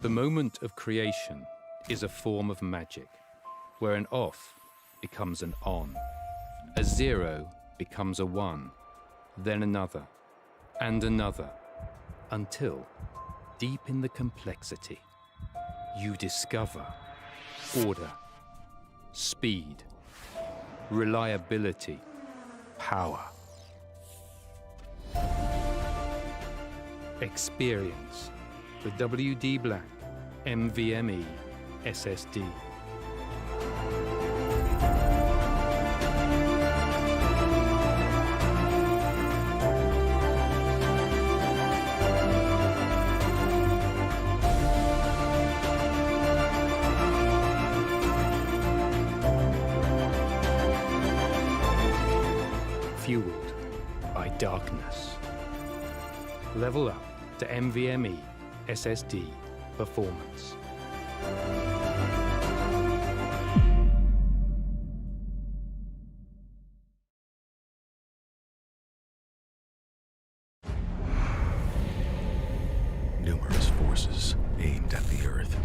The moment of creation is a form of magic, where an off becomes an on, a 0 becomes a 1, then another, and another, until, deep in the complexity, you discover order, speed, reliability, power. Experience the WD Black NVMe SSD. Fueled by darkness. Level up to NVMe SSD performance. Numerous forces aimed at the Earth.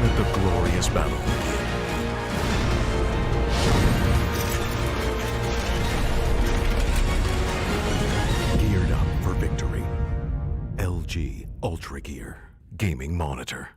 Let the glorious battle begin. Geared up for victory. LG Ultragear Gaming Monitor.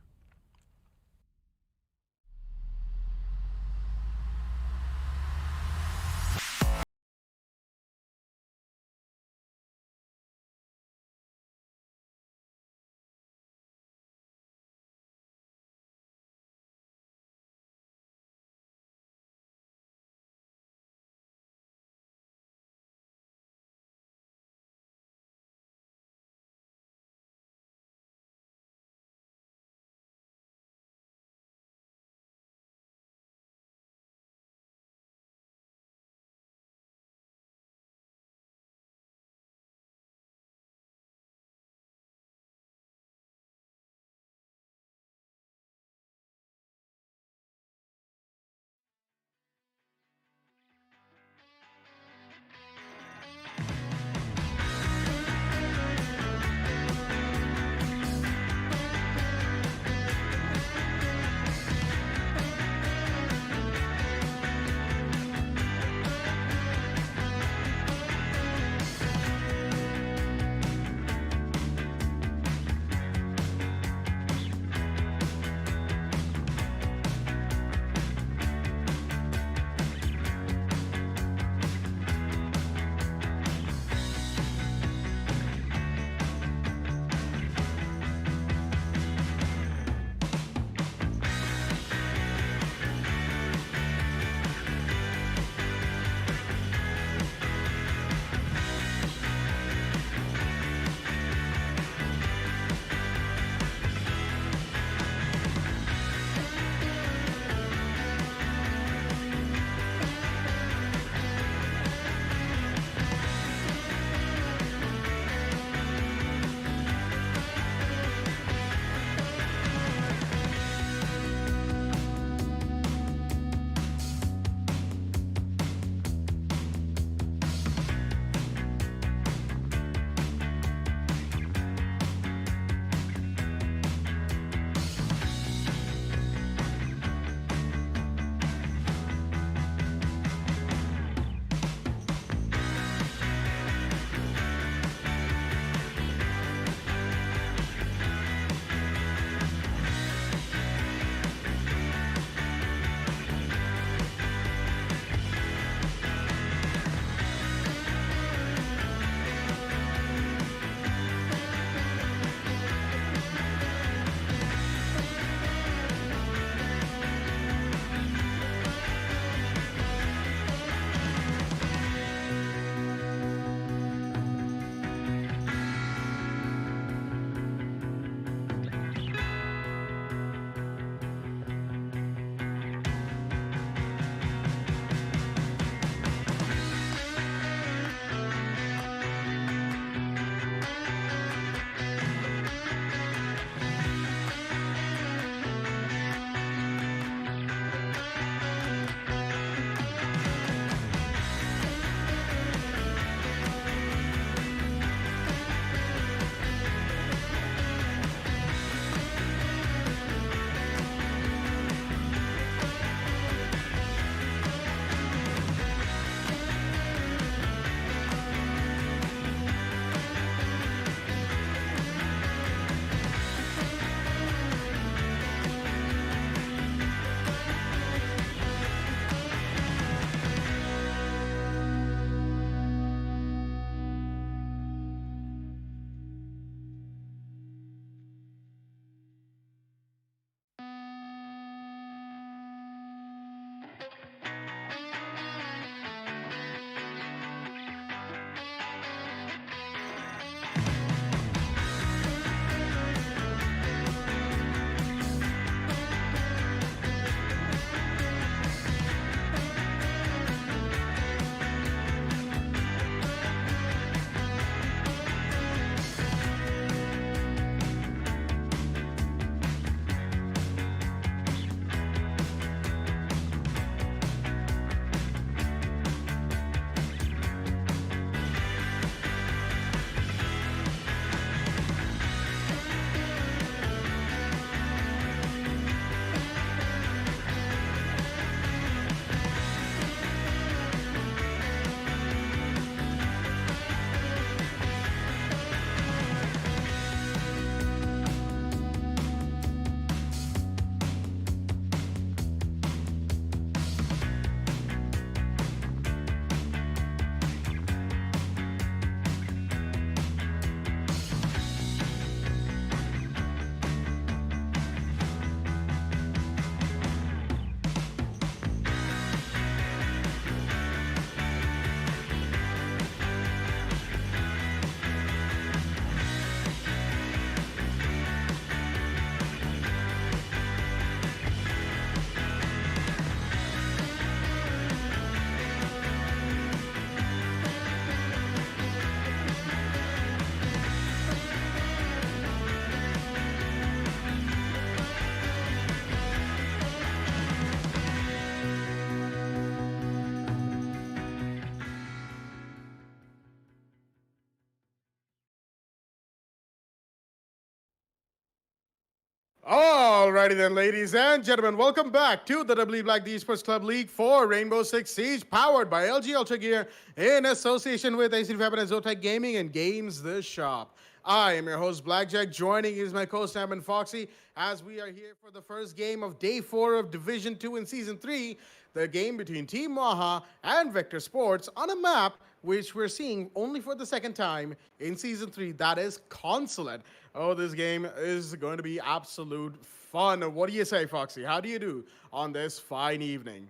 Alrighty then, ladies and gentlemen, welcome back to the WWE Black D Esports Club League for Rainbow Six Siege, powered by LG Ultragear in association with AC Fibernet, Zotac Gaming, and Games The Shop. I am your host, Blackjack. Joining is my co-star, Foxy, as we are here for the first game of Day 4 of Division 2 in Season 3, the game between Team Maha and Vector Sports on a map which we're seeing only for the second time in Season 3, that is Consulate. Oh, this game is going to be absolute fun. What do you say, Foxy? How do you do on this fine evening?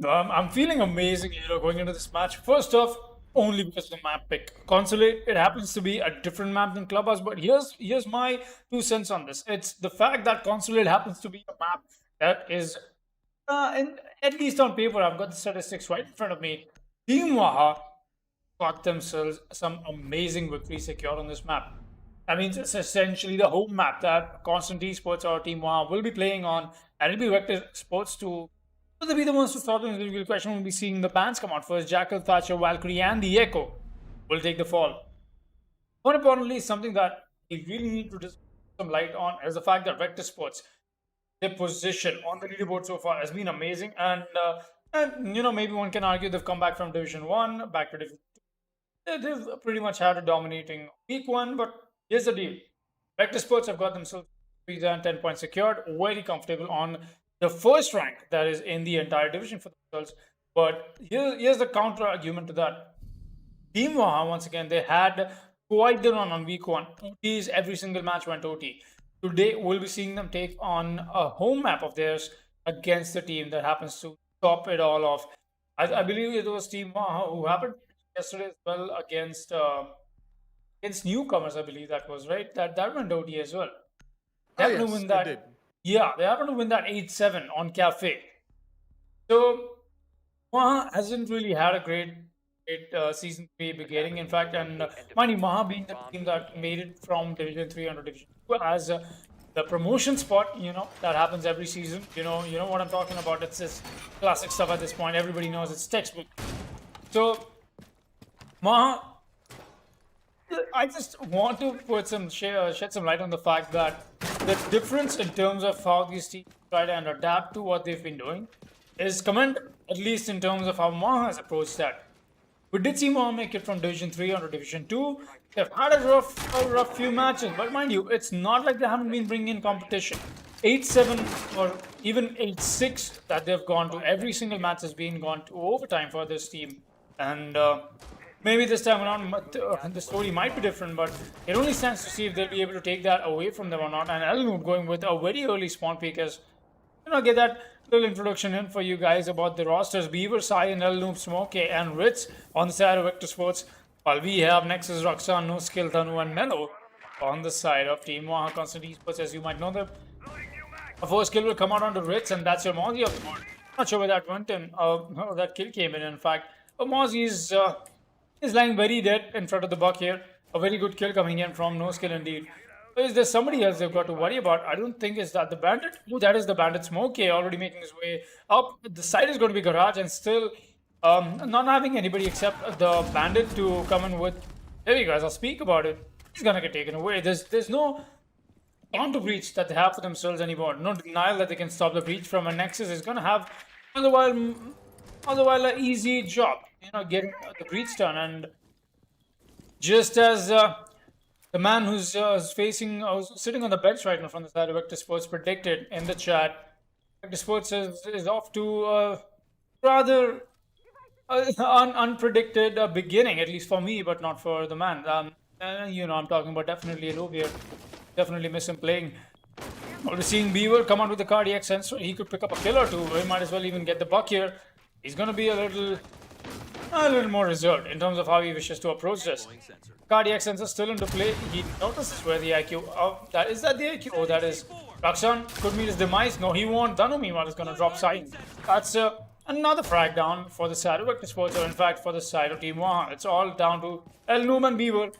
I'm feeling amazing, going into this match. First off, only because of the map pick. Consulate, it happens to be a different map than Clubhouse, but here's my 2 cents on this. It's the fact that Consulate happens to be a map that is, at least on paper, I've got the statistics right in front of me. Team Waha got themselves some amazing victories secured on this map. That means it's essentially the home map that Constant Esports or Team Waha will be playing on, and it'll be Vector Sports to be the ones to start the individual question. We'll be seeing the bans come out first. Jackal, Thatcher, Valkyrie, and the Echo will take the fall. More importantly, something that we really need to just some light on is the fact that Vector Sports, their position on the leaderboard so far has been amazing, and maybe one can argue they've come back from Division 1 back to Division 2. They've pretty much had a dominating week 1, but here's the deal. Vector Sports have got themselves 10 points secured, very comfortable on the first rank that is in the entire division for themselves. But here's the counter argument to that. Team Waha, once again, they had quite the run on week 1. OTs, every single match went OT. Today, we'll be seeing them take on a home map of theirs against the team that happens to top it all off. I believe it was Team Waha who happened yesterday as well against newcomers, I believe that was, right? That went OT as well. They happened to win that. Did. Yeah, they happened to win that 8-7 on Cafe. So, Maha hasn't really had a great Season 3 beginning, in fact, and mind you, Maha being the team that made it from Division 3 under Division 2 as the promotion spot, that happens every season. You know what I'm talking about. It's this classic stuff at this point. Everybody knows it's textbook. So, Maha, I just want to put shed some light on the fact that the difference in terms of how these teams try to adapt to what they've been doing is commendable, at least in terms of how Maha has approached that. We did see Maha make it from Division 3 onto Division 2. They've had a rough few matches, but mind you, it's not like they haven't been bringing in competition. 8-7 or even 8-6 that they've gone to. Every single match has been gone to overtime for this team. And maybe this time around, the story might be different, but it only stands to see if they'll be able to take that away from them or not. And Elnoop going with a very early spawn pick as, get that little introduction in for you guys about the rosters. Beaver, Sai, and Elnoop, Smokey, and Ritz on the side of Vector Sports, while we have Nexus, Roxanne, No Skill, Tanu, and Melo on the side of Team Waha Constant Esports. As you might know, the first kill will come out onto Ritz, and that's your Mozzie of the board. Not sure where that went in, that kill came in fact. Mozzie is lying very dead in front of the buck here. A very good kill coming in from No Skill indeed. So is there somebody else they've got to worry about? I don't think it's that the Bandit. Oh, that is the Bandit. Smokey already making his way up. The side is going to be Garage and still not having anybody except the Bandit to come in with. There you guys, I'll speak about it. He's going to get taken away. There's no counter breach that they have for themselves anymore. No denial that they can stop the breach from. A Nexus is going to have otherwise an easy job, getting the breach done. And just as the man who's sitting on the bench right now from the side of Vector Sports predicted in the chat, Vector Sports is off to a rather unpredicted beginning, at least for me, but not for the man. I'm talking about definitely Alovier. Definitely miss him playing. We're seeing Beaver come out with the cardiac sensor. He could pick up a kill or two. He might as well even get the buck here. He's going to be a little more reserved in terms of how he wishes to approach this. Cardiac sensor still into play. He notices where the IQ. Is that the IQ? Oh, that is. Rakshan could meet his demise. No, he won't. Danu meanwhile is going to drop side. That's another frag down for the side of Vector Sports, or in fact for the side of Team Waha. It's all down to Elnoop and Beaver.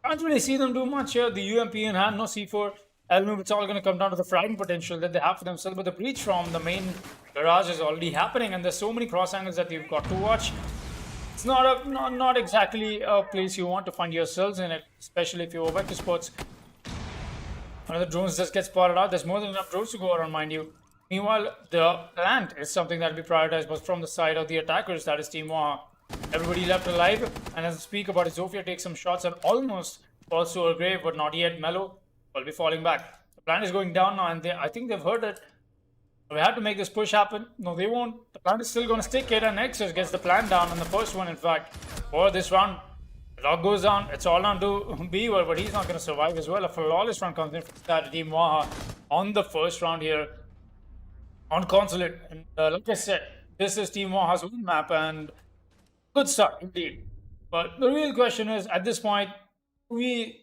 Can't really see them do much here. The UMP in hand, no C4. Elnoop, it's all going to come down to the fragging potential that they have for themselves. But the breach from the main garage is already happening, and there's so many cross angles that you've got to watch. It's not exactly a place you want to find yourselves in it, especially if you're Vector Sports. Another drones just get spotted out. There's more than enough drones to go around, mind you. Meanwhile, the plant is something that will be prioritized, but from the side of the attackers, that is Team Waha. Everybody left alive, and as I speak about it, Zofia takes some shots and almost falls to her grave, but not yet. Mello will be falling back. The plant is going down now, and I think they've heard it. We have to make this push happen. No, they won't. The plant is still going to stick it, and Nexus gets the plant down on the first one, in fact, for this round. The lock goes down. It's all down to Beaver, but he's not going to survive as well. A flawless round comes in from Team Waha on the first round here on Consulate. And like I said, this is Team Waha's own map, and good start indeed. But the real question is, at this point, we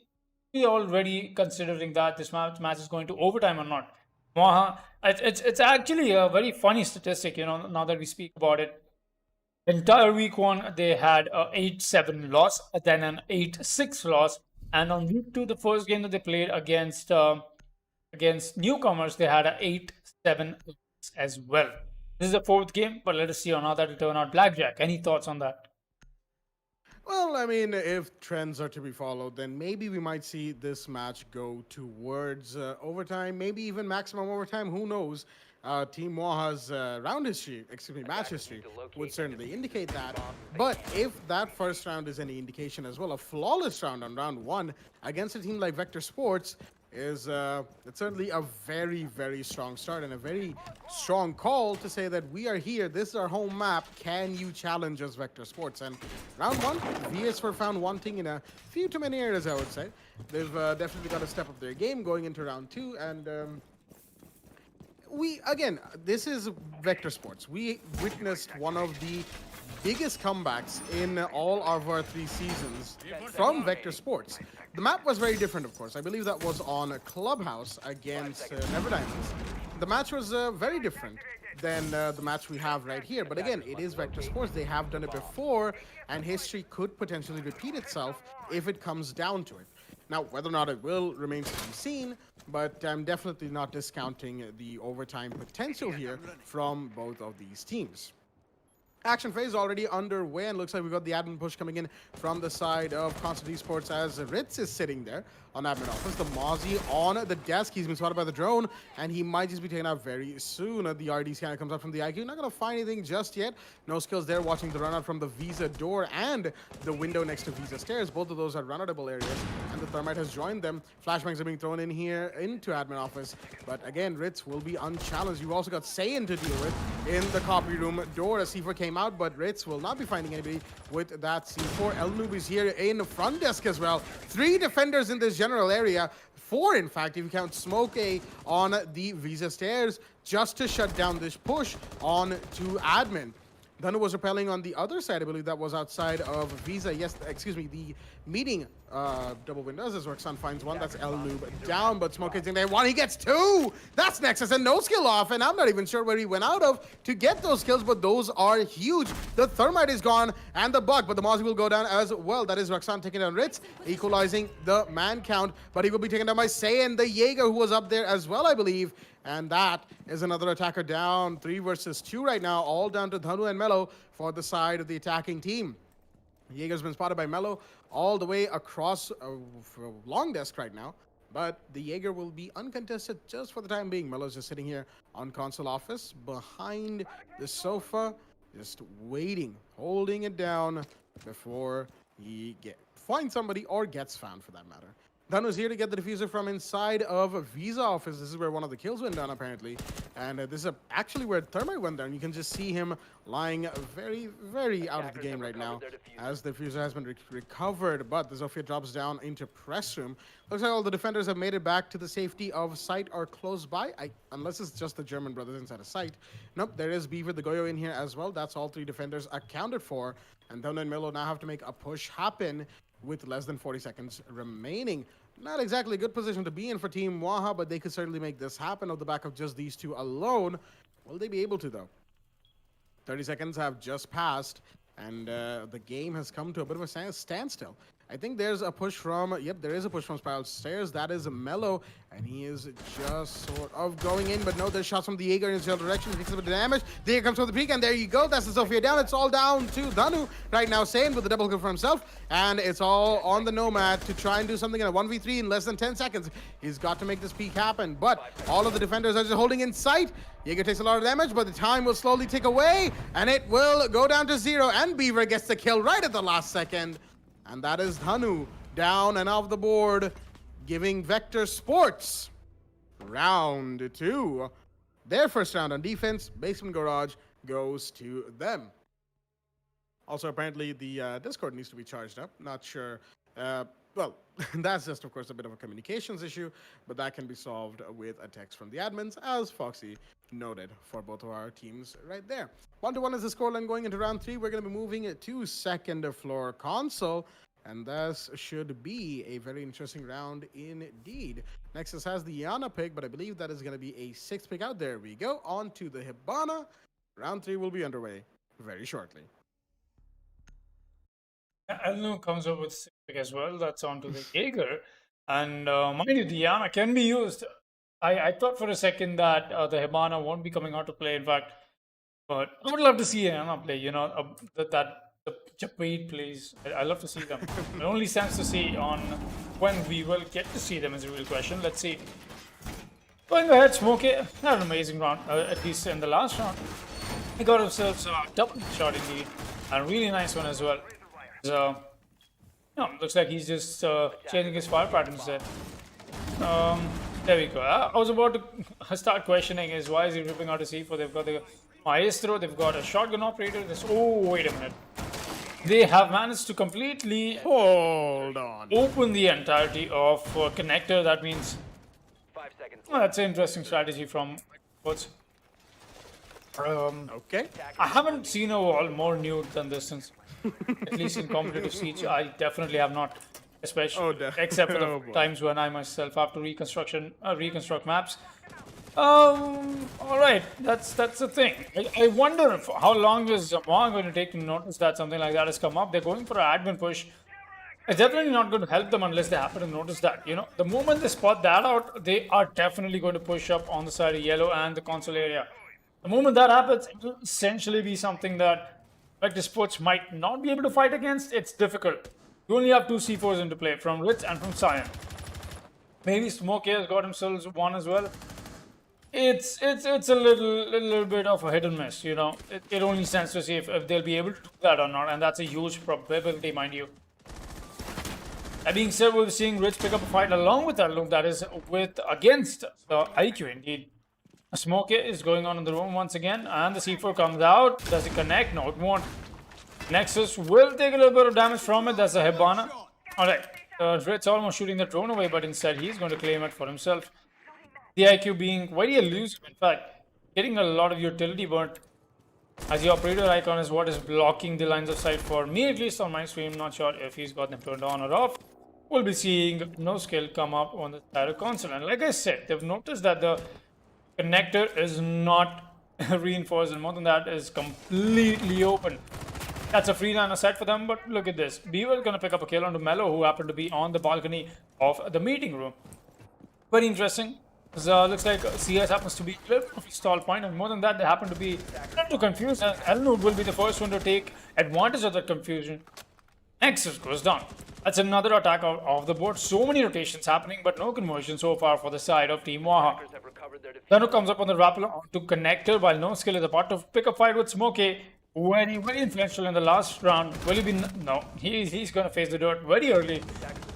already considering that this match is going to overtime or not. Waha, it's actually a very funny statistic, now that we speak about it. Entire week 1, they had a 8-7 loss, then an 8-6 loss. And on week 2, the first game that they played against newcomers, they had a 8-7 loss as well. This is the 4th game, but let us see on how that will turn out. Blackjack, any thoughts on that? Well, I mean, if trends are to be followed, then maybe we might see this match go towards overtime, maybe even maximum overtime. Who knows? Team Waha's match history would certainly indicate that. But if that first round is any indication as well, a flawless round on round 1 against a team like Vector Sports is it's certainly a very, very strong start and a very strong call to say that we are here. This is our home map. Can you challenge us, Vector Sports? And round 1, VS were found wanting in a few too many areas, I would say. They've definitely got to step up their game going into round 2. And this is Vector Sports. We witnessed one of the biggest comebacks in all of our 3 seasons from Vector Sports. The map was very different, of course. I believe that was on a Clubhouse against Never Diamonds. The match was very different than the match we have right here. But again, it is Vector Sports. They have done it before, and history could potentially repeat itself if it comes down to it. Now, whether or not it will remains to be seen, but I'm definitely not discounting the overtime potential here from both of these teams. Action phase already underway, and looks like we've got the admin push coming in from the side of Constant Esports as Ritz is sitting there on admin office. The Mozzie on the desk. He's been spotted by the drone, and he might just be taken out very soon. The RD scanner comes up from the IQ. Not going to find anything just yet. No skills there, watching the run out from the Visa door and the window next to Visa stairs. Both of those are run-outable areas, and the Thermite has joined them. Flashbangs are being thrown in here into admin office, but again, Ritz will be unchallenged. You've also got Saiyan to deal with in the copy room door. A C4 came out, but Ritz will not be finding anybody with that C4. El Noob is here in front desk as well. 3 defenders in this general area. 4, in fact, if you count Smoke A on the Visa stairs, just to shut down this push on to admin. Then it was repelling on the other side. I believe that was outside of Visa. Yes, excuse me, the meeting double windows as Roxanne finds one. That's El Noob down, but Smoke is in there. 1, he gets 2. That's Nexus, and no skill off, and I'm not even sure where he went out of to get those kills, but those are huge. The Thermite is gone, and the Bug, but the Mozzie will go down as well. That is Roxanne taking down Ritz, equalizing the man count, but he will be taken down by Saiyan, the Jaeger, who was up there as well, I believe. And that is another attacker down. 3 versus 2 right now, all down to Dhanu and Mello for the side of the attacking team. Jaeger's been spotted by Mello all the way across long desk right now, but the Jaeger will be uncontested just for the time being. Mello's just sitting here on console office behind the sofa, just waiting, holding it down before he finds somebody or gets found for that matter. Dhanu's here to get the diffuser from inside of Visa office. This is where one of the kills went down, apparently. And this is actually where Thermite went down. You can just see him lying very, very out of the game right now as the diffuser has been recovered. But the Zofia drops down into press room. Looks like all the defenders have made it back to the safety of site or close by. Unless it's just the German brothers inside of site. Nope, there is Beaver the Goyo in here as well. That's all 3 defenders accounted for. And Dhanu and Milo now have to make a push happen with less than 40 seconds remaining. Not exactly a good position to be in for Team Waha, but they could certainly make this happen on the back of just these 2 alone. Will they be able to, though? 30 seconds have just passed, and the game has come to a bit of a standstill. I think there's a push from, yep, there is a push from Spiral Stairs. That is Mellow, and he is just sort of going in, but no, there's shots from the Jaeger in his general direction. He picks up the damage. The Jaeger comes from the peak, and there you go. That's the Sophia down. It's all down to Dhanu right now, Sane with the double kill for himself, and it's all on the Nomad to try and do something in a 1v3 in less than 10 seconds. He's got to make this peak happen, but all of the defenders are just holding in sight. Jaeger takes a lot of damage, but the time will slowly tick away, and it will go down to 0, and Beaver gets the kill right at the last second. And that is Dhanu down and off the board, giving Vector Sports round 2. Their first round on defense, Basement Garage, goes to them. Also, apparently, the Discord needs to be charged up. Not sure. Well, that's just, of course, a bit of a communications issue, but that can be solved with a text from the admins, as Foxy noted for both of our teams right there. 1-1 is the scoreline going into round 3. We're going to be moving to second floor console, and this should be a very interesting round indeed. Nexus has the Yana pick, but I believe that is going to be a 6th pick out. There we go. On to the Hibana. Round 3 will be underway very shortly. Elnu comes up with 6th pick as well. That's onto the Jaeger. And mind you, Diana can be used. I thought for a second that the Hibana won't be coming out to play, in fact. But I would love to see Diana play, you know, the Japade plays. I love to see them. It only stands to see on when we will get to see them is a real question. Let's see. Going ahead, Smokey had an amazing round, at least in the last round. He got himself a double shot indeed. And a really nice one as well. So, looks like he's just changing his fire patterns there. There we go. I was about to start questioning is why is he ripping out a C4? They've got the Maestro, they've got a shotgun operator. Oh, wait a minute. They have managed to completely Hold on. open the entirety of connector. That means 5 seconds. well, that's an interesting strategy from what's. Okay. I haven't seen a wall more nude than this since, at least in competitive Siege. I definitely have not, especially except for the times when I myself have to reconstruct maps. All right, that's the thing. I wonder how long is Amon going to take to notice that something like that has come up. They're going for an admin push. It's definitely not going to help them unless they happen to notice that. You know, the moment they spot that out, they are definitely going to push up on the side of yellow and the console area. The moment that happens, it will essentially be something that Vector Sports might not be able to fight against. It's difficult. You only have 2 C4s into play, from Ritz and from Cyan. Maybe Smokey has got himself one as well. It's a little bit of a hit and miss, you know. It only stands to see if they'll be able to do that or not, and that's a huge probability, mind you. That being said, we're seeing Ritz pick up a fight along with that look that is against the IQ indeed. Smokey is going on in the room once again, and the C4 comes out. Does it connect? No, it won't. Nexus will take a little bit of damage from it. That's a Hibana. Alright, Ritz almost shooting the drone away, but instead he's going to claim it for himself. The IQ being very elusive, in fact, getting a lot of utility burnt, as the operator icon is what is blocking the lines of sight for me, at least on my stream. Not sure if he's got them turned on or off. We'll be seeing no skill come up on the side of console. And like I said, they've noticed that the connector is not reinforced, and more than that, is completely open. That's a free line of sight for them, but look at this. Beaver gonna pick up a kill onto Mellow, who happened to be on the balcony of the meeting room. Very interesting. Looks like CS happens to be a little bit of a stall point, and more than that, they happen to be a little too confused, and Elnud will be the first one to take advantage of that confusion. Nexus goes down. That's another attack off the board. So many rotations happening, but no conversion so far for the side of Team Waha. Dano comes up on the rappel to connector, while no skill is about to pick a fight with Smokey. Very influential in the last round. Will he be? No, he's going to face the dirt very early.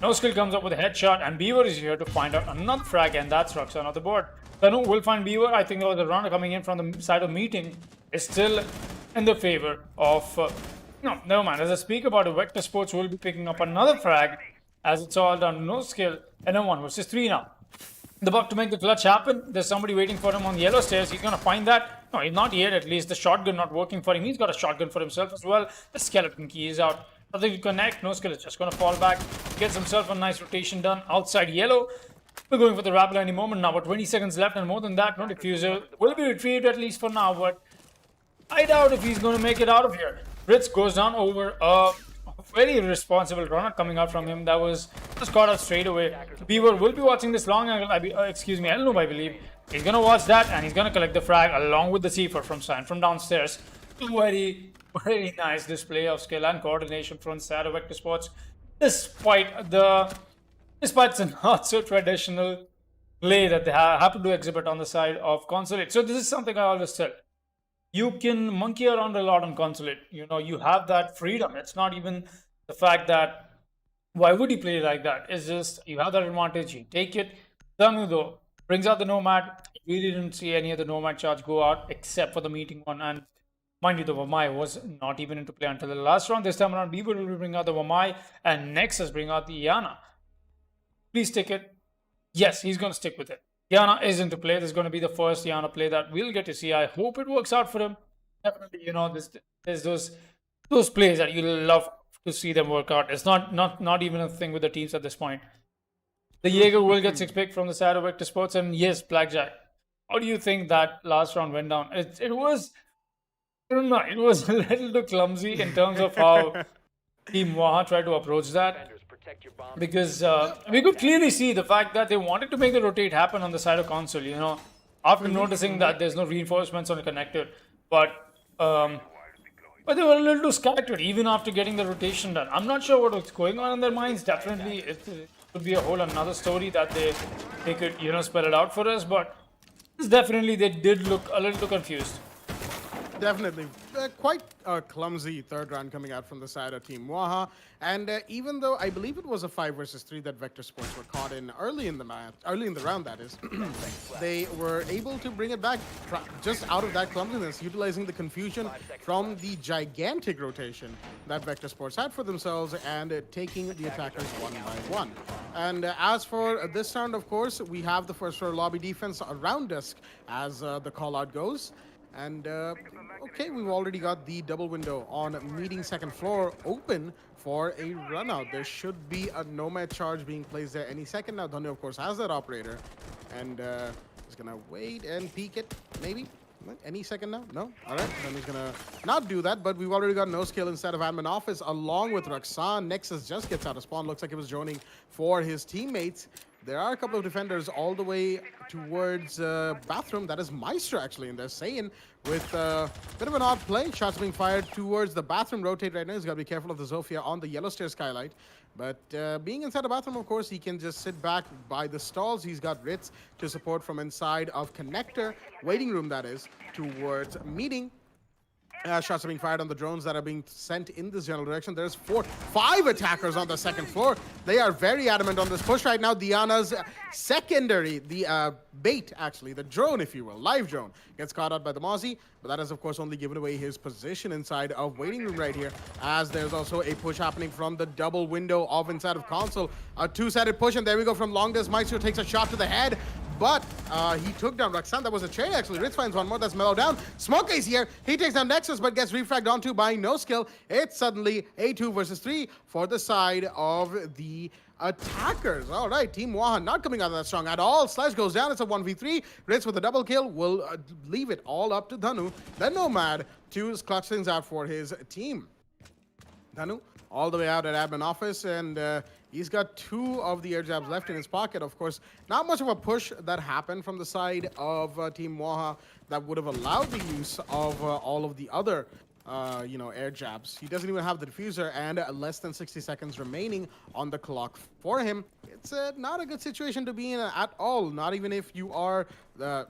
No skill comes up with a headshot, and Beaver is here to find out another frag, and that's Roxanne on the board. Dano will find Beaver. I think there was a runner coming in from the side of meeting. Is still in the favor of... no, never mind. As I speak about it, Vector Sports will be picking up another frag, as it's all done. No skill, and a 1 versus 3 now. They're about to make the clutch happen. There's somebody waiting for him on the yellow stairs. He's going to find that. No, not yet at least. The shotgun not working for him. He's got a shotgun for himself as well. The skeleton key is out. Nothing to connect. No skill is just going to fall back. Gets himself a nice rotation done outside yellow. We're going for the rappel any moment now. About 20 seconds left, and more than that, no diffuser. Will be retrieved at least for now, but I doubt if he's going to make it out of here. Ritz goes down over a very irresponsible runner coming out from him. That was just caught out straight away. Beaver will be watching this long angle. Excuse me, Elnoob, I believe. He's gonna watch that and he's gonna collect the frag along with the C4 from Sand from downstairs. Very, very nice display of skill and coordination from the side of Vector Sports, despite the not so traditional play that they happen to exhibit on the side of Consulate. So this is something I always tell. You can monkey around a lot on Consulate. You know, you have that freedom. It's not even the fact that why would you play like that? It's just you have that advantage, you take it. Danu though brings out the Nomad. We didn't see any of the Nomad charge go out except for the meeting one. And mind you, the Wamai was not even into play until the last round. This time around, Beaver will bring out the Wamai and Nexus bring out the Iana. Please take it. Yes, he's going to stick with it. Iana is into play. This is going to be the first Iana play that we'll get to see. I hope it works out for him. Definitely, you know, there's those plays that you love to see them work out. It's not even a thing with the teams at this point. The Jaeger will get 6 pick from the side of Vector Sports, and yes, Blackjack. How do you think that last round went down? It was, I don't know, it was a little too clumsy in terms of how Team Waha tried to approach that. Because we could clearly see the fact that they wanted to make the rotate happen on the side of console, you know, after noticing that there's no reinforcements on the connector. But they were a little too scattered even after getting the rotation done. I'm not sure what was going on in their minds. Definitely, it could be a whole another story that they could, you know, spell it out for us. But definitely, they did look a little too confused. Definitely. Quite a clumsy third round coming out from the side of Team Waha. And even though I believe it was a 5 versus 3 that Vector Sports were caught in early in the round, that is, they were able to bring it back just out of that clumsiness, utilizing the confusion from the gigantic rotation that Vector Sports had for themselves and taking the attackers one by one. And as for this round, of course, we have the first floor lobby defense around us as the call out goes. And okay, we've already got the double window on meeting second floor open for a run out. There should be a Nomad charge being placed there any second now. Dhanu, of course, has that operator and is gonna wait and peek it, maybe. Any second now? No? All right, Dhanu's gonna not do that, but we've already got no skill inside of admin office along with Raksan. Nexus just gets out of spawn. Looks like it was joining for his teammates. There are a couple of defenders all the way towards bathroom. That is Meister actually in there. Saiyan with a bit of an odd play. Shots being fired towards the bathroom. Rotate right now. He's got to be careful of the Zofia on the yellow stair skylight. But being inside the bathroom, of course, he can just sit back by the stalls. He's got Ritz to support from inside of connector. Waiting room, that is, towards meeting. Shots are being fired on the drones that are being sent in this general direction. There's 5 attackers on the second floor. They are very adamant on this push right now. Diana's secondary, the bait actually, the drone, if you will, live drone, gets caught out by the Mozzie. But that is, of course, only given away his position inside of waiting room right here, as there's also a push happening from the double window of inside of console. A 2-sided push, and there we go from long distance. Meister takes a shot to the head. But he took down Raksan. That was a trade, actually. Ritz finds one more. That's mellowed down. Smoke is here. He takes down Nexus, but gets refragged onto by no skill. It's suddenly a 2 versus 3 for the side of the attackers. All right, Team Waha not coming out of that strong at all. Slash goes down. It's a 1v3. Ritz with a double kill will leave it all up to Dhanu. Then Nomad to clutch things out for his team. Dhanu all the way out at admin office, and he's got 2 of the air jabs left in his pocket. Of course, not much of a push that happened from the side of Team Waha that would have allowed the use of all of the other you know, air jabs. He doesn't even have the diffuser, and less than 60 seconds remaining on the clock for him. It's not a good situation to be in at all, not even if you are,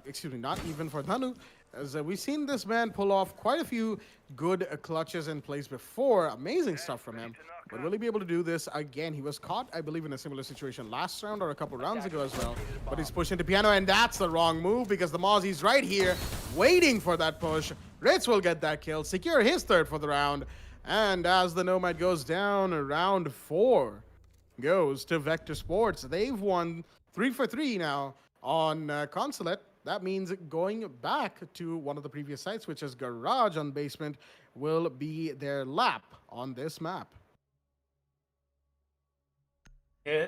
excuse me, not even for Dhanu. As we've seen this man pull off quite a few good clutches in plays before. Amazing stuff from him. But will he be able to do this again? He was caught, I believe, in a similar situation last round or a couple rounds ago as well. But he's pushed into piano, and that's the wrong move because the Mozzie's right here waiting for that push. Ritz will get that kill, secure his 3rd for the round. And as the Nomad goes down, round 4 goes to Vector Sports. They've won 3 for 3 now on Consulate. That means going back to one of the previous sites, which is Garage on Basement, will be their lap on this map. Yeah,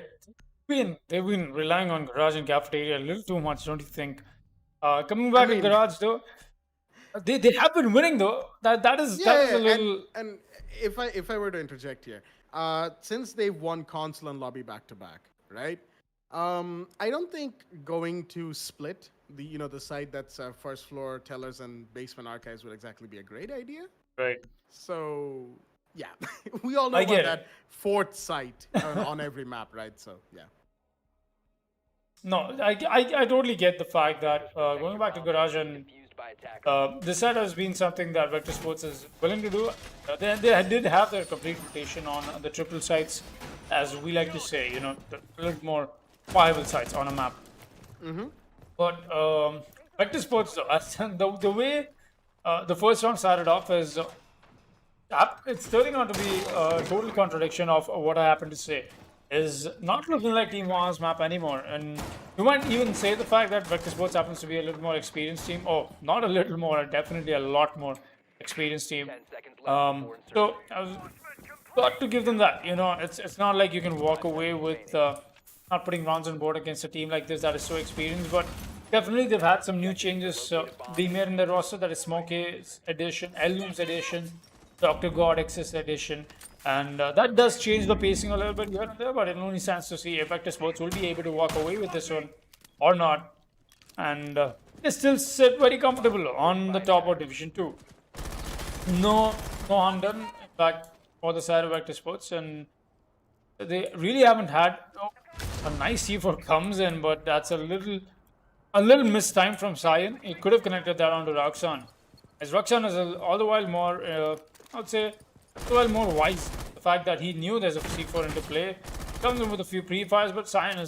they've been relying on Garage and Cafeteria a little too much, don't you think? Coming back to Garage, though, they have been winning, though. That is a little. And if I were to interject here, since they've won console and lobby back to back, right? I don't think going to split the site that's first floor tellers and basement archives would exactly be a great idea. Right. So yeah, we all know I about get that it. fourth site on every map, right? So yeah. No, I totally get the fact that going back to Garage and this side has been something that Vector Sports is willing to do. They did have their complete rotation on the triple sites, as we like to say, a little more viable sites on a map. But Vector Sports, the way the first round started off is it's turning out to be a total contradiction of what I happened to say. Is not looking like Team One's map anymore, and you might even say the fact that Vector Sports happens to be a little more experienced team. Oh, not a little more, definitely a lot more experienced team. So I was got to give them that. It's not like you can walk away with not putting rounds on board against a team like this that is so experienced, but definitely they've had some new changes being made in their roster. That is Smokey's edition, Elnoom's edition, Dr. God X's edition. And that does change the pacing a little bit here and there, but it only stands to see if Vector Sports will be able to walk away with this one or not. And they still sit very comfortable on the top of Division 2. No harm done, in fact, for the side of Vector Sports. And they really haven't had a nice C4 comes in, but that's a little mistimed from Cyan. He could have connected that onto Roxanne. As Roxanne is all the while more, I would say, more wise. The fact that he knew there's a C4 into play comes in with a few pre-fires, but Cyan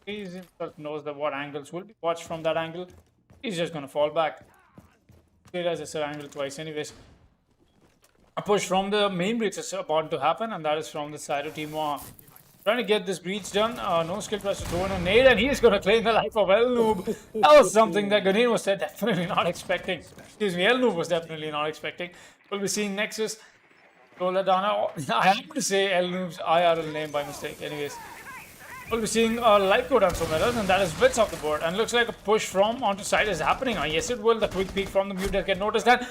he himself knows that what angles will be watched from that angle. He's just gonna fall back. He realizes it's angle twice, anyways. A push from the main breach is about to happen, and that is from the side of Team One. Trying to get this breach done. No skill tries to throw in a nade, and he's gonna claim the life of Elnoob. That was something that Ganin was definitely not expecting. Excuse me, Elnoob was definitely not expecting. We'll be seeing Nexus. Toledana, I happen to say Elnoob's IRL name by mistake. Anyways, we'll be seeing a light go down somewhere else, and that is Blitz off the board. And looks like a push from onto side is happening. Yes, it will. The quick peek from the mute does get noticed. And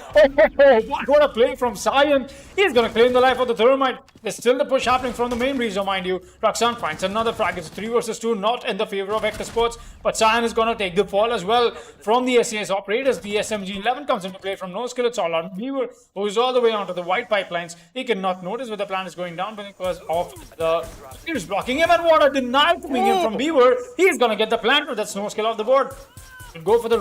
what a play from Cyan. He's going to claim the life of the Thermite. There's still the push happening from the main breeze, mind you. Roxanne finds another frag. It's 3 versus 2, not in the favor of Vector Sports. But Cyan is going to take the fall as well from the SES operators. The SMG-11 comes into play from no skill. It's all on Beaver, who is all the way onto the white pipelines. He cannot notice where the plan is going down because of the spears blocking him. And what a deny coming in from Beaver. He's going to get the plant with that snow skill off the board. He'll go for the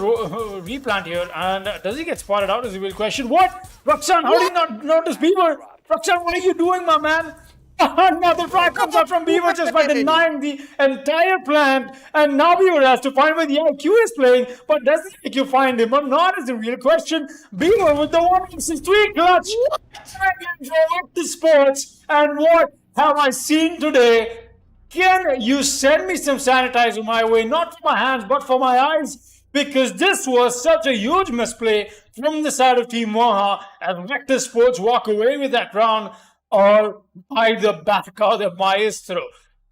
replant here. And does he get spotted out is the real question. What? Roxanne, how did you not notice Beaver? Roxanne, what are you doing, my man? Another frag comes out from Beaver just by denying the entire plant. And now Beaver has to find where the IQ is playing. But does it make you find him or not is the real question. Beaver with the 1 versus 3 clutch. What the sports. And what have I seen today? Can you send me some sanitizer my way? Not for my hands, but for my eyes. Because this was such a huge misplay from the side of Team Waha. And Vector Sports walk away with that round. Or by the back of the maestro.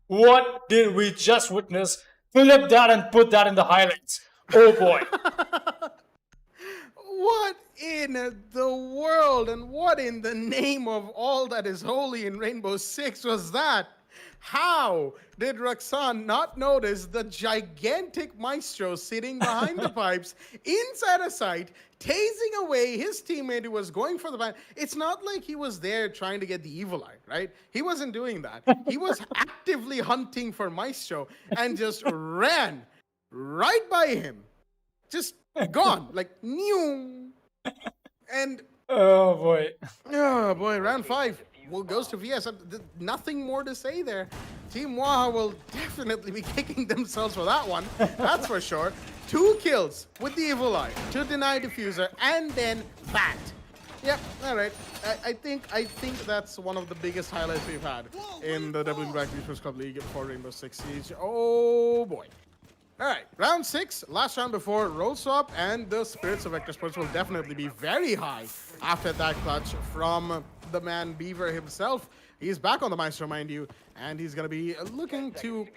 What did we just witness? Flip that and put that in the highlights. Oh boy. What in the world and what in the name of all that is holy in Rainbow Six was that? How did Roxanne not notice the gigantic maestro sitting behind the pipes inside a site, tasing away his teammate who was going for the ban? It's not like he was there trying to get the evil eye, right? He wasn't doing that. He was actively hunting for maestro and just ran right by him. Just gone, like new. And oh boy. oh boy, round 5. Well, goes to VS. Nothing more to say there. Team Waha will definitely be kicking themselves for that one. That's for sure. 2 kills with the Evil Eye to deny Diffuser, and then that. Yep, all right. I think that's one of the biggest highlights we've had in the WWE Black Esports Club League for Rainbow Six Siege. Oh boy. All right, round 6, last round before roll swap, and the spirits of Vector Sports will definitely be very high after that clutch from the man Beaver himself. He's back on the Maestro, mind you, and he's going to be looking to,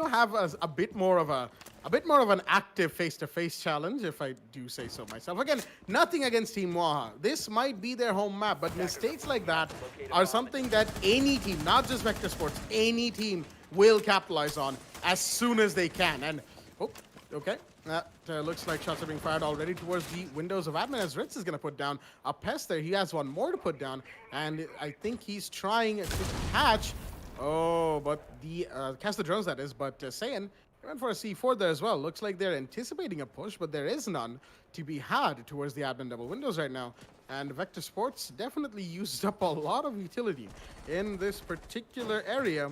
have a bit more of a a bit more of an active face-to-face challenge, if I do say so myself. Again, nothing against Team Waha. This might be their home map, but mistakes like that are something that any team, not just Vector Sports, any team will capitalize on as soon as they can. And, oh, okay. That looks like shots are being fired already towards the windows of admin, as Ritz is going to put down a pest there. He has one more to put down, and I think he's trying to catch. Oh, but the catch the drones, that is. But Saiyan went for a C4 there as well. Looks like they're anticipating a push, but there is none to be had towards the admin double windows right now. And Vector Sports definitely used up a lot of utility in this particular area.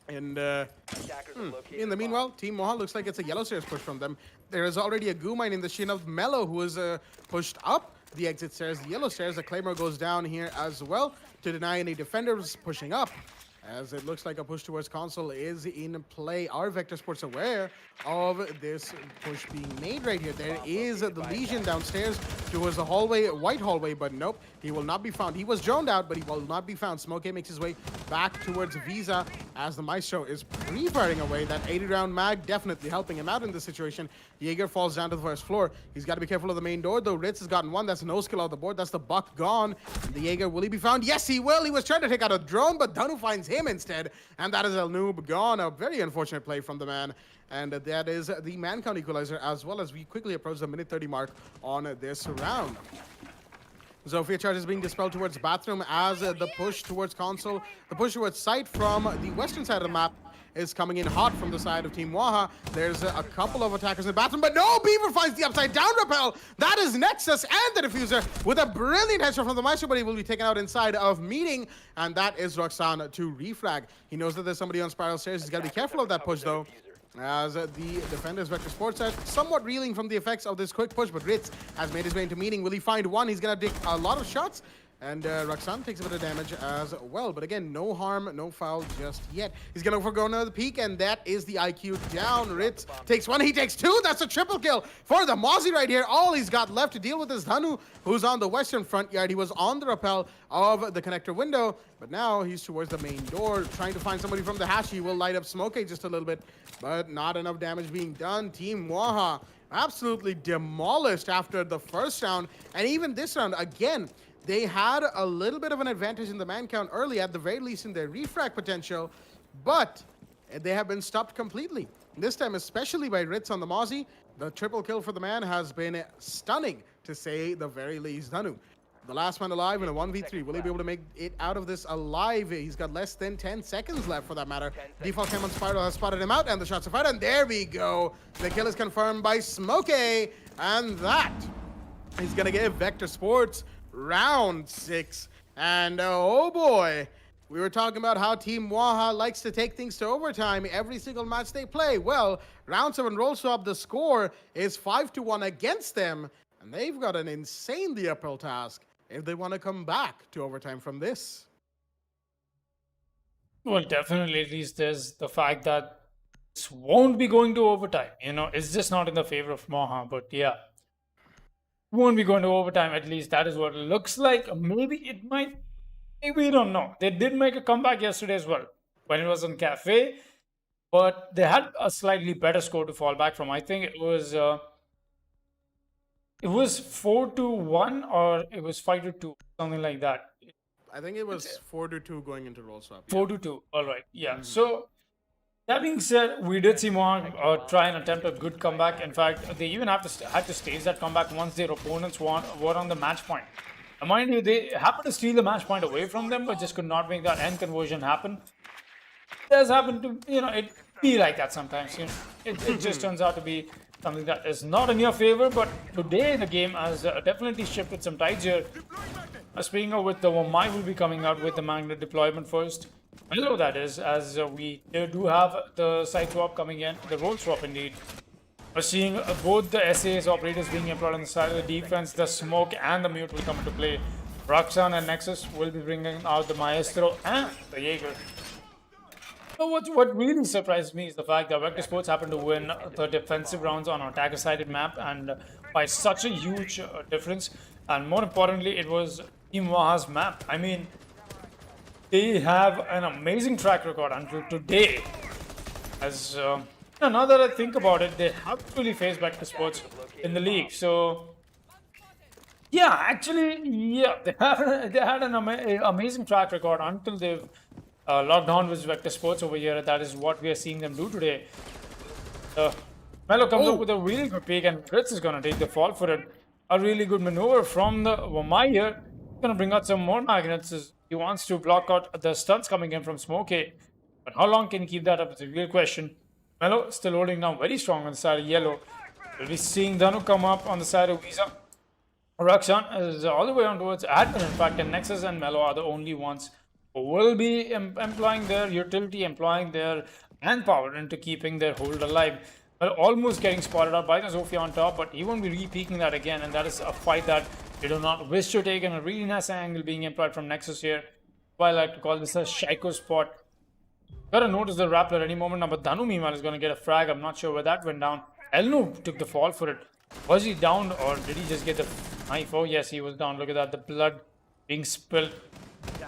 And in the meanwhile, Team Moha looks like it's a yellow stairs push from them. There is already a goo mine in the shin of Mellow, who is pushed up the exit stairs, the yellow stairs. The Claymore goes down here as well to deny any defenders pushing up. As it looks like a push towards console is in play. Are Vector Sports aware of this push being made right here? There is the Legion downstairs towards the hallway, white hallway, but nope, he will not be found. He was droned out, but he will not be found. Smokey makes his way back towards Visa as the Maestro is pre-firing away. That 80-round mag definitely helping him out in this situation. Jaeger falls down to the first floor. He's got to be careful of the main door, though. Ritz has gotten one. That's no skill on the board. That's the Buck gone. And the Jaeger, will he be found? Yes, he will. He was trying to take out a drone, but Danu finds him instead. And that is El Noob gone. A very unfortunate play from the man. And that is the man count equalizer, as well as we quickly approach the minute 30 mark on this round. Zofia charge is being dispelled towards bathroom as the push towards console, the push towards site from the western side of the map is coming in hot from the side of Team Waha. There's a couple of attackers in the bathroom, but no, Beaver finds the upside down rappel. That is Nexus and the diffuser with a brilliant headshot from the Maestro, but he will be taken out inside of meeting, and that is Roxanne to refrag. He knows that there's somebody on spiral stairs. He's got to be careful of that push, though, as the defenders Vector Sports are somewhat reeling from the effects of this quick push, but Ritz has made his way into meeting. Will he find one? He's gonna take a lot of shots, and Roxanne takes a bit of damage as well, but again, no harm, no foul just yet. He's gonna forgo another peek, and that is the IQ down. Ritz takes one, he takes two. That's a triple kill for the Mozzie right here. All he's got left to deal with is Dhanu, who's on the western front yard. He was on the rappel of the connector window, but now he's towards the main door, trying to find somebody from the hatch. He will light up Smokey just a little bit, but not enough damage being done. Team Waha absolutely demolished after the first round, and even this round, again, they had a little bit of an advantage in the man count early, at the very least in their refrag potential, but they have been stopped completely. This time, especially by Ritz on the Mozzie, the triple kill for the man has been stunning, to say the very least. Dhanu, the last man alive in a 1v3. Will he be able to make it out of this alive? He's got less than 10 seconds left, for that matter. Default cam on Spiral has spotted him out, and the shots are fired, and there we go. The kill is confirmed by Smokey, and that is going to give Vector Sports round 6. And oh boy, we were talking about how Team Waha likes to take things to overtime every single match they play. Well, round 7 roll swap, the score is 5-1 against them, and they've got an insanely uphill task if they want to come back to overtime from this. Well, definitely, at least there's the fact that this won't be going to overtime. You know, it's just not in the favor of Moha, but yeah. Won't be going to overtime, at least that is what it looks like. Maybe it might, maybe we don't know. They did make a comeback yesterday as well, when it was on Cafe, but they had a slightly better score to fall back from. I think it was 4-1 or it was 5-2, something like that. I think it was 4-2 going into roll swap. 4-2, all right, yeah. So that being said, we did see Moha try and attempt a good comeback. In fact, they even had to stage that comeback once their opponents were on the match point. And mind you, they happened to steal the match point away from them, but just could not make that end conversion happen. It does happen to, it be like that sometimes. It just turns out to be something that is not in your favor. But today the game has definitely shifted some tides here. Speaking of which, the Wamai will be coming out with the magnet deployment first. I know that is, as we do have the side swap coming in, the roll swap indeed. We're seeing both the SAS operators being employed on the side of the defense. The smoke and the mute will come into play. Roxanne and Nexus will be bringing out the Maestro and the Jaeger. So what really surprised me is the fact that Vector Sports happened to win the defensive rounds on an attacker-sided map, and by such a huge difference. And more importantly, it was Team Waha's map. I mean, they have an amazing track record until today, as Now that I think about it, they have really faced Vector Sports in the league. So, yeah, actually, yeah, they had an amazing track record until they've locked on with Vector Sports over here. That is what we are seeing them do today. Melo comes up with a really good pick, and Fritz is going to take the fall for it. A really good maneuver from the Wamai here. Going to bring out some more magnets. He wants to block out the stunts coming in from Smokey. But how long can he keep that up? It's a real question. Melo still holding down very strong on the side of Yellow. We'll be seeing Danu come up on the side of Visa. Rakshan is all the way on towards admin, in fact, and Nexus and Melo are the only ones who will be employing their utility, employing their manpower into keeping their hold alive. Well, almost getting spotted out by the Zofia on top, but he won't be re-peeking that again, and that is a fight that they do not wish to take, and a really nice angle being employed from Nexus here. I like to call this a Shaiko spot. Gotta notice the Rappler any moment now, but Danu meanwhile is gonna get a frag. I'm not sure where that went down. Elnu took the fall for it. Was he down or did he just get the knife? Oh yes, he was down. Look at that, the blood being spilled.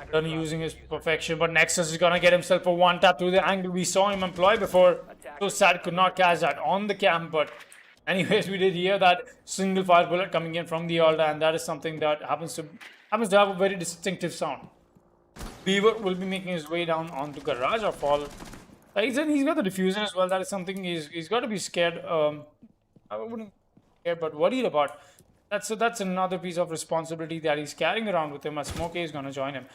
Danu using his perfection, but Nexus is gonna get himself a one tap through the angle we saw him employ before. So sad could not catch that on the cam, but anyways, we did hear that single fire bullet coming in from the Alda, and that is something that happens to have a very distinctive sound. Beaver will be making his way down onto Garage or fall. He's got the diffuser as well. That is something he's got to be scared. I wouldn't care, but worried about. That's another piece of responsibility that he's carrying around with him. As Smokey is going to join him.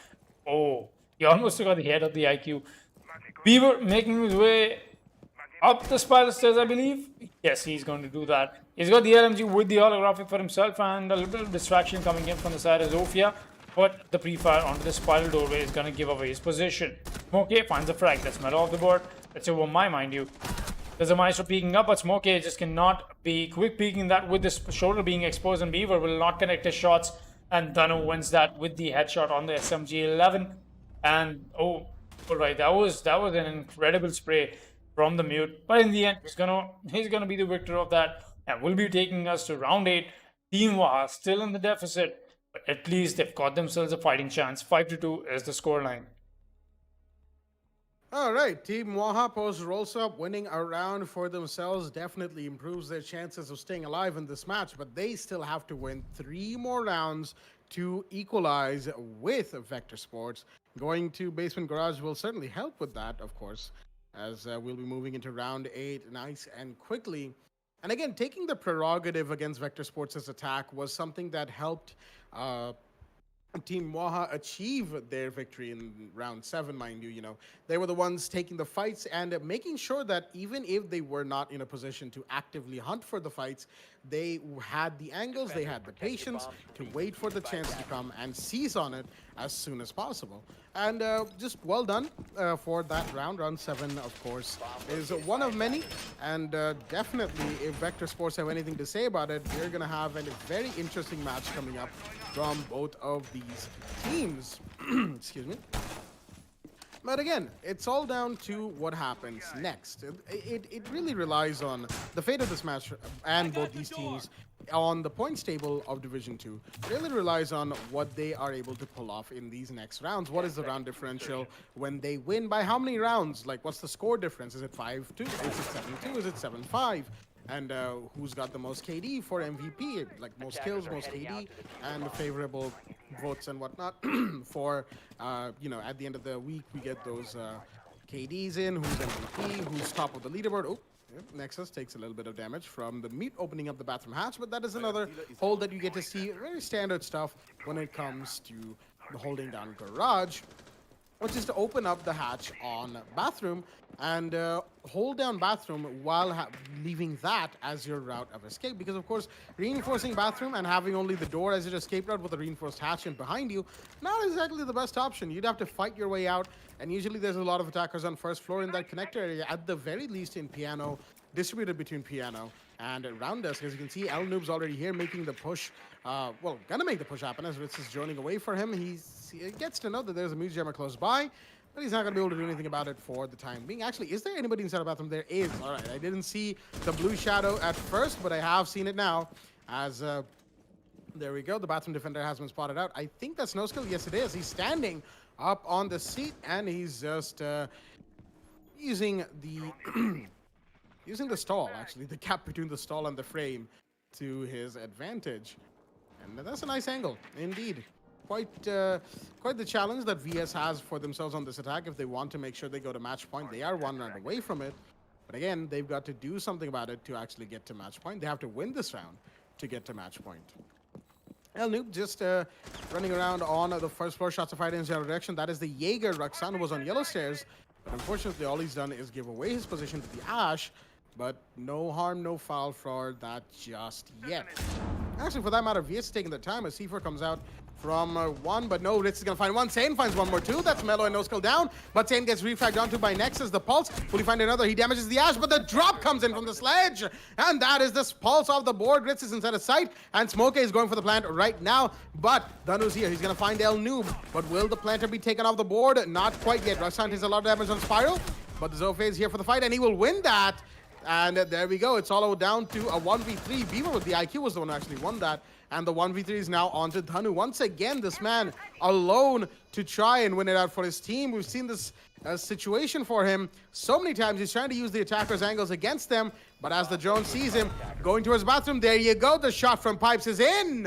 Oh, he almost got the head of the IQ. Beaver making his way up the spiral stairs, I believe. Yes, he's going to do that. He's got the LMG with the holographic for himself, and a little bit of distraction coming in from the side of Zofia. But the pre-fire onto the spiral doorway is going to give away his position. Smokey finds a frag. That's Melo off the board. That's over my mind you. There's a Maestro peeking up, but Smokey just cannot be quick peeking that with the shoulder being exposed, and Beaver will not connect his shots. And Danu wins that with the headshot on the SMG-11. And oh, alright, that was an incredible spray from the mute. But in the end, he's gonna be the victor of that, and will be taking us to round 8. Team Waha still in the deficit. But at least they've got themselves a fighting chance. 5-2 is the scoreline. All right, Team Waha post rolls up, winning a round for themselves definitely improves their chances of staying alive in this match, but they still have to win 3 more rounds to equalize with Vector Sports. Going to Basement Garage will certainly help with that, of course, as we'll be moving into round 8 nice and quickly. And again, taking the prerogative against Vector Sports' attack was something that helped Team Waha achieve their victory in round 7, mind you. You know, they were the ones taking the fights and making sure that even if they were not in a position to actively hunt for the fights, they had the angles, they had the patience to wait for the chance to come and seize on it as soon as possible. And just well done for that round. Round 7, of course, is one of many. And definitely, if Vector Sports have anything to say about it, we're going to have a very interesting match coming up from both of these teams. Excuse me. But again, it's all down to what happens next. It really relies on the fate of this match and both these teams on the points table of Division 2. Really relies on what they are able to pull off in these next rounds. What is the round differential when they win? By how many rounds? Like, what's the score difference? Is it 5-2? Is it 7-2? Is it 7-5? And who's got the most KD for MVP, like most kills, most KD, and favorable votes and whatnot for, you know, at the end of the week, we get those KDs in, who's MVP, who's top of the leaderboard. Oh, yep, Nexus takes a little bit of damage from the mute opening up the bathroom hatch, but that is another hold that you get to see. Very standard stuff when it comes to the holding down garage, which is to open up the hatch on bathroom and hold down bathroom while leaving that as your route of escape. Because, of course, reinforcing bathroom and having only the door as your escape route with a reinforced hatch in behind you, not exactly the best option. You'd have to fight your way out, and usually there's a lot of attackers on first floor in that connector area, at the very least in Piano, distributed between Piano and Round Desk. As you can see, El Noob's already here making the push. Well, gonna make the push happen as Ritz is joining away for him. He gets to know that there's a Muse Jammer close by, but he's not gonna be able to do anything about it for the time being. Actually, is there anybody inside the bathroom? There is. All right, I didn't see the blue shadow at first, but I have seen it now. As there we go, the bathroom defender has been spotted out. I think that's no skill. Yes, it is. He's standing up on the seat, and he's just using the using the stall, actually, the gap between the stall and the frame to his advantage. And that's a nice angle, indeed. Quite the challenge that VS has for themselves on this attack if they want to make sure they go to match point. They are 1 round away from it. But again, they've got to do something about it to actually get to match point. They have to win this round to get to match point. El Noob just running around on the first floor, shots are fired in his general direction. That is the Jaeger. Roxanne, who was on yellow stairs. But unfortunately, all he's done is give away his position to the Ash. But no harm, no foul for that just yet. Actually, for that matter, VS is taking the time as C4 comes out from 1, but no, Ritz is going to find 1. Sane finds 1 more, 2. That's Mellow and no skill down, but Sane gets refragged onto by Nexus. The Pulse, will he find another? He damages the Ash, but the drop comes in from the Sledge, and that is the Pulse off the board. Ritz is inside of sight, and Smokey is going for the plant right now, but Danu's here. He's going to find El Noob, but will the planter be taken off the board? Not quite yet. Roxanne takes a lot of damage on Spiral, but the Zofe is here for the fight, and he will win that. And there we go. It's all down to a 1v3. Beaver with the IQ was the one who actually won that. And the 1v3 is now on to Dhanu. Once again, this man alone to try and win it out for his team. We've seen this situation for him so many times. He's trying to use the attacker's angles against them. But as the drone sees him going to his bathroom, there you go. The shot from Pipes is in.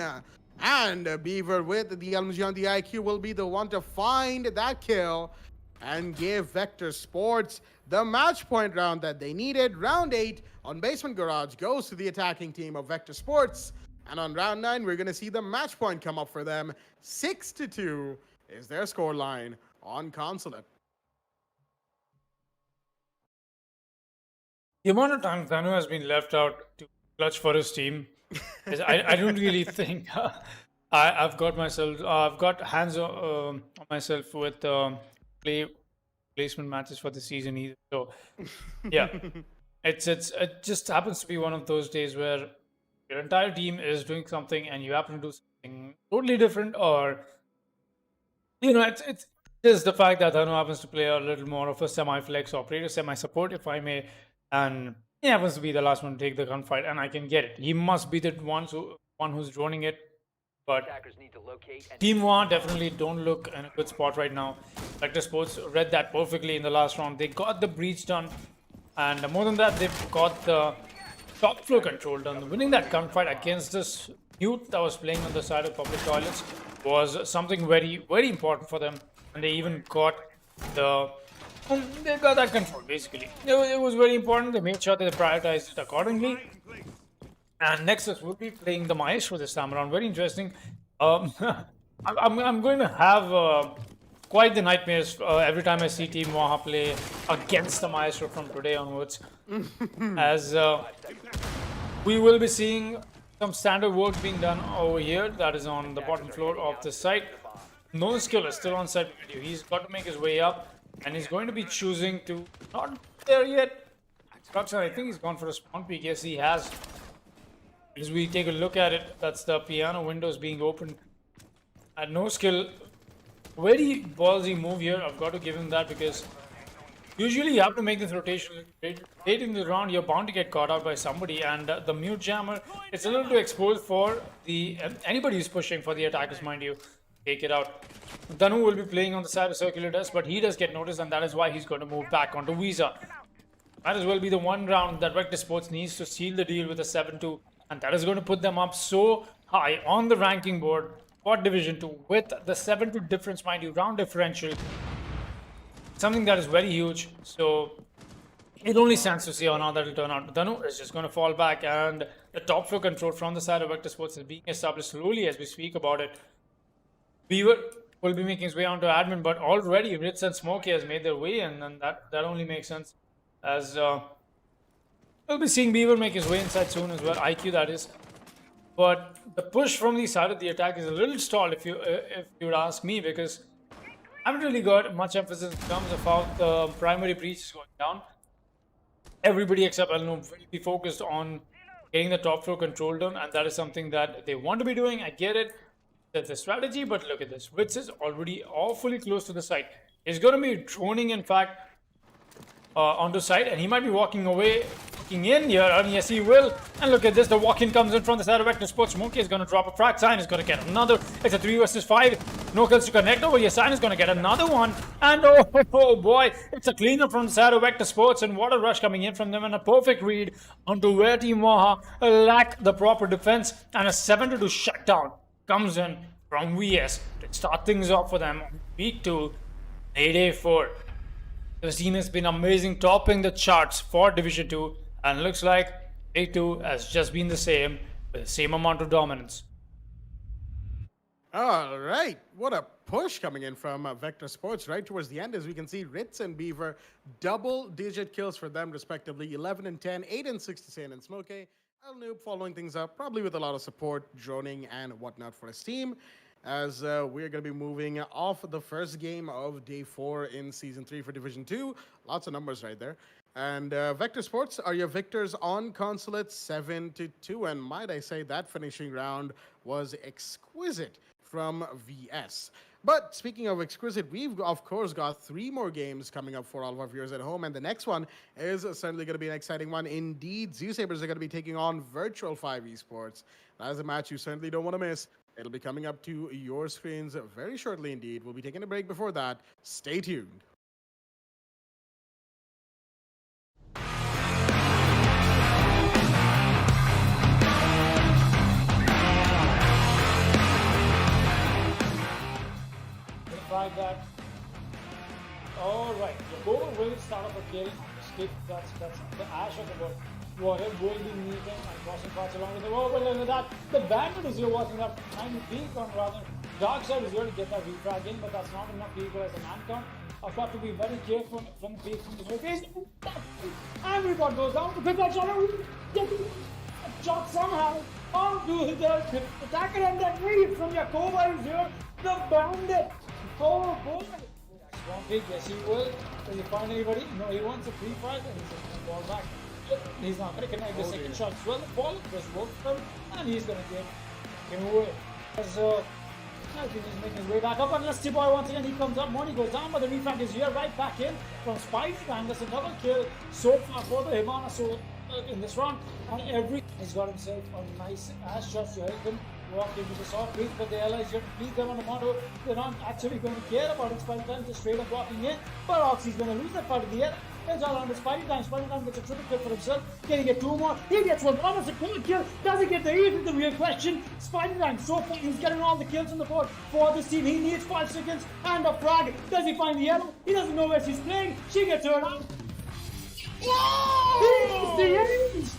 And Beaver with the LMG on the IQ will be the one to find that kill and give Vector Sports the match point round that they needed. Round 8 on Basement Garage goes to the attacking team of Vector Sports. And on round 9, we're going to see the match point come up for them. 6-2 is their scoreline on Consulate. The amount of time Thanu has been left out to clutch for his team, I don't really think I've got hands on myself with placement matches for the season either. So yeah, it just happens to be one of those days where your entire team is doing something and you happen to do something totally different, or it's just the fact that Thanu happens to play a little more of a semi-flex operator, semi-support, if I may, and he happens to be the last one to take the gunfight, and I can get it. He must be the one who's droning it. But Team 1 definitely don't look in a good spot right now. Vector Sports read that perfectly in the last round. They got the breach done, and more than that, they've got the top floor control done. Winning that gunfight against this youth that was playing on the side of public toilets was something very, very important for them. And they even got they got that control basically. It was very important. They made sure that they prioritized it accordingly. And Nexus will be playing the Maestro this time around. Very interesting. I'm going to have quite the nightmares every time I see Team Waha play against the Maestro from today onwards. As we will be seeing some standard work being done over here. That is on the bottom floor of the site. No skill is still on site with you. He's got to make his way up. And he's going to be choosing to... Not there yet. Structure, I think he's gone for a spawn peek. Yes, he has. As we take a look at it, that's the piano windows being opened. At no skill. Very ballsy move here. I've got to give him that because usually you have to make this rotation late in the round. You're bound to get caught out by somebody, and the mute jammer, it's a little too exposed for the anybody who's pushing for the attackers, mind you. Take it out. Danu will be playing on the side of circular desk, but he does get noticed, and that is why he's going to move back onto Visa. Might as well be the one round that Vector Sports needs to seal the deal with a 7-2. And that is going to put them up so high on the ranking board for Division 2 with the 7-2 difference, mind you, round differential. Something that is very huge. So it only stands to see how now that will turn out. Danu is just going to fall back, and the top floor control from the side of Vector Sports is being established slowly as we speak about it. Beaver will be making his way onto admin, but already Ritz and Smokey has made their way, and that only makes sense as we'll be seeing Beaver make his way inside soon as well, IQ that is. But the push from the side of the attack is a little stalled if you would ask me, because I haven't really got much emphasis in terms of how the primary breach is going down. Everybody except Elno will be focused on getting the top floor control done, and that is something that they want to be doing. I get it. That's a strategy, but look at this. Witz is already awfully close to the site. He's going to be droning, in fact, onto site, and he might be walking away, walking in here, and yes, he will. And look at this, the walk-in comes in from the side of Vector Sports. Smokey is going to drop a frag sign, he's going to get another. It's a 3 versus 5. No kills to connect over here. Sign is going to get another one. And oh boy, it's a cleanup from the side of Vector Sports, and what a rush coming in from them, and a perfect read onto where Team Waha lack the proper defense, and a 7-2 shutdown comes in from VS to start things off for them on week 2, Day 4. The team has been amazing, topping the charts for Division 2, and looks like Day 2 has just been the same, with the same amount of dominance. All right, what a push coming in from Vector Sports right towards the end. As we can see, Ritz and Beaver, double-digit kills for them respectively, 11 and 10, 8 and 6 to Sane and Smokey. Al Noob following things up, probably with a lot of support, droning and whatnot for his team, as we're going to be moving off the first game of Day 4 in Season 3 for Division 2. Lots of numbers right there. And Vector Sports are your victors on Consulate 7-2, and might I say that finishing round was exquisite from VS. But speaking of exquisite, we've of course got 3 more games coming up for all of our viewers at home, and the next one is certainly going to be an exciting one indeed. Zoo Sabres are going to be taking on Virtual 5 Esports. That is a match you certainly don't want to miss. It'll be coming up to your screens very shortly indeed. We'll be taking a break before that. Stay tuned. Like that. Alright, the goal will start off a kill. Skip, that's the ash of the ball. Warhead will be meeting and crossing parts along with the wall. But look at that. The bandit is here watching that tiny peak on rather. Dark side is here to get that refrag in, but that's not enough to equalize the man count. I've got to be very careful from the peak from the surface. And we got goes down to pick that shot. Get the shot somehow onto the attacker, and then read from Yakova is here. The bandit. Oh boy! Strong pick, yes he will. Does he find anybody? No, he wants a free fight and he's just going to fall back. He's not going to connect the second shot as well. The ball just works for him and he's going to get him away. So, I think he's making his way back up, unless T-Boy once again he comes up, money goes down, but the refrag is here right back in from Spice Bang. That's another kill so far for the Himana so in this round, and he's got himself a nice ass shot to help him walk into the soft crease, but the allies here to beat them on the motto. They're not actually going to care about it. Spidey Time just straight up walking in, but Oxy's going to lose that fight in the air. It's all on the Spidey Time. Spidey Time gets a triple kill for himself. Can he get 2 more? He gets one. Almost a full kill. Does he get the E? Is the real question. Spidey Time, so far he's getting all the kills on the board for this team. He needs 5 seconds and a frag. Does he find the yellow? He doesn't know where she's playing. She gets her out. Whoa! He is the ace!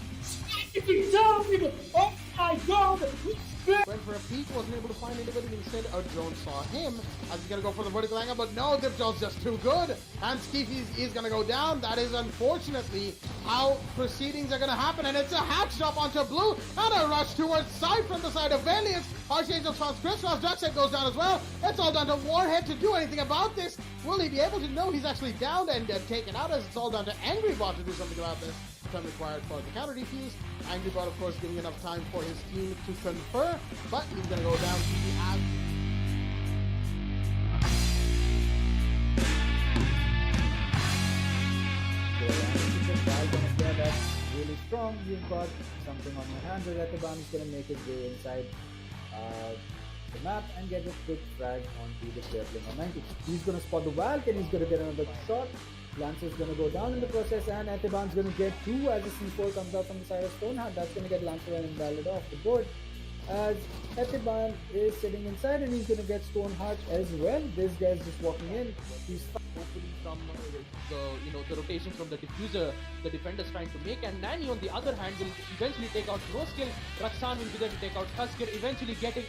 Spidey Time! Oh my god! Went for a peek, wasn't able to find anybody. Instead, a drone saw him as he's gonna go for the vertical angle, but no, Dipjol's just too good. And Skeefy is gonna go down. That is unfortunately how proceedings are gonna happen, and it's a hack stop onto blue and a rush towards side from the side of Valiance. Archangel spawns Crisscross, Duckset goes down as well. It's all down to Warhead to do anything about this. Will he be able to? No, he's actually downed and taken out, as it's all down to Angrybot to do something about this. Time required for the counter defuse. Angrybot, of course, giving enough time for his team to confer, but he's going to go down to the ad. That's really strong. You've got something on your hands. Zetobam is going to make his way inside the map and get a quick frag onto the player playing on 90. He's going to spot the Valk and he's going to get another shot. Lancer is going to go down in the process, and Esteban's going to get 2 as the C4 comes out from the side of Stoneheart. That's going to get Lancer and Invalid off the board. As Esteban is sitting inside, and he's going to get Stoneheart as well. This guy's just walking in. He's hopefully from the rotation from the diffuser the defender's trying to make, and Nani on the other hand will eventually take out Roskill. Raksan will be there to take out Husker, eventually getting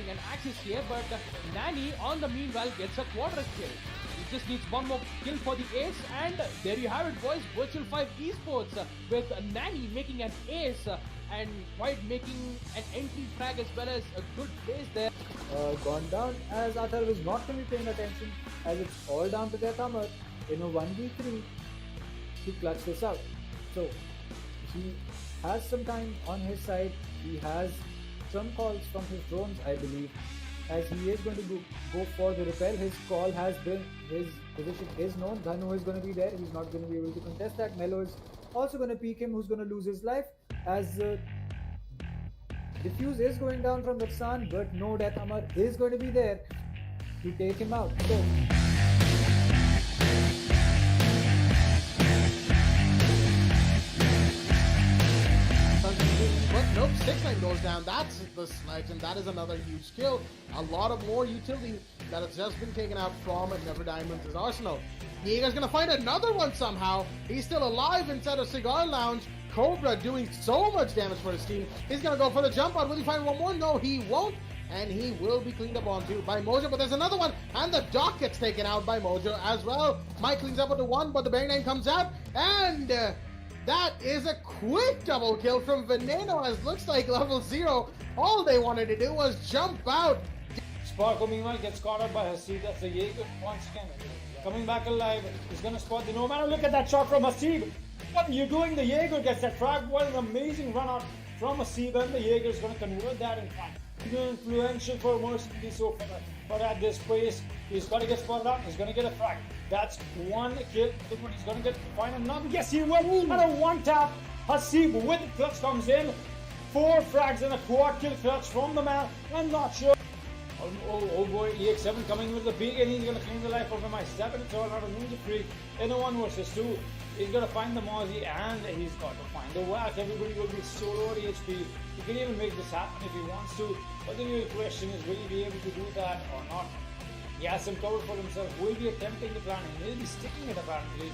an axis here, but Nani on the meanwhile gets a quarter kill. He just needs 1 more kill for the ace, and there you have it, boys. Virtual 5 Esports with Nani making an ace and White making an entry frag as well as a good place there. Gone down, as Athar was not going to be paying attention, as it's all down to their Tamar in a 1v3 to clutch this out. So he has some time on his side. He has some calls from his drones, I believe, as he is going to go for the repel. His call has been, his position is known. Dhanu is going to be there. He's not going to be able to contest that. Melo is also going to peek him, who's going to lose his life, as Diffuse is going down from Raksan, but no Death Hammer is going to be there to take him out. So, but nope, 6-9 goes down. That's the Sledge, and that is another huge kill. A lot of more utility that has just been taken out from Never Diamond's arsenal. Jaeger's gonna find another one somehow. He's still alive inside a cigar lounge. Cobra doing so much damage for his team. He's gonna go for the jump out. Will he find one more? No, he won't. And he will be cleaned up onto by Mojo, but there's another one, and the Doc gets taken out by Mojo as well. Mike cleans up onto one, but the Bear Name comes out, and that is a quick double kill from Veneno, as looks like level 0. All they wanted to do was jump out. Sparko meanwhile gets caught up by Hasib. That's the Jaeger once again. Coming back alive. He's gonna spot the Nomad. Look at that shot from Hasib. What are you doing? The Jaeger gets that frag. What an amazing run out from Hasib, and the Jaeger is gonna convert that in fact. Influential for Mercenary so far. But at this pace, he's gonna get spotted out. He's gonna get a frag. That's one kill. He's gonna get find another. Yes, he will. And a one tap. Hasib with the clutch comes in. 4 frags and a quad kill clutch from the man. I'm not sure. Oh boy, EX7 coming with the big, and he's gonna claim the life of MI7. It's all out of Ninja Freak in a 1 versus 2. He's gonna find the Mozzie, and he's got to find the whack. Everybody will be so low at HP. He can even make this happen if he wants to. But the real question is, will he be able to do that or not? He has some cover for himself. Will he be attempting the plan? He will be sticking it apparently.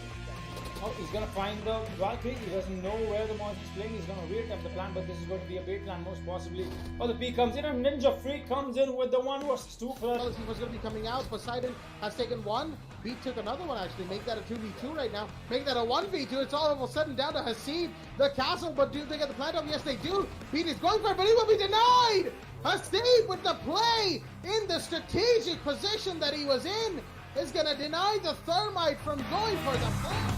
Oh, he's gonna find the Valkyrie. He doesn't know where the Mozzie is playing. He's gonna reattempt the plan, but this is going to be a bait plan most possibly. Oh, the P comes in, and Ninja Freak comes in with the 1 versus 2 first. He was going to be coming out. Poseidon has taken one. Beat took another one actually. Make that a 2v2 right now. Make that a 1v2. It's all of a sudden down to Hasib, the castle. But do they get the plant up? Yes, they do. Beat is going for it, but he will be denied. Hasib with the play in the strategic position that he was in is going to deny the Thermite from going for the play.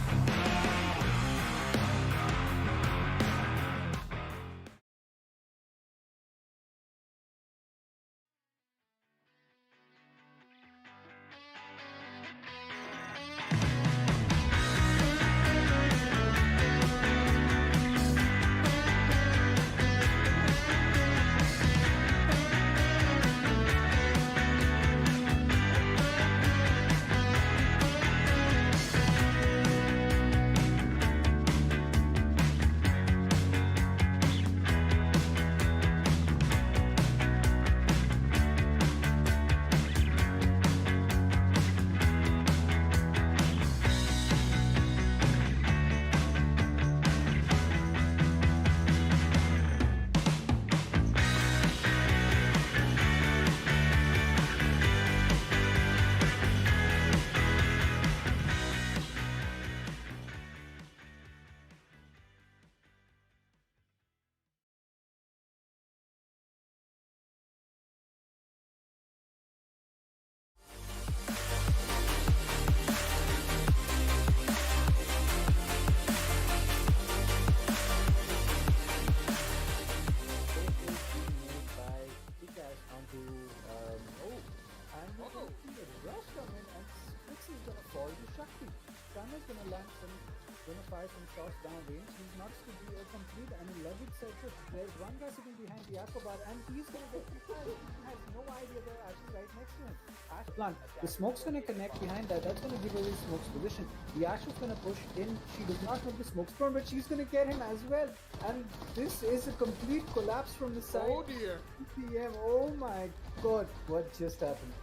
Fire some shots downrange. He's not to be a complete leverage circuit. There's one guy sitting behind the Aquabar, and he's going to get fired. He has no idea there are Ashes right next to him. Ash plant. The smoke's going to connect behind that. That's going to give away Smoke's position. The Ash is going to push in. She does not know the Smoke's turn, but she's going to get him as well. And this is a complete collapse from the side. Oh dear. PM. Oh my god. What just happened?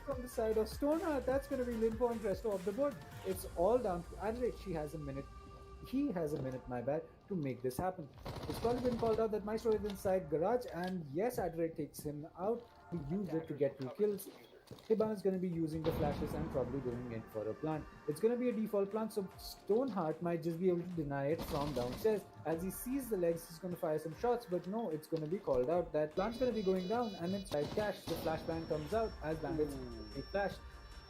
From the side of Stoneheart, that's going to be Linpo Resto of the board. It's all down to Adelaide. She has a minute. He has a minute, my bad, to make this happen. It's probably been called out that Maestro is inside Garage, and yes, Adelaide takes him out. He used it to get 2 kills. Hiban is going to be using the flashes and probably going in for a plant. It's going to be a default plant, so Stoneheart might just be able to deny it from downstairs. As he sees the legs, he's going to fire some shots, but no, it's going to be called out. That plant's going to be going down, and it's like cash. The flashbang comes out as bandits be flashed.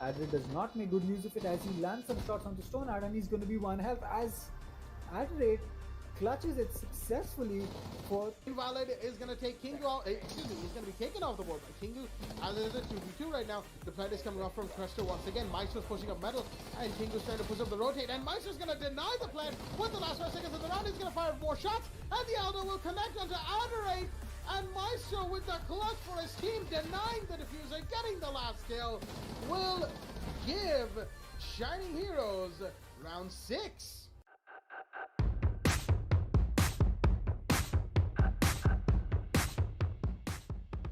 Adred does not make good use of it as he lands some shots onto Stoneheart, and he's going to be 1 health as Adred clutches it successfully for Invalid is going to take Kingu out. Excuse me, he's going to be taken off the board by Kingu. As it is a 2v2 right now. The plant is coming off from Cresta once again. Maestro's pushing up metal, and Kingu's trying to push up the rotate. And Maestro's going to deny the plant with the last 5 seconds of the round. He's going to fire more shots, and the Aldo will connect onto Adorate. And Maestro with the clutch for his team, denying the diffuser, getting the last kill, will give Shining Heroes round 6.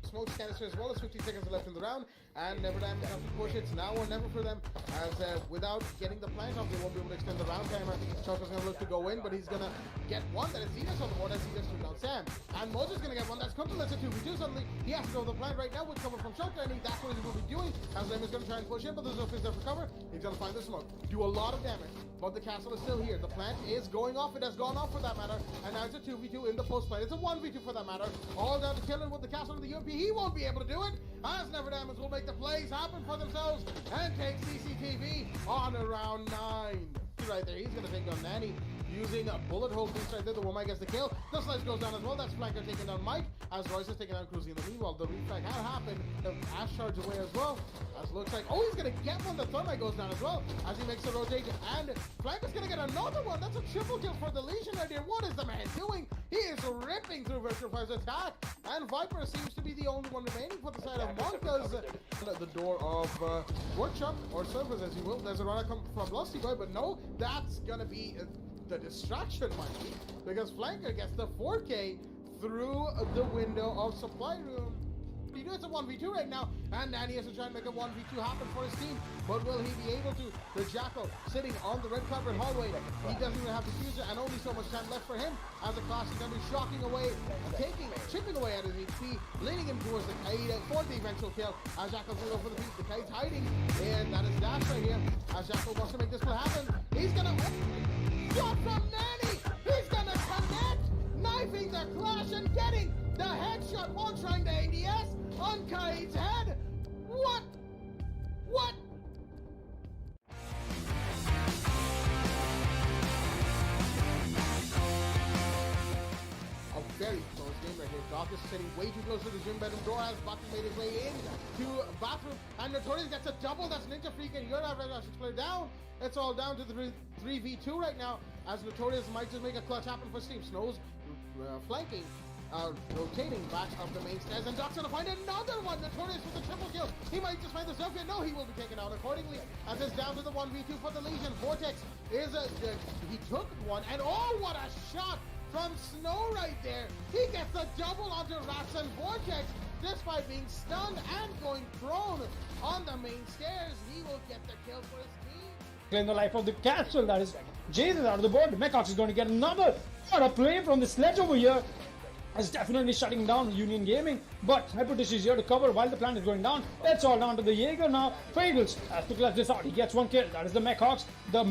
Smoke canister as well as 50 seconds left in the round, and Neverdam have to push. It's now or never for them, as without getting the plant off, they won't be able to extend the round timer. Choco's going to look to go in, but he's going to get one. That is Zenas on the board as Zenas took down Sam. And Mojo's going to get one. That's Kuntal. That's a 2v2 suddenly. He has to go to the plant right now with cover from Choco, and that's what he will be doing. As Lem is going to try and push in, but there's no space there for cover. He's going to find the smoke. Do a lot of damage, but the castle is still here. The plant is going off. It has gone off for that matter, and now it's a 2v2 in the post plant. It's a 1v2 for that matter. All down to Killen with the castle and the UMP. He won't be able to do it, as Neverdamage will make the plays happen for themselves and take CCTV on round 9. Right there, he's going to take down Nanny using a bullet hole piece right there. The Womack gets the kill. The slice goes down as well. That's Flanker taking down Mike, as Royce is taking down Cruzy in the meanwhile. The reflag had happened. The Ash charge away as well. As looks like, oh, he's going to get one. The Thermite goes down as well as he makes the rotate, and Flanker's going to get another one. That's a triple kill for the Legion right here. What is the man doing? He is ripping through Virtual Fire's attack, and Viper seems to be the only one remaining for the side of Monka's. At the door of Workshop, or Servers as you will. There's a runner come from Lusty Boy, but no, that's going to be the distraction, Mikey, because Flanker gets the 4K through the window of Supply Room. It's a 1v2 right now, and Nanny has to try and make a 1v2 happen for his team, but will he be able to? The Jackal sitting on the red carpet hallway. He doesn't even have the fuser, and only so much time left for him, as the class is going to be shocking away, chipping away at his HP, leading him towards the Kite for the eventual kill, as Jackal's going to go for the piece. The Kite's hiding, and that is Dash right here, as Jackal wants to make this play happen. He's going to shot from Nanny. He's going to connect, knifing the Clash and getting the headshot while trying to ADS on Kite's head. What? A very close game right here. Doc is sitting way too close to the gym bedroom door as Bucky made his way in to bathroom, and Notorious gets a double. That's Ninja Freak, and you're not ready to play down. It's all down to the 3v2 right now, as Notorious might just make a clutch happen for Steve. Snow's flanking, rotating back up the main stairs, and Doc's gonna find another one. Notorious with a triple kill. He might just find the Zofia. No, he will be taken out accordingly, as it's down to the 1v2 for the Legion. Vortex is he took one, and oh, what a shot from Snow right there. He gets the double onto Rats and Vortex, despite being stunned and going prone on the main stairs. He will get the kill for his team. In the life of the castle, that is Jason out of the board. Mechox is going to get another. What a play from the Sledge over here. It's definitely shutting down Union Gaming, but Hyperdish is here to cover while the plan is going down. It's all down to the Jaeger now. Fadels has to clutch this out. He gets one kill. That is the Mechox. The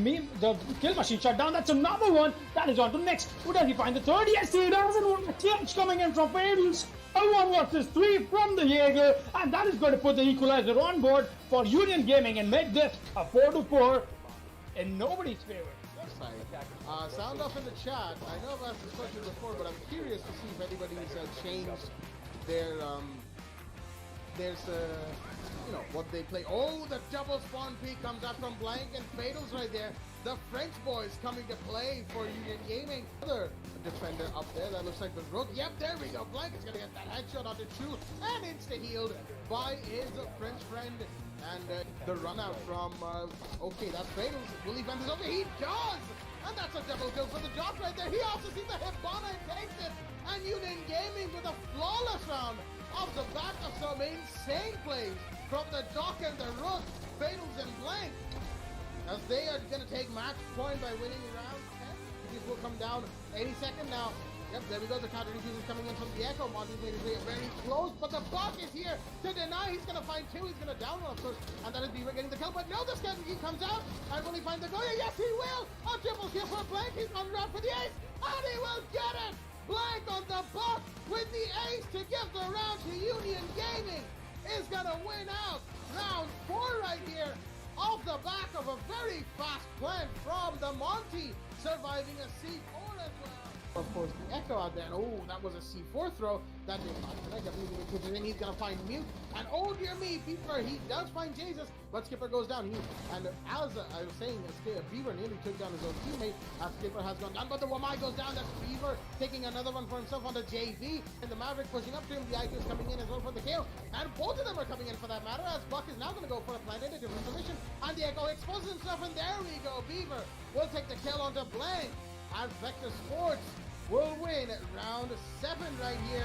kill machine shut down. That's another one. That is on to next. Who does he find the third? Yes, he does. And one clutch coming in from Fadels. A 1 versus 3 from the Jaeger, and that is going to put the equalizer on board for Union Gaming and make this a 4-4 in nobody's favor. Sound off in the chat. I know I've asked this question before, but I'm curious to see if anybody's changed their what they play. Oh, the double spawn peak comes out from Blank and Fatals right there. The French boys coming to play for Union Gaming. Another defender up there. That looks like the Rook. Yep, there we go. Blank is going to get that headshot onto Chu and insta-healed by his French friend. And the run out from, okay, that's Fatals. Will he fend this over? He does! And that's a double kill for the Jock right there. He also sees the Hibana and takes it. And Union Gaming with a flawless round off the back of some insane plays from the Doc and the Rook, Fatals and Blank, as they are going to take match point by winning round 10. These will come down any second now. Yep, there we go. The counter defuse is coming in from the Echo. Monty's made his way very close, but the Buck is here to deny. He's going to find two. He's going to down one, of course, and that is Beaver getting the kill. But no, the Skeleton Key comes out, and will he find the Goya? Yes, he will. A triple kill for Blank. He's running around for the ace, and he will get it. Blank on the Buck with the ace to give the round to Union Gaming. Is going to win out round 4 right here, off the back of a very fast plan from the Monty, surviving a C4 as well. Of course, the Echo out there. Oh, that was a C4 throw. That did not connect. I believe he puts it in. He's gonna find Mute. And oh dear me, Beaver, he does find Jesus, but Skipper goes down. And as I was saying, Beaver nearly took down his own teammate. Skipper has gone down, but the Wamai goes down. That's Beaver taking another one for himself on the JV. And the Maverick pushing up to him. The IQ is coming in as well for the kill. And both of them are coming in for that matter, as Buck is now gonna go for a planted into position. And the Echo exposes himself, and there we go. Beaver will take the kill onto Blank. And Vector Sports will win round 7 right here.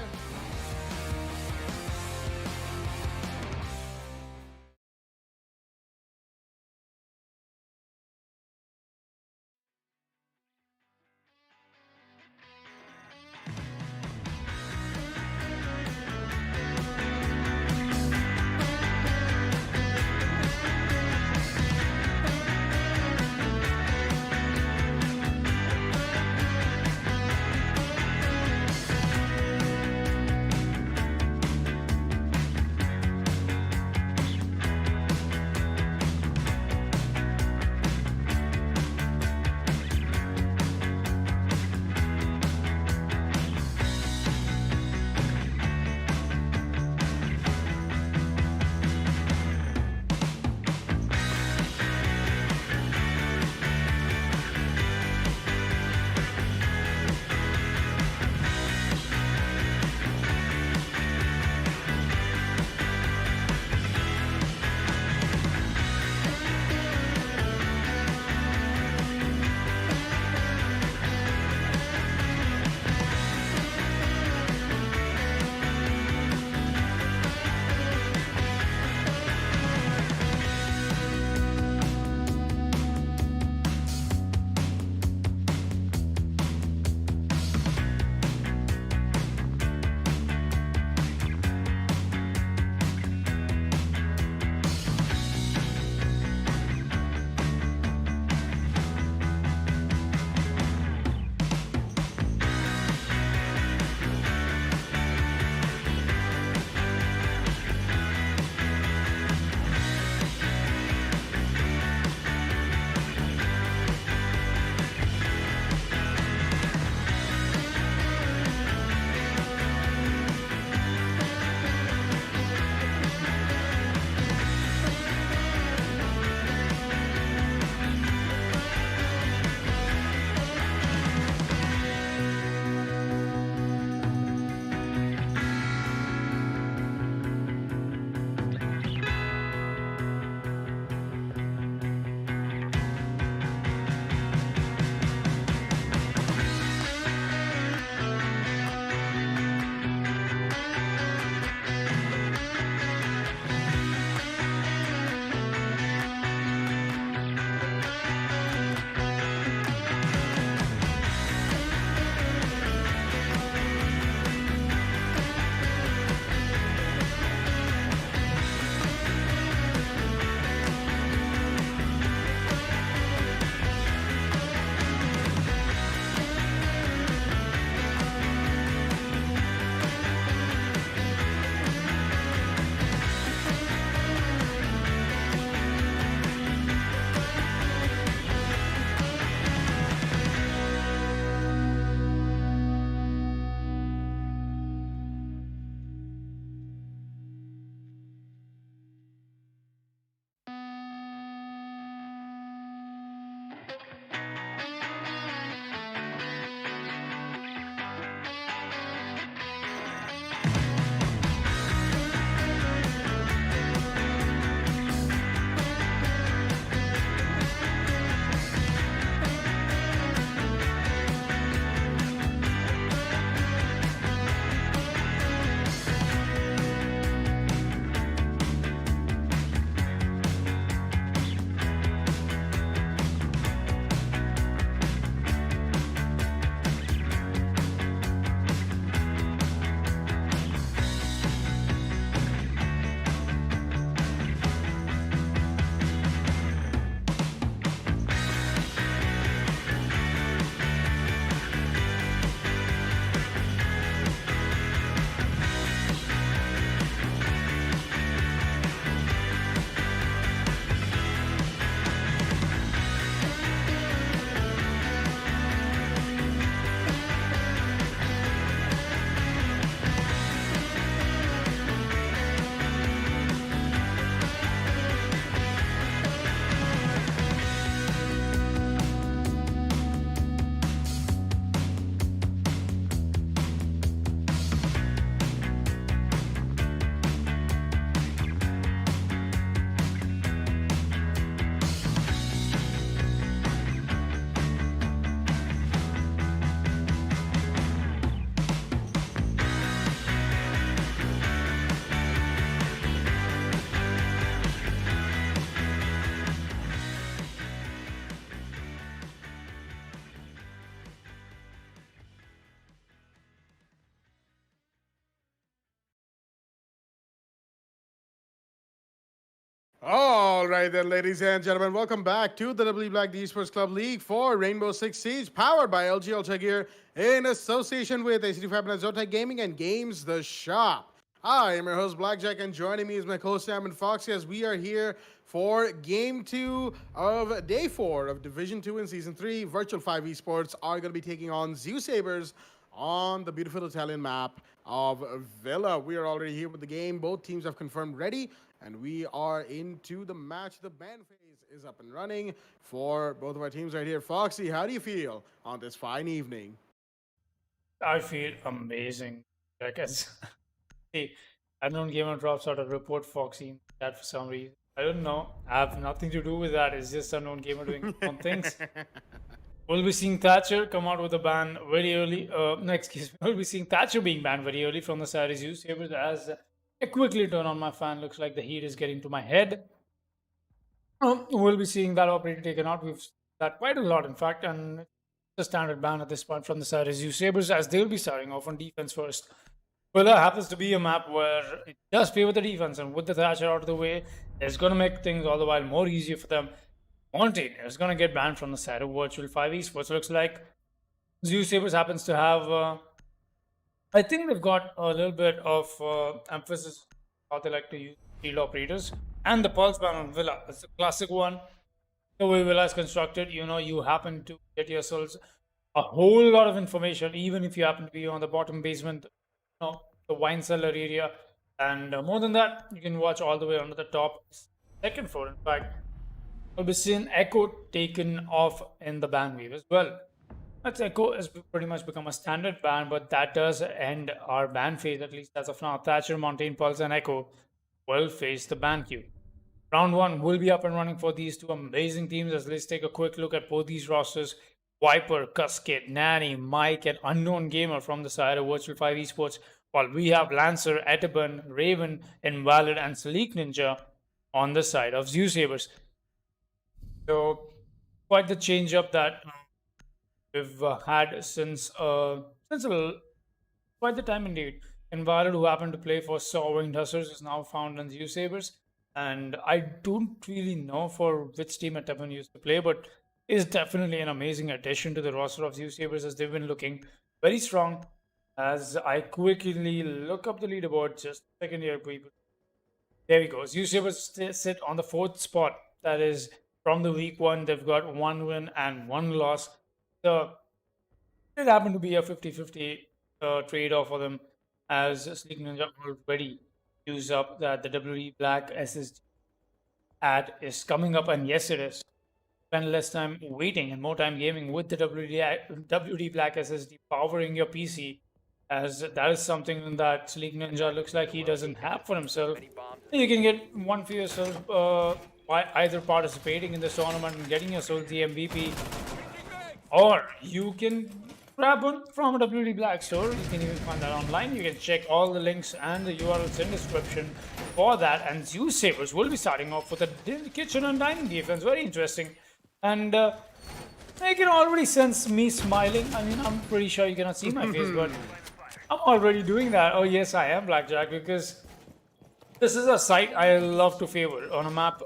All right then, ladies and gentlemen, welcome back to the W Black the Esports Club League for Rainbow Six Siege, powered by LG Ultragear in association with ACT Fibernet, Zotac Gaming, and Games the Shop. I am your host Blackjack, and joining me is my co-host Sam and Foxy as we are here for Game 2 of Day 4 of Division 2 in Season 3. Virtual 5 Esports are going to be taking on Zeus Sabres on the beautiful Italian map of Villa. We are already here with the game. Both teams have confirmed ready, and we are into the match. The ban phase is up and running for both of our teams right here. Foxy, how do you feel on this fine evening? I feel amazing. Like as hey, unknown gamer drops out a report Foxy in that for some reason. I don't know. I have nothing to do with that. It's just unknown gamer doing his own things. We'll be seeing Thatcher come out with a ban very early. No, excuse me. We'll be seeing Thatcher being banned very early from the side as Zeus Sabres as I quickly turn on my fan. Looks like the heat is getting to my head. We'll be seeing that operator taken out. We've seen that quite a lot, in fact, and it's a standard ban at this point from the side as Zeus Sabres as they'll be starting off on defense first. Villa happens to be a map where it does favor the defense, and with the Thatcher out of the way, it's going to make things all the while more easier for them. Montaigne is going to get banned from the side of Virtual 5 Esports. Looks like Zeus Sabres happens to have, I think they've got a little bit of emphasis how they like to use field operators. And the pulse ban on Villa, it's a classic one. The way Villa is constructed, you happen to get yourselves a whole lot of information, even if you happen to be on the bottom basement, the wine cellar area. And more than that, you can watch all the way onto the top second floor. In fact, we'll be seeing Echo taken off in the ban wave as well. That's Echo has pretty much become a standard ban, but that does end our ban phase, at least as of now. Thatcher, Montaigne, Pulse, and Echo will face the ban queue. Round 1 will be up and running for these two amazing teams. As let's take a quick look at both these rosters. Viper, Cascade, Nanny, Mike, and Unknown Gamer from the side of Virtual 5 Esports, while we have Lancer, Etaban, Raven, Invalid, and Sleek Ninja on the side of Zeus Sabres. So, quite the change up that we've had since quite the time indeed. Invalid, who happened to play for Soaring Hussars, is now found in Zeus Sabres. And I don't really know for which team Etaban used to play, but is definitely an amazing addition to the roster of Zeus Sabres as they've been looking very strong. As I quickly look up the leaderboard, just a second here, people. There we go. Zeus Sabres sit on the 4th spot. That is from the week 1. They've got 1 win and 1 loss. So it happened to be a 50-50 trade-off for them as Sleek Ninja already used up that the WD Black SSD ad is coming up, and yes, it is. Spend less time waiting and more time gaming with the WD Black SSD powering your PC, as that is something that Sleek Ninja looks like he doesn't have for himself. You can get one for yourself by either participating in this tournament and getting yourself the MVP, or you can grab one from a WD Black store. You can even find that online. You can check all the links and the URLs in the description for that. And Zeus Sabres will be starting off with a kitchen and dining defense. Very interesting. And you can already sense me smiling. I mean, I'm pretty sure you cannot see my face, but I'm already doing that. Oh yes, I am Blackjack, because this is a site I love to favor on a map,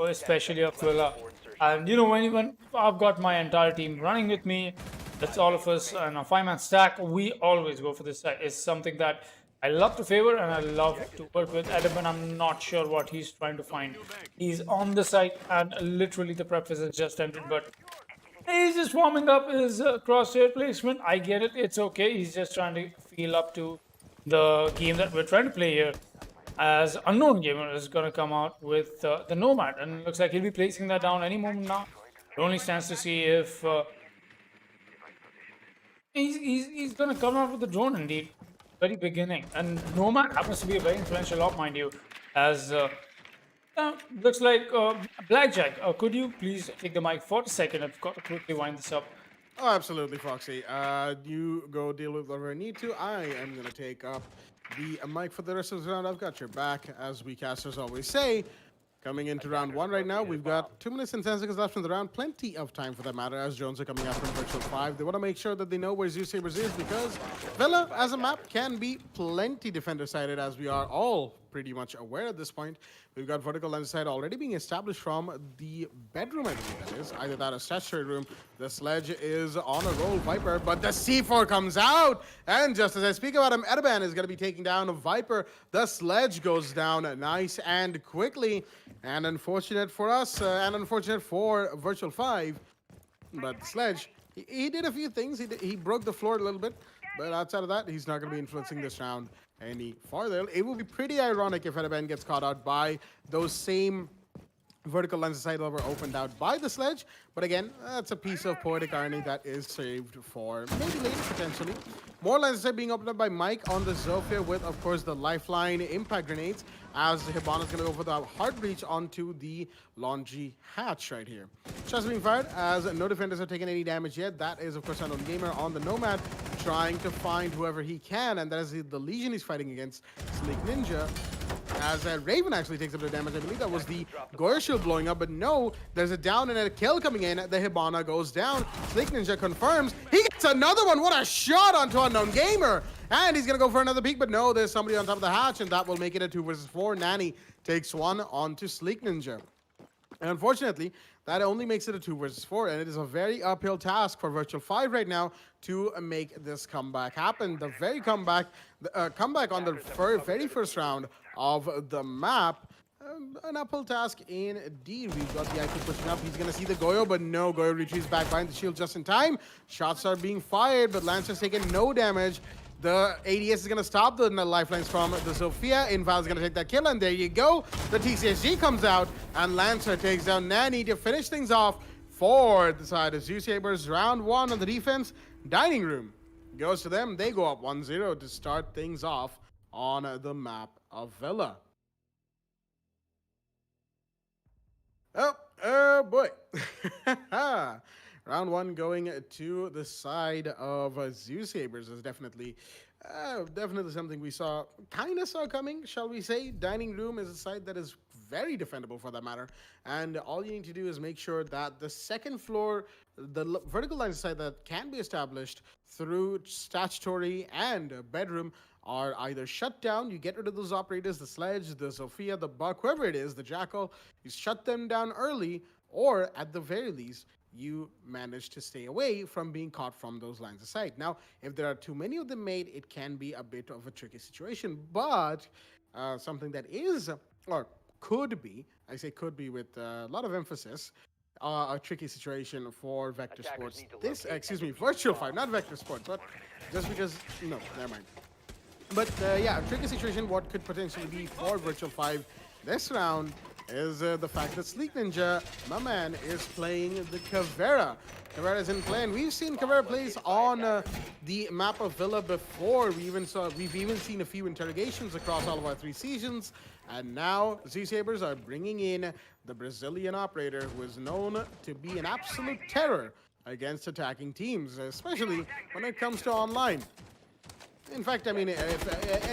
especially of Villa. And when I've got my entire team running with me, that's all of us on a 5-man stack, we always go for this site. It's something that I love to favor and I love to work with. Etaban, I'm not sure what he's trying to find. He's on the site and literally the prep phase has just ended, but he's just warming up his crosshair placement. I get it, it's okay. He's just trying to feel up to the game that we're trying to play here. As Unknown Gamer is going to come out with the Nomad, and it looks like he'll be placing that down any moment now. It only stands to see if he's going to come out with the drone indeed. Very beginning. And Nomad happens to be a very influential op, mind you, as looks like Blackjack, could you please take the mic for a second? I've got to quickly wind this up. Oh, absolutely, Foxy. You go deal with whatever I need to. I am going to take up the mic for the rest of the round. I've got your back, as we casters always say. Coming into round 1 right now, we've got 2 minutes and 10 seconds left in the round. Plenty of time for that matter, as Jones are coming out from Virtual 5. They want to make sure that they know where Zeus Sabres is, because Villa, as a map, can be plenty defender-sided, as we are all pretty much aware at this point. We've got vertical lens side already being established from the bedroom, I believe that is. Either that or statutory room. The sledge is on a roll, Viper, but the C4 comes out! And just as I speak about him, Edaban is going to be taking down a Viper. The sledge goes down nice and quickly. And unfortunate for us, and unfortunate for Virtual 5. But Sledge, he did a few things. He broke the floor a little bit. But outside of that, he's not going to be influencing this round any farther. It will be pretty ironic if Edaban gets caught out by those same vertical lenses side that were opened out by the Sledge. But again, that's a piece of poetic irony that is saved for maybe later, potentially. More lenses are being opened up by Mike on the Zofia with, of course, the lifeline impact grenades, as Hibana is going to go for the hard breach onto the laundry hatch right here. Shots being fired as no defenders have taken any damage yet. That is, of course, Unknown Gamer on the Nomad, trying to find whoever he can, and that is the Legion he's fighting against, Sleek Ninja. As Raven actually takes up the damage. I believe that was the Goyer shield blowing up, but no, there's a down and a kill coming in. The Hibana goes down. Sleek Ninja confirms. He gets another one. What a shot onto Unknown Gamer. And he's going to go for another peek, but no, there's somebody on top of the hatch, and that will make it a 2 versus 4. Nani takes one onto Sleek Ninja. And unfortunately, that only makes it a 2 versus 4, and it is a very uphill task for Virtual 5 right now to make this comeback happen. The very comeback on the very first round of the map, an uphill task indeed. We've got the IQ pushing up. He's going to see the Goyo, but no, Goyo retreats back behind the shield just in time. Shots are being fired, but Lancer's taking no damage. The ADS is going to stop the lifelines from the Zofia. Inval is going to take that kill, and there you go. The TCSG comes out, and Lancer takes down Nani to finish things off for the side of Zeus Sabers. Round 1 on the defense. Dining room goes to them. They go up 1-0 to start things off on the map of Villa. Oh boy. Round 1 going to the side of Zeus Sabers is definitely something we kind of saw coming, shall we say. Dining room is a side that is very defendable for that matter. And all you need to do is make sure that the second floor, the vertical line side that can be established through statutory and bedroom, are either shut down. You get rid of those operators, the Sledge, the Zofia, the Buck, whoever it is, the Jackal. You shut them down early, or at the very least, you manage to stay away from being caught from those lines of sight. Now, if there are too many of them made, it can be a bit of a tricky situation, but something that is, or could be, I say could be with a lot of emphasis, a tricky situation for Vector Sports. Virtual 5, not Vector Sports, but just because, no, never mind. But yeah, a tricky situation, what could potentially be for Virtual 5 this round is the fact that Sleek Ninja, my man, is playing the Caveira. Caveira is in play, and we've seen Caveira plays on the map of Villa before. We've even seen a few interrogations across all of our 3 seasons, and now Z-Sabers are bringing in the Brazilian operator, who is known to be an absolute terror against attacking teams, especially when it comes to online. In fact, I mean, if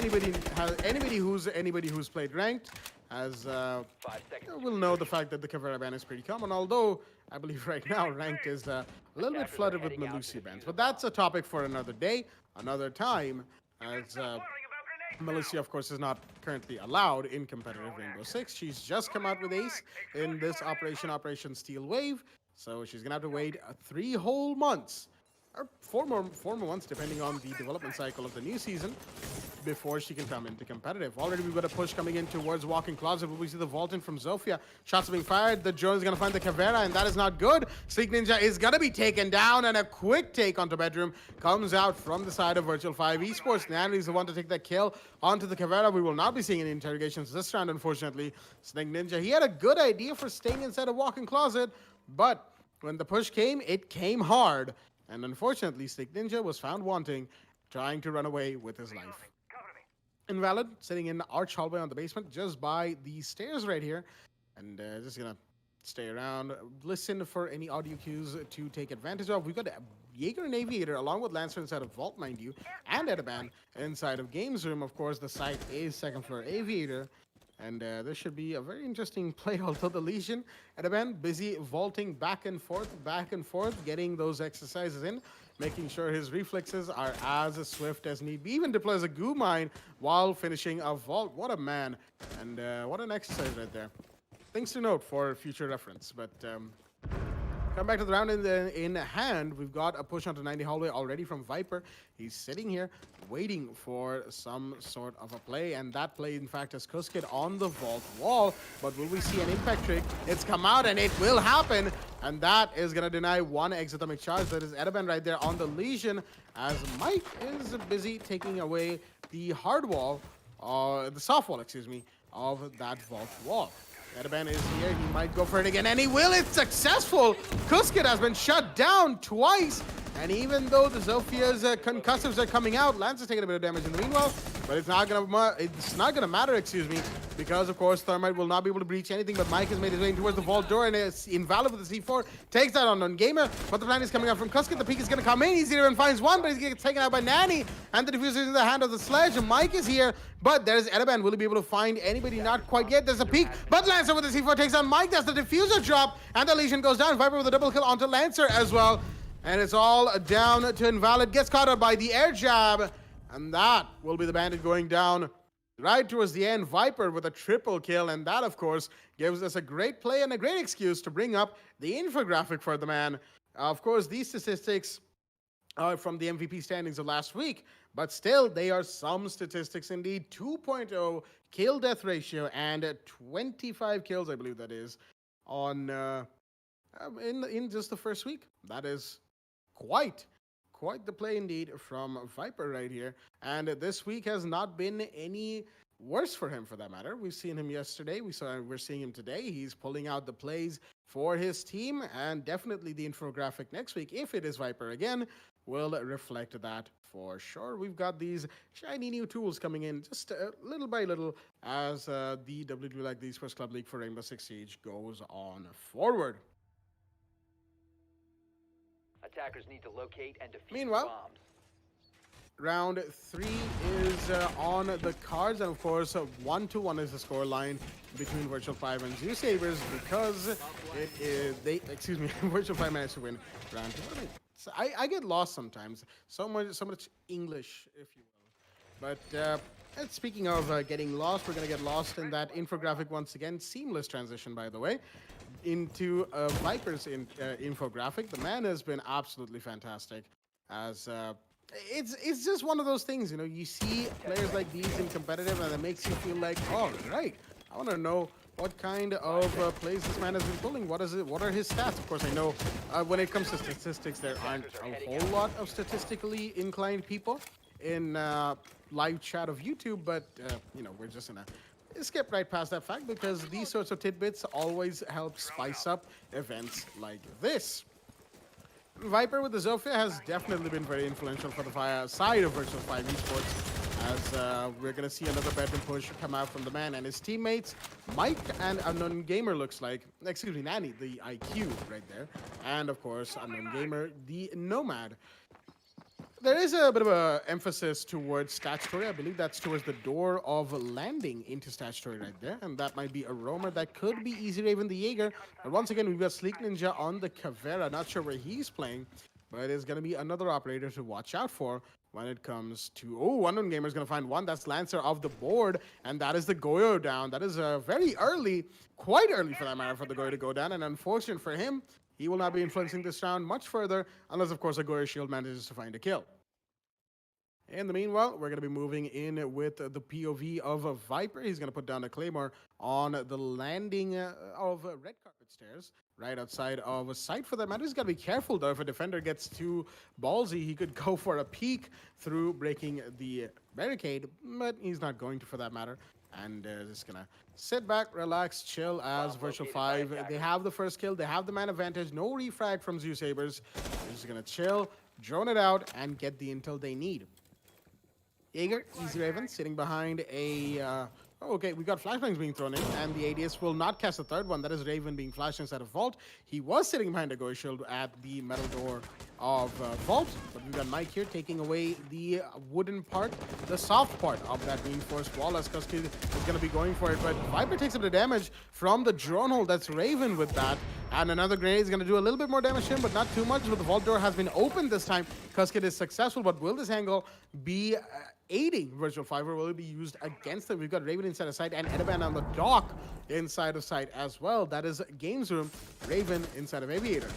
anybody who's played ranked will know the fact that the Caveira ban is pretty common, although I believe right now ranked is a little bit flooded with Melusi bans. But that's a topic for another day, another time, as Melusi, of course, is not currently allowed in competitive Rainbow Six. She's just come out with Ace in this Operation Steel Wave, so she's going to have to wait 3 whole months, or 4 more months, depending on the development cycle of the new season, before she can come into competitive. Already we've got a push coming in towards Walking Closet, but we see the vault in from Zofia. Shots being fired. The drone is going to find the Caveira, and that is not good. Sleek Ninja is going to be taken down, and a quick take onto bedroom comes out from the side of Virtual 5 Esports. Nani is the one to take that kill onto the Caveira. We will not be seeing any interrogations this round, unfortunately. Sleek Ninja, he had a good idea for staying inside a Walking Closet, but when the push came, it came hard. And unfortunately, Sleek Ninja was found wanting, trying to run away with his life. Invalid, sitting in Arch Hallway on the basement, just by the stairs right here. And just gonna stay around, listen for any audio cues to take advantage of. We've got Jaeger and Aviator, along with Lancer inside of Vault, mind you, and Edaban inside of Games Room. Of course, the site is second floor Aviator. And this should be a very interesting play, although the Legion at event busy vaulting back and forth, getting those exercises in, making sure his reflexes are as swift as need be. Even deploys a goo mine while finishing a vault. What a man. And what an exercise right there. Things to note for future reference. But come back to the round in hand. We've got a push onto 90 hallway already from Viper. He's sitting here waiting for some sort of a play, and that play in fact is Kuskit on the vault wall. But will we see an impact trick? It's come out and it will happen, and that is gonna deny one exotomic charge. That is Edaban right there on the Legion, as Mike is busy taking away the hard wall, the soft wall, excuse me, of that vault wall. Edaban is here, he might go for it again, and he will! It's successful! Kuskit has been shut down twice, and even though the Zofia's concussives are coming out, Lance is taking a bit of damage in the meanwhile, but it's not gonna matter, excuse me, because of course Thermite will not be able to breach anything, but Mike has made his way towards the vault door, and is invalid with the C4, takes that on Gamer, but the plan is coming out from Kuskit. The peak is gonna come in, he's here and finds one, but he's getting taken out by Nanny, and the diffuser is in the hand of the Sledge. Mike is here, but there's Edaban. Will he be able to find anybody? Not quite yet. There's a peak, but Lancer with the C4 takes on Mike. That's the diffuser drop, and the Legion goes down. Viper with a double kill onto Lancer as well, and it's all down to Invalid. Gets caught up by the air jab, and that will be the Bandit going down right towards the end. Viper with a triple kill, and that of course gives us a great play and a great excuse to bring up the infographic for the man. Of course, these statistics are from the MVP standings of last week, but still they are some statistics indeed. 2.0 kill death ratio and 25 kills, I believe that is, on in just the first week. That is quite the play indeed from Viper right here. And this week has not been any worse for him, for that matter. We've seen him yesterday. We're seeing him today. He's pulling out the plays for his team, and definitely the infographic next week, if it is Viper again, will reflect that for sure. We've got these shiny new tools coming in just little by little as the WWE Like the Esports Club League for Rainbow Six Siege goes on forward. Attackers need to locate and defuse Meanwhile, bombs. round 3 is on the cards, and of course 1-1 is the score line between Virtual 5 and Zeus Sabers, because it is Virtual 5 managed to win round 2. So I get lost sometimes. So much English, if you will. But speaking of getting lost, we're gonna get lost in that infographic once again. Seamless transition, by the way, into Viper's infographic. The man has been absolutely fantastic. As it's just one of those things, you know. You see players like these in competitive, and it makes you feel like, oh, right, I want to know what kind of plays this man has been pulling. What is it? What are his stats? Of course, I know when it comes to statistics, there aren't a whole lot of statistically inclined people in live chat of YouTube, but you know, we're just gonna skip right past that fact, because these sorts of tidbits always help spice up events like this. Viper with the Zofia has definitely been very influential for the side of Virtual 5 Esports, as we're going to see another bedroom push come out from the man and his teammates. Mike and Unknown Gamer looks like, excuse me, Nanny, the IQ right there, and of course Unknown Gamer, the Nomad. There is a bit of a emphasis towards statutory. I believe that's towards the door of landing into statutory right there, and that might be a roamer. That could be Easy Raven the Jaeger. But once again, we've got Sleek Ninja on the Caveira. Not sure where he's playing, but it's going to be another operator to watch out for when it comes to... Oh, Unknown Gamer is going to find one. That's Lancer off the board, and that is the Goyo down. That is very early, quite early for that matter, for the Goyo to go down, and unfortunate for him, he will not be influencing this round much further, unless, of course, a Goyo Shield manages to find a kill. In the meanwhile, we're going to be moving in with the POV of a Viper. He's going to put down a Claymore on the landing of red carpet stairs right outside of a site for that matter. He's got to be careful, though. If a defender gets too ballsy, he could go for a peek through breaking the barricade, but he's not going to, for that matter. And just going to sit back, relax, chill as Virtual 5. They have the first kill. They have the man advantage. No refrag from Zeus Sabers. They're just going to chill, drone it out, and get the intel they need. Jaeger, Easy Raven, sitting behind a... okay, we got flashbangs being thrown in, and the ADS will not cast the third one. That is Raven being flashed inside a vault. He was sitting behind a Goy Shield at the metal door of Vault, but we've got Mike here taking away the wooden part, the soft part of that reinforced wall as Kusky is going to be going for it. But Viper takes up the damage from the drone hole. That's Raven with that. And another grenade is going to do a little bit more damage to him, but not too much. But the vault door has been opened this time. Kuskit is successful, but will this angle be aiding Virtual Fiber? Will it be used against them? We've got Raven inside of sight and Edaban on the dock inside of sight as well. That is Games Room. Raven inside of Aviator.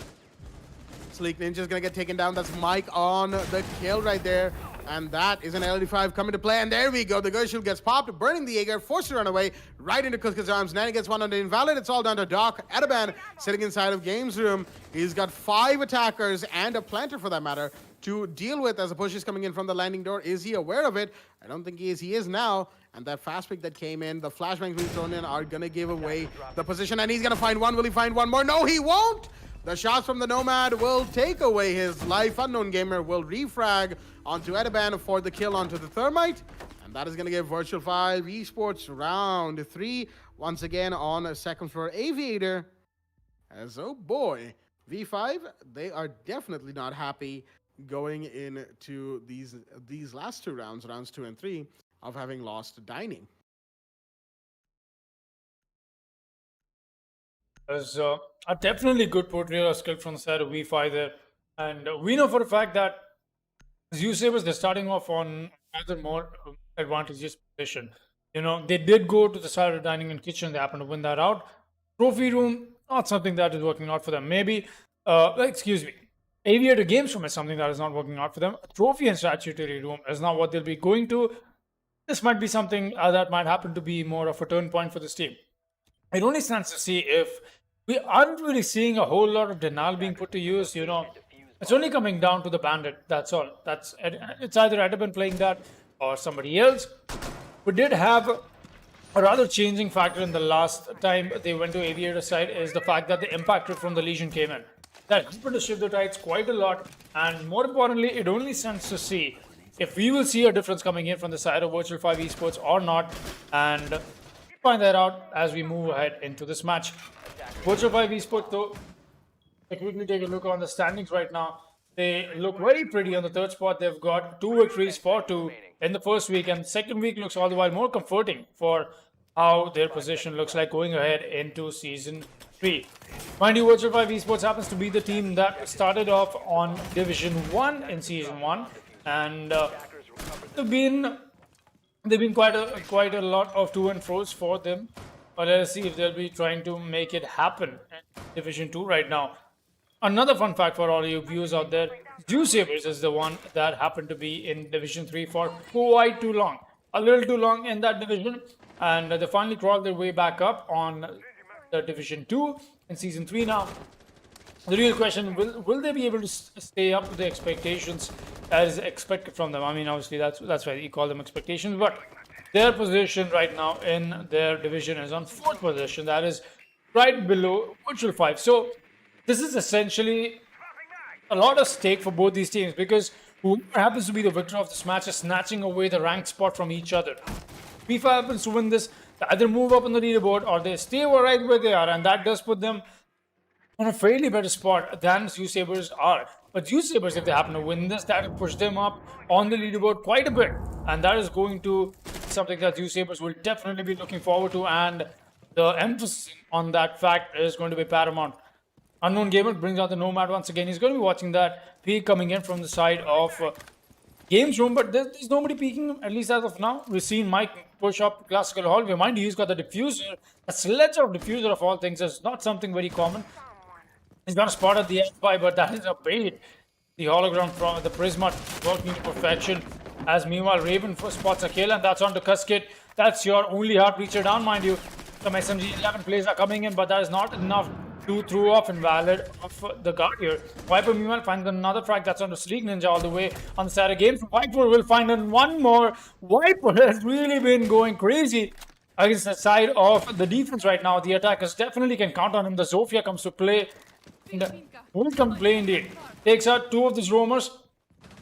Sleek Ninja's gonna get taken down. That's Mike on the kill right there. And that is an LD5 coming to play. And there we go. The Gershul gets popped, burning the Jaeger, forced to run away right into Kuska's arms. Nanny gets one on the Invalid. It's all down to Doc. Edaban sitting inside of Games Room. He's got 5 attackers and a planter for that matter to deal with as the push is coming in from the landing door. Is he aware of it? I don't think he is. He is now. And that fast pick that came in, the flashbangs being thrown in are gonna give away the position. And he's gonna find one. Will he find one more? No, he won't! The shots from the Nomad will take away his life. Unknown Gamer will refrag onto Edaban for the kill onto the Thermite. And that is going to give Virtual 5 Esports round 3. Once again on a second floor Aviator. As oh boy, V5, they are definitely not happy going into these last 2 rounds, rounds 2 and 3, of having lost Dining. There's a definitely good portrayal of skill from the side of V5 there. And we know for a fact that Zeus Sabres, they're starting off on rather more advantageous position. You know, they did go to the side of dining and kitchen. They happened to win that out. Trophy room, not something that is working out for them. Maybe, Aviator Games Room is something that is not working out for them. Trophy and statutory room is not what they'll be going to. This might be something that might happen to be more of a turn point for this team. It only stands to see if we aren't really seeing a whole lot of denial being put to use. You know, it's only coming down to the bandit. That's all. It's either Edaban playing that or somebody else. We did have a rather changing factor in the last time they went to Aviator side is the fact that the impact rate from the Legion came in. That helped to shift the tides quite a lot, and more importantly, it only stands to see if we will see a difference coming in from the side of Virtual 5 Esports or not, and find that out as we move ahead into this match. Virtual 5 Esports, though, if we quickly take a look on the standings right now, they look very pretty on the 3rd spot. They've got 2 victories for 2 in the first week, and second week looks all the while more comforting for how their position looks like going ahead into Season 3. Mind you, Virtual 5 Esports happens to be the team that started off on Division 1 in Season 1, and they've been quite a lot of to and fro's for them. But let's see if they'll be trying to make it happen in Division 2 right now. Another fun fact for all you viewers out there, Zeus Sabres is the one that happened to be in Division 3 for quite too long. A little too long in that division. And they finally crawled their way back up on the Division 2 in Season 3 now. The real question, will they be able to stay up to the expectations as expected from them? I mean, obviously, that's why you call them expectations. But their position right now in their division is on 4th position. That is right below Virtual 5. So this is essentially a lot of stake for both these teams because whoever happens to be the victor of this match is snatching away the ranked spot from each other. P5 happens to win this, they either move up on the leaderboard or they stay right where they are, and that does put them on a fairly better spot than Zeus Sabres are. But Zeus Sabres, if they happen to win this, that will push them up on the leaderboard quite a bit. And that is going to be something that Zeus Sabres will definitely be looking forward to. And the emphasis on that fact is going to be paramount. Unknown Gamer brings out the Nomad once again. He's going to be watching that peek coming in from the side of Games Room. But there's nobody peeking, at least as of now. We've seen Mike push up Classical Hall. Mind you, he's got the diffuser. A sledge of diffuser of all things is not something very common. He's got a spot at the F5, but that is a bait. The hologram from the Prisma working to perfection. As meanwhile, Raven spots a kill, and that's on to Kuskit. That's your only heart reacher down, mind you. Some SMG-11 plays are coming in, but that is not enough to throw off Invalid of the guard here. Viper meanwhile finds another frag that's on to Sleek Ninja all the way on the side of game. Viper will find one more. Viper has really been going crazy against the side of the defense right now. The attackers definitely can count on him. The Zofia comes to play. Will come to play indeed. Takes out 2 of these roamers.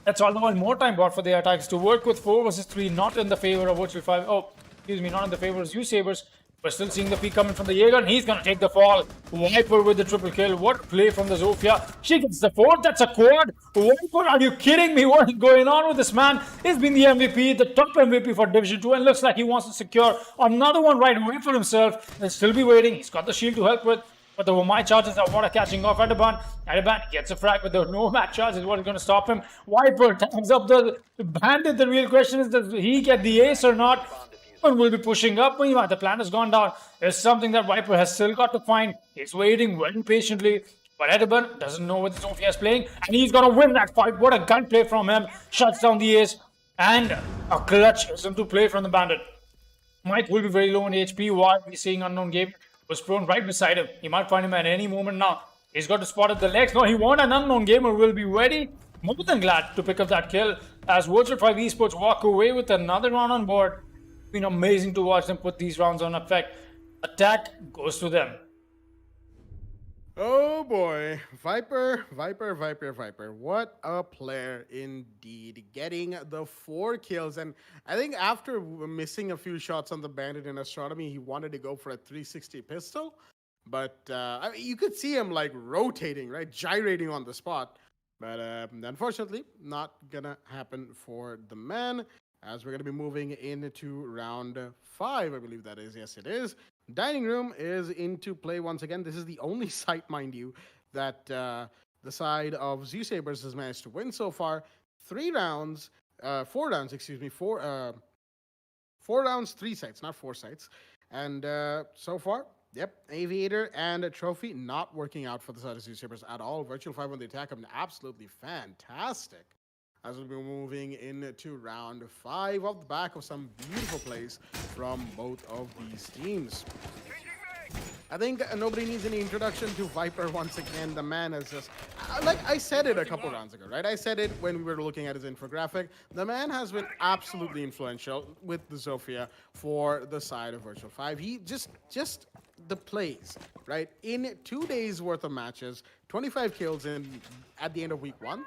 That's all the while more time bought for the attacks to work with 4 versus 3, not in the favor of Virtual 5. Oh, excuse me, not in the favor of Zeus Sabres. We're still seeing the peak coming from the Jaeger, and he's going to take the fall. Viper with the triple kill. What a play from the Zofia. She gets the fourth. That's a quad. Viper, are you kidding me? What is going on with this man? He's been the MVP, the top MVP for Division 2, and looks like he wants to secure another one right away for himself. He'll still be waiting. He's got the shield to help with. But the Wamai charges are what are catching off Adaban. Adaban gets a frag, but the no match charge is what is going to stop him. Viper tags up the bandit. The real question is, does he get the ace or not? But will be pushing up. Meanwhile, the plan has gone down. There's something that Viper has still got to find. He's waiting very patiently. But Adaban doesn't know what the Zofia is playing. And he's going to win that fight. What a gunplay from him. Shuts down the ace. And a clutch is to play from the bandit. Mike will be very low in HP while we're seeing Unknown Game was prone right beside him. He might find him at any moment now. He's got to spot at the legs. No, he won't. An Unknown Gamer will be ready. More than glad to pick up that kill as Virtual 5 Esports walk away with another round on board. It's been amazing to watch them put these rounds on effect. Attack goes to them. Oh boy, Viper. What a player indeed. Getting the 4 kills. And I think after missing a few shots on the bandit in astronomy, he wanted to go for a 360 pistol. But I mean, you could see him like rotating, right? Gyrating on the spot. But unfortunately, not gonna happen for the man. As we're gonna be moving into round 5, I believe that is. Yes, it is. Dining room is into play once again. This is the only site, mind you, that the side of Zeus Sabers has managed to win so far. 4 rounds, 4 rounds, 3 sites, not 4 sites. And so far, yep, Aviator and a Trophy not working out for the side of Zeus Sabers at all. Virtual 5 on the attack have been absolutely fantastic. As we'll be moving into round 5 off the back of some beautiful plays from both of these teams. I think nobody needs any introduction to Viper once again. The man is just, like I said it a couple rounds ago, right? I said it when we were looking at his infographic. The man has been absolutely influential with the Zofia for the side of Virtual 5. He just the plays, right? In 2 days worth of matches, 25 kills at the end of week 1.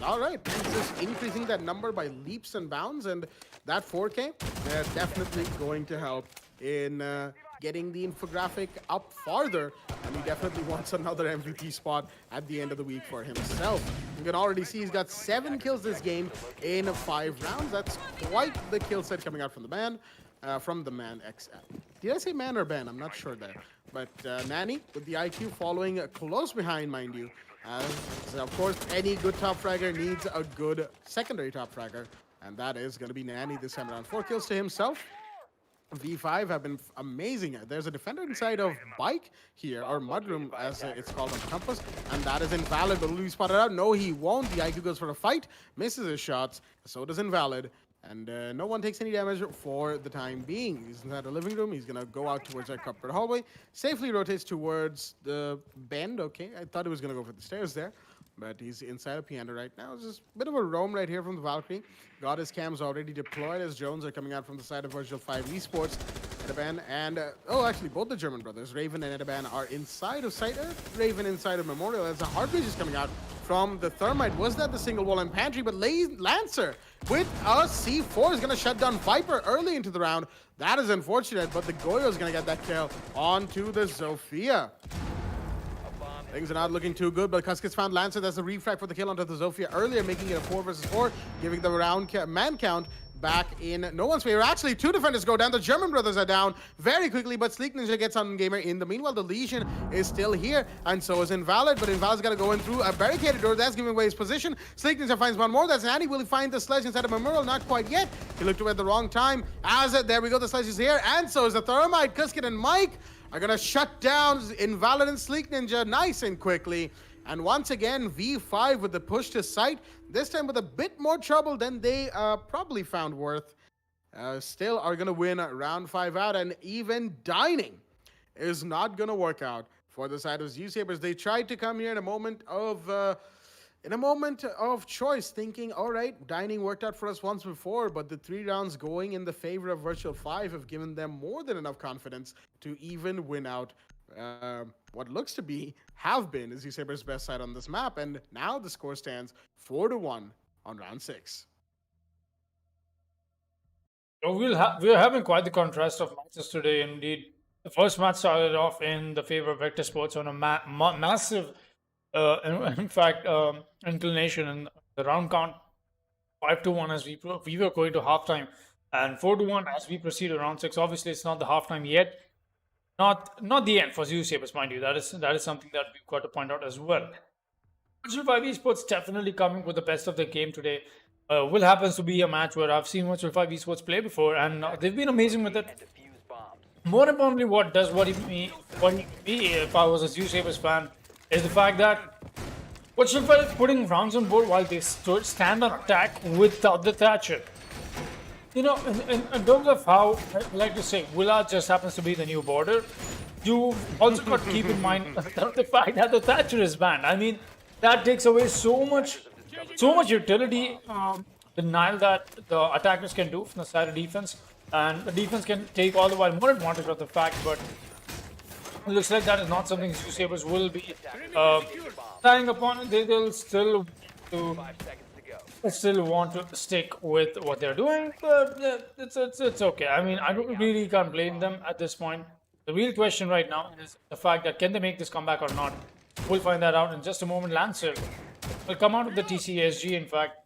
All right, he's just increasing that number by leaps and bounds, and that 4K, they're definitely going to help in getting the infographic up farther, and he definitely wants another MVP spot at the end of the week for himself. You can already see he's got 7 kills this game in 5 rounds. That's quite the kill set coming out from the man XL. Did I say man or Ben? I'm not sure there. But Nani with the IQ following close behind, mind you. So of course, any good top fragger needs a good secondary top fragger, and that is going to be Nani this time around. 4 kills to himself. V5 have been amazing. There's a defender inside of Bike here, or Mudroom as it's called on the compass, and that is Invalid. But will he spot it out? No, he won't. The IQ goes for a fight, misses his shots, so does Invalid. And no one takes any damage for the time being. He's inside the living room. He's going to go out towards that cupboard hallway. Safely rotates towards the bend. Okay, I thought he was going to go for the stairs there. But he's inside a piano right now. It's just a bit of a roam right here from the Valkyrie. Got his cams already deployed as drones are coming out from the side of Virtual 5 Esports. Edaban and, actually both the German brothers, Raven and Edaban, are inside of site. Raven inside of Memorial as the Heartbreach is coming out from the Thermite. Was that the single wall and pantry? But Lancer with a C4 is going to shut down Viper early into the round. That is unfortunate, but the Goyo is going to get that kill onto the Zofia. Things are not looking too good, but Kuskis found Lancer. That's a refract for the kill onto the Zofia earlier, making it a 4 versus 4, giving the round man count back in no one's favor. Actually, 2 defenders go down. The German brothers are down very quickly, but Sleek Ninja gets on Gamer in the meanwhile. The Legion is still here, and so is Invalid, but Invalid's got to go in through a barricaded door. That's giving away his position. Sleek Ninja finds one more. That's Annie. Will he find the sledge inside of Memorial? Not quite yet. He looked away at the wrong time. There we go. The sledge is here, and so is the Thermite. Kuskin and Mike are going to shut down Invalid and Sleek Ninja nice and quickly. And once again, V5 with the push to site, this time with a bit more trouble than they probably found worth. Still are going to win round 5 out, and even Dining is not going to work out for the side of Zeus Sabers. They tried to come here in a moment of choice, thinking, all right, Dining worked out for us once before, but the 3 rounds going in the favor of Virtual 5 have given them more than enough confidence to even win out what looks to have been Zeus Sabers' best side on this map, and now the score stands 4-1 on round 6. So we're having quite the contrast of matches today, indeed. The first match started off in the favor of Vector Sports on a massive, in fact, inclination in the round count 5-1 as we were going to halftime, and 4-1 as we proceed to round 6. Obviously, it's not the halftime yet, not the end for Zoo Sabres, mind you. That is something that we've got to point out as well. Virtual 5 Esports definitely coming with the best of the game today. Will happens to be a match where I've seen Virtual 5 Esports play before, and they've been amazing with it. Defuse bombs. More importantly, what me if I was a Zoo Sabres fan is the fact that Virtual 5 is putting rounds on board while they stand on attack without the Thatcher. You know, in terms of how, I like to say, Willard just happens to be the new border, you also got to keep in mind the fact that the Thatcher is banned. I mean, that takes away so much utility, denial that the attackers can do from the side of defense, and the defense can take all the while more advantage of the fact, but it looks like that is not something Zoo Sabres will be tying upon. They'll still to 5 seconds to go. still want to stick with what they're doing, but it's okay. I mean, I really can't blame them at this point. The real question right now is the fact that can they make this comeback or not? We'll find that out in just a moment. Lancer will come out of the TCSG, in fact.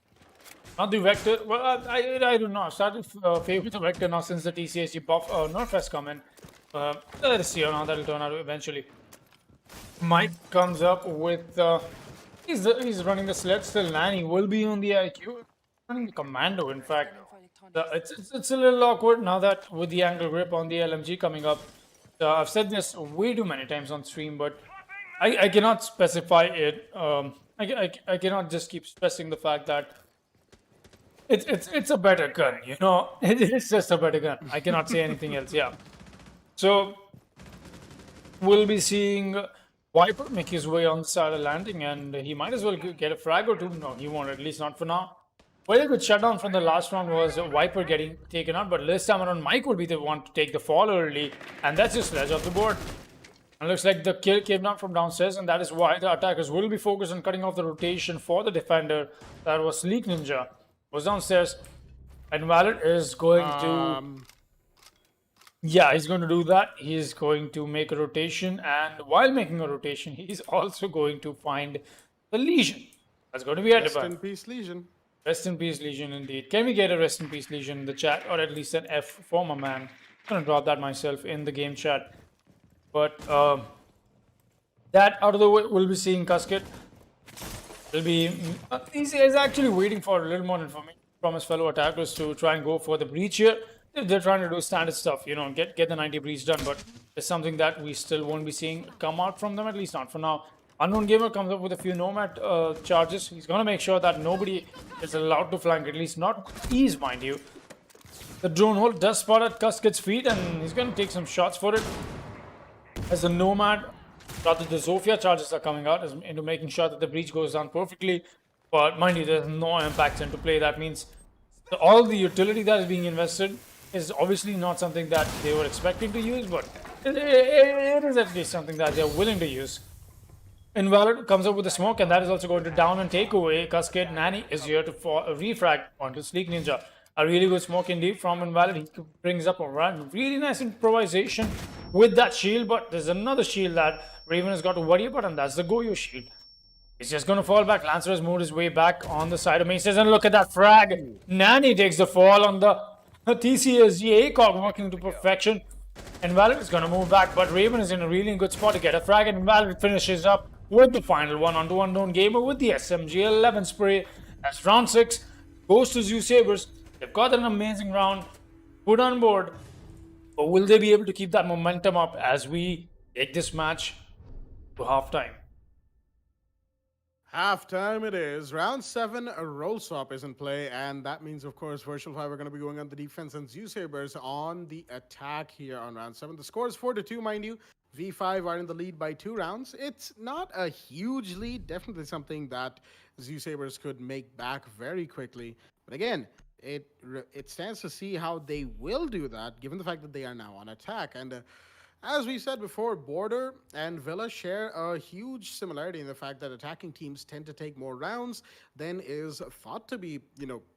Not the Vector. Well, I don't know. I've started favoring the Vector now since the TCSG buff nerf has come in. Let's see how that'll turn out eventually. Mike comes up with... he's running the sled still. Nanny will be on the IQ. Running the Commando, in fact. It's a little awkward now that with the angle grip on the LMG coming up. I've said this way too many times on stream, but I cannot specify it. I cannot just keep stressing the fact that it's a better gun, you know. It's just a better gun. I cannot say anything else. Yeah. So we'll be seeing Viper make his way on the side of landing, and he might as well get a frag or two. No, he won't, at least not for now. Very good shutdown from the last round was Viper getting taken out, but this time around Mike will be the one to take the fall early, and that's just ledge off the board. And looks like the kill came down from downstairs, and that is why the attackers will be focused on cutting off the rotation for the defender. That was Sleek Ninja. Was downstairs, and Valid is going to... Yeah, he's going to do that. He's going to make a rotation, and while making a rotation, he's also going to find the Legion. That's going to be Rest edified. in peace, Legion. Rest in peace, Legion, indeed. Can we get a rest in peace, Legion, in the chat, or at least an F for my man? I'm going to drop that myself in the game chat. But that out of the way, we'll be seeing Casket. Will be he's actually waiting for a little more information from his fellow attackers to try and go for the breach here. They're trying to do standard stuff, you know, get the 90 breach done, but it's something that we still won't be seeing come out from them, at least not for now. Unknown Gamer comes up with a few nomad charges. He's going to make sure that nobody is allowed to flank, at least not ease, mind you. The drone hole does spot at Cusket's feet, and he's going to take some shots for it. As the nomad, rather the Zofia charges are coming out into making sure that the breach goes down perfectly. But mind you, there's no impacts into play. That means all the utility that is being invested is obviously not something that they were expecting to use, but it is at least something that they're willing to use. Invalid comes up with a smoke, and that is also going to down and take away. Cascade Nanny is here to refrag onto Sleek Ninja. A really good smoke indeed from Invalid. He brings up a run. Really nice improvisation with that shield, but there's another shield that Raven has got to worry about, and that's the Goyo shield. He's just going to fall back. Lancer has moved his way back on the side of Maces, and look at that frag. Nanny takes the fall on the TCSG ACOG working to perfection. Invalid is going to move back, but Raven is in a really good spot to get a frag, and Invalid finishes up with the final one onto Unknown Gamer with the SMG 11 spray. As round 6 goes to Zoo Sabres. They've got an amazing round put on board, but will they be able to keep that momentum up as we take this match to halftime? Halftime it is. Round 7, a roll swap is in play, and that means, of course, Virtual 5 are going to be going on the defense and Zoo Sabres on the attack here on round 7. The score is 4-2, mind you. V5 are in the lead by 2 rounds. It's not a huge lead, definitely something that Zoo Sabres could make back very quickly. But again, it stands to see how they will do that, given the fact that they are now on attack. And As we said before, Border and Villa share a huge similarity in the fact that attacking teams tend to take more rounds than is thought to be,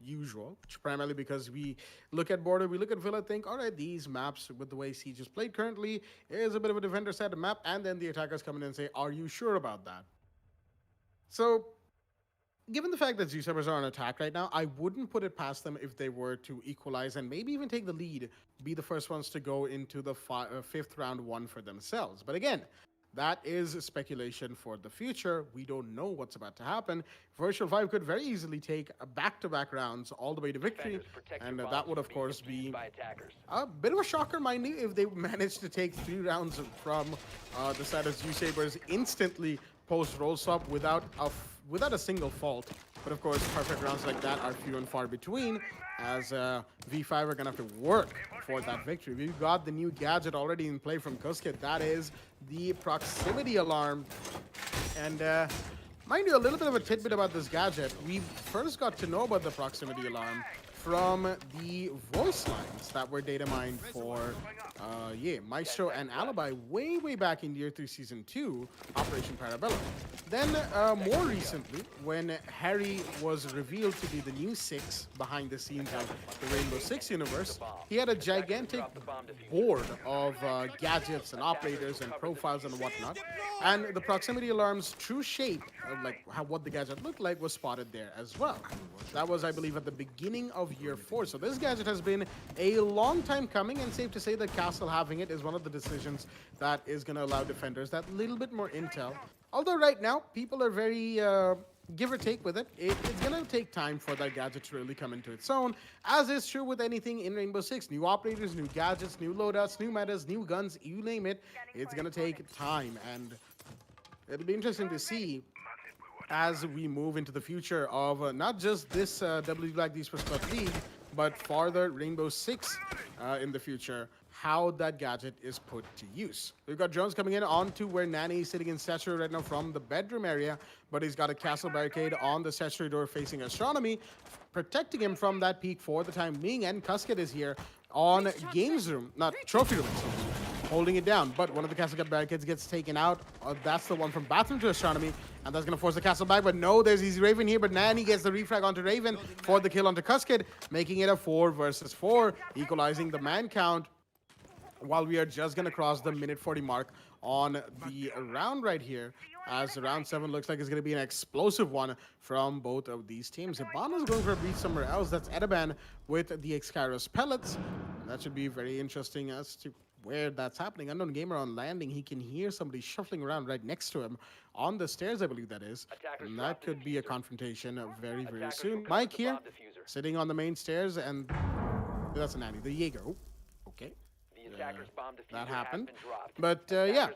usual. Primarily because we look at Border, we look at Villa, think, all right, these maps with the way Siege is played currently is a bit of a defender-set map, and then the attackers come in and say, are you sure about that? So, given the fact that Zotac are on attack right now, I wouldn't put it past them if they were to equalize and maybe even take the lead, be the first ones to go into the fifth round one for themselves. But again, that is speculation for the future. We don't know what's about to happen. Virtual 5 could very easily take a back-to-back rounds all the way to victory, Defenders, protect your and bombs that would, from of being course, defused be by attackers. a bit of a shocker, mind you, if they managed to take 3 rounds from the side of Zotac instantly post-roll swap without a single fault. But of course, perfect rounds like that are few and far between, as V5 are going to have to work for that victory. We've got the new gadget already in play from Kuskit. That is the proximity alarm. And mind you, a little bit of a tidbit about this gadget. We first got to know about the proximity alarm from the voice lines that were data mined for Maestro and Alibi way back in Year 3 Season 2, Operation Parabellum. Then, more recently, when Harry was revealed to be the new Six behind the scenes of the Rainbow Six universe, he had a gigantic board of gadgets and operators and profiles and whatnot. And the proximity alarm's true shape, what the gadget looked like, was spotted there as well. That was, I believe, at the beginning of Year 4. So this gadget has been a long time coming, and safe to say that Castle having it is one of the decisions that is going to allow defenders that little bit more intel. Although right now, people are very give or take with it. It's going to take time for that gadget to really come into its own, as is true with anything in Rainbow Six. New operators, new gadgets, new loadouts, new metas, new guns, you name it. It's going to take time, and it'll be interesting to see as we move into the future of not just this WB Black Esports Club League, but farther Rainbow Six in the future, how that gadget is put to use. We've got drones coming in onto where Nani is sitting in statuary right now from the bedroom area, but he's got a castle barricade on the statuary door facing Astronomy, protecting him from that peak for the time being, and Kuskit is here on Games Room, not Trophy Room, holding it down, but one of the castle barricades gets taken out. That's the one from Bathroom to Astronomy, and that's going to force the castle back, but no, there's Easy Raven here, but Nani gets the refrag onto Raven for the kill onto Kuskit, making it a 4 versus 4, equalizing the man count, while we are just going to cross the minute 40 mark on the round right here, as round 7 looks like it's going to be an explosive one from both of these teams. Hibana's going for a beat somewhere else. That's Edaban with the Exkyros pellets. That should be very interesting as to where that's happening. Unknown Gamer on landing, he can hear somebody shuffling around right next to him on the stairs, I believe that is. And that could be a confrontation very soon. Mike here, sitting on the main stairs, and that's a Nanny, the Jaeger. Oh, okay. That happened. But yeah,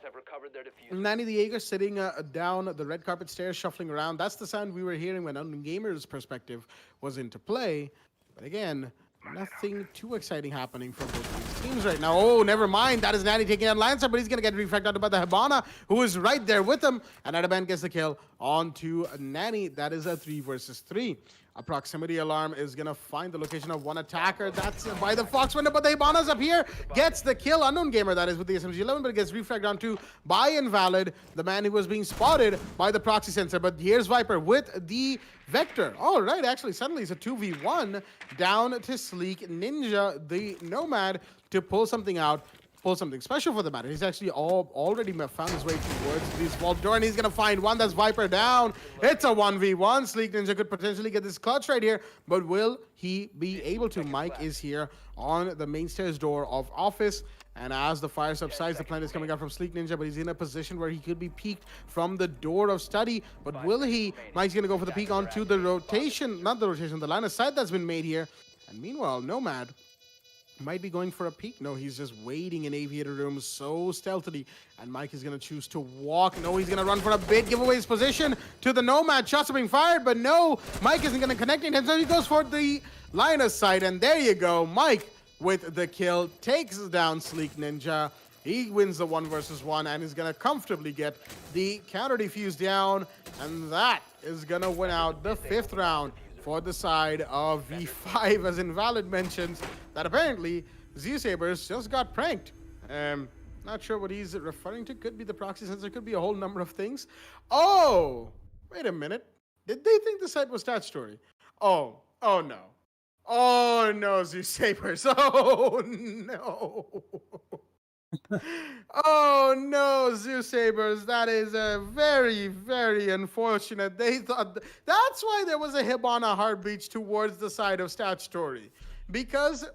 Nanny the Jaeger sitting down the red carpet stairs, shuffling around. That's the sound we were hearing when Unknown Gamer's perspective was into play. But again, nothing too exciting happening from both of these teams right now. Oh, never mind. That is Nanny taking out Lancer, but he's going to get refracted by the Hibana, who is right there with him. And Adaban gets the kill onto Nanny. That is a 3 versus 3. A proximity alarm is going to find the location of one attacker. That's by the Fox window, but the Hibana's up here. Gets the kill. Unknown Gamer, that is, with the SMG-11, but it gets refragged onto by Invalid, the man who was being spotted by the proxy sensor. But here's Viper with the Vector. All right, actually, suddenly it's a 2v1 down to Sleek Ninja, the Nomad, to pull something out. Pull something special for the matter. He's actually already found his way towards this vault door, and he's going to find one. That's Viper down. It's a 1v1. Sleek Ninja could potentially get this clutch right here, but will he be able to? Mike is here on the main stairs door of office, and as the fire subsides, the plan is coming out from Sleek Ninja, but he's in a position where he could be peeked from the door of study, but will he? Mike's going to go for the peek onto the rotation, not the rotation, the line of sight that's been made here, and meanwhile, Nomad might be going for a peek. No, he's just waiting in aviator room so stealthily, and Mike is going to choose to walk. No, he's going to run for a big giveaway position to the Nomad. Shots are being fired, but no, Mike isn't going to connect him, so he goes for the line of sight, and there you go. Mike with the kill takes down Sleek Ninja. He wins the 1 versus 1 and is going to comfortably get the counter defuse down, and that is going to win out the 5th round for the side of V5, as Invalid mentions that apparently Z-Sabers just got pranked. Not sure what he's referring to. Could be the proxy sensor, could be a whole number of things. Oh, wait a minute. Did they think the site was statutory? Oh no. Oh no, Zeus Sabers. Oh no. Oh no, Zeus Sabers. That is a very, very unfortunate. They thought that's why there was a Hibana heartbeat towards the side of statutory. Because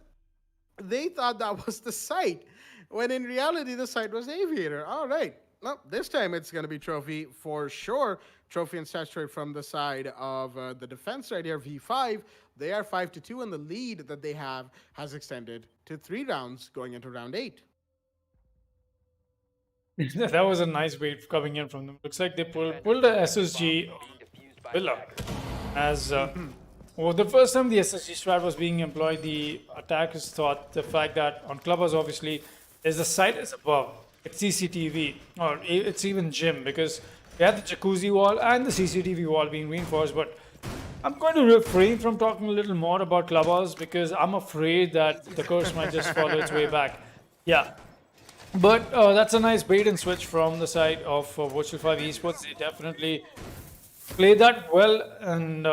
they thought that was the site, when in reality the site was Aviator. All right. Well, this time it's going to be Trophy for sure. Trophy and statutory from the side of the defense right here, V5. They are 5-2, and the lead that they have has extended to 3 rounds going into round 8. That was a nice wave coming in from them. Looks like they pulled a SSG Villa as well, the first time the SSG strat was being employed, the attackers thought the fact that on Clubhouse, obviously, is the site is above. It's CCTV, or it's even gym, because they had the jacuzzi wall and the CCTV wall being reinforced. But I'm going to refrain from talking a little more about Clubhouse because I'm afraid that the curse might just follow its way back. Yeah. But that's a nice bait and switch from the side of Virtual 5 Esports. They definitely played that well and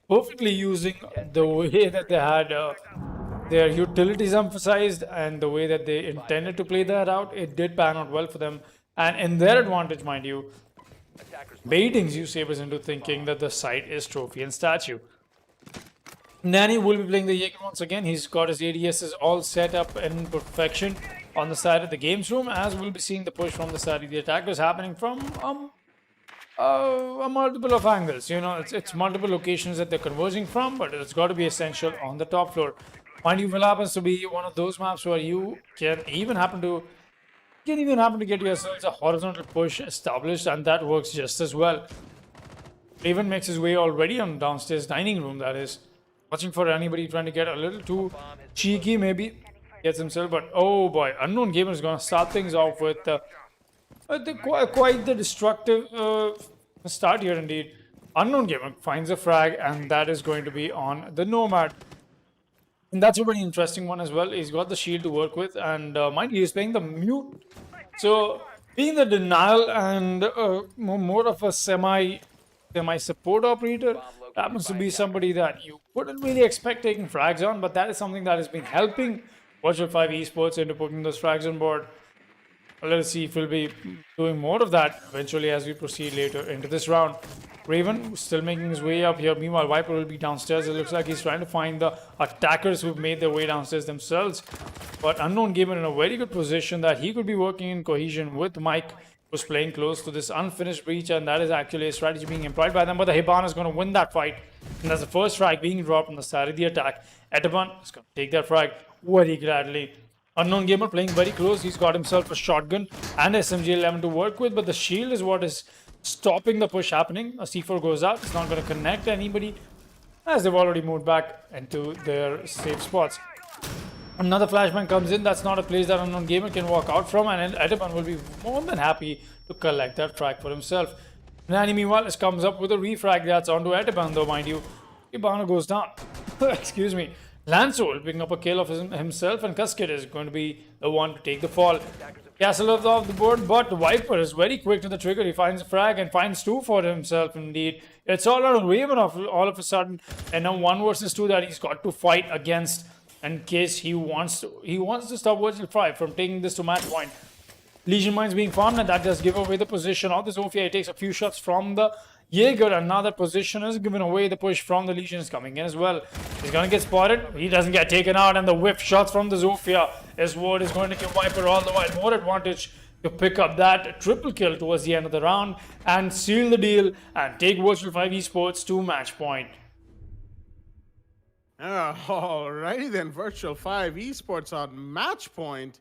perfectly using the way that they had their utilities emphasized and the way that they intended to play that out. It did pan out well for them. And in their advantage, mind you, baiting Zeus Sabers into thinking that the site is trophy and statue. Nani will be playing the Jaeger once again. He's got his ADSs all set up in perfection on the side of the games room, as we'll be seeing the push from the side of the attackers happening from a multiple of angles. You know, it's multiple locations that they're converging from, but it's got to be essential on the top floor. Mind you, will happens to be one of those maps where you can even happen to get yourselves a horizontal push established, and that works just as well. Raven makes his way already on downstairs dining room, that is. Watching for anybody trying to get a little too cheeky, maybe. Gets himself, but oh boy, Unknown Gamer is going to start things off with quite the destructive start here indeed. Unknown Gamer finds a frag, and that is going to be on the Nomad. And that's a very interesting one as well. He's got the shield to work with, and mind you, he's playing the mute. So, being the denial and more of a semi-support operator, happens to be somebody that you wouldn't really expect taking frags on, but that is something that has been helping Virtual 5 Esports into putting those frags on board. Let's see if we'll be doing more of that eventually as we proceed later into this round. Raven still making his way up here. Meanwhile, Viper will be downstairs. It looks like he's trying to find the attackers who've made their way downstairs themselves. But Unknown Gamer in a very good position that he could be working in cohesion with Mike, who's playing close to this unfinished breach, and that is actually a strategy being employed by them. But the Hibana is going to win that fight. And that's the first frag being dropped on the side of the attack. Etaban is going to take that frag very gladly. Unknown Gamer playing very close. He's got himself a shotgun and SMG-11 to work with, but the shield is what is stopping the push happening. A C4 goes out. It's not going to connect anybody, as they've already moved back into their safe spots. Another flashbang comes in. That's not a place that Unknown Gamer can walk out from, and Etaban will be more than happy to collect that frag for himself. Nani, meanwhile, comes up with a refrag that's onto Etaban, though, mind you. Ibana goes down. Excuse me. Lansoul picking up a kill of himself, and Kaskid is going to be the one to take the fall. Castle off the board, but Viper is very quick to the trigger. He finds a frag and finds 2 for himself, indeed. It's all on Raven all of a sudden, and now 1 versus 2 that he's got to fight against in case he wants to stop Virtual 5 from taking this to match point. Legion mines being farmed, and that does give away the position of the Zofia. He takes a few shots from the Jaeger, and now that position is given away. The push from the Legion is coming in as well. He's going to get spotted. He doesn't get taken out, and the whiff shots from the Zofia is what is going to give Viper all the while more advantage to pick up that triple kill towards the end of the round and seal the deal and take Virtual 5 Esports to match point. Alrighty then, Virtual 5 Esports on match point,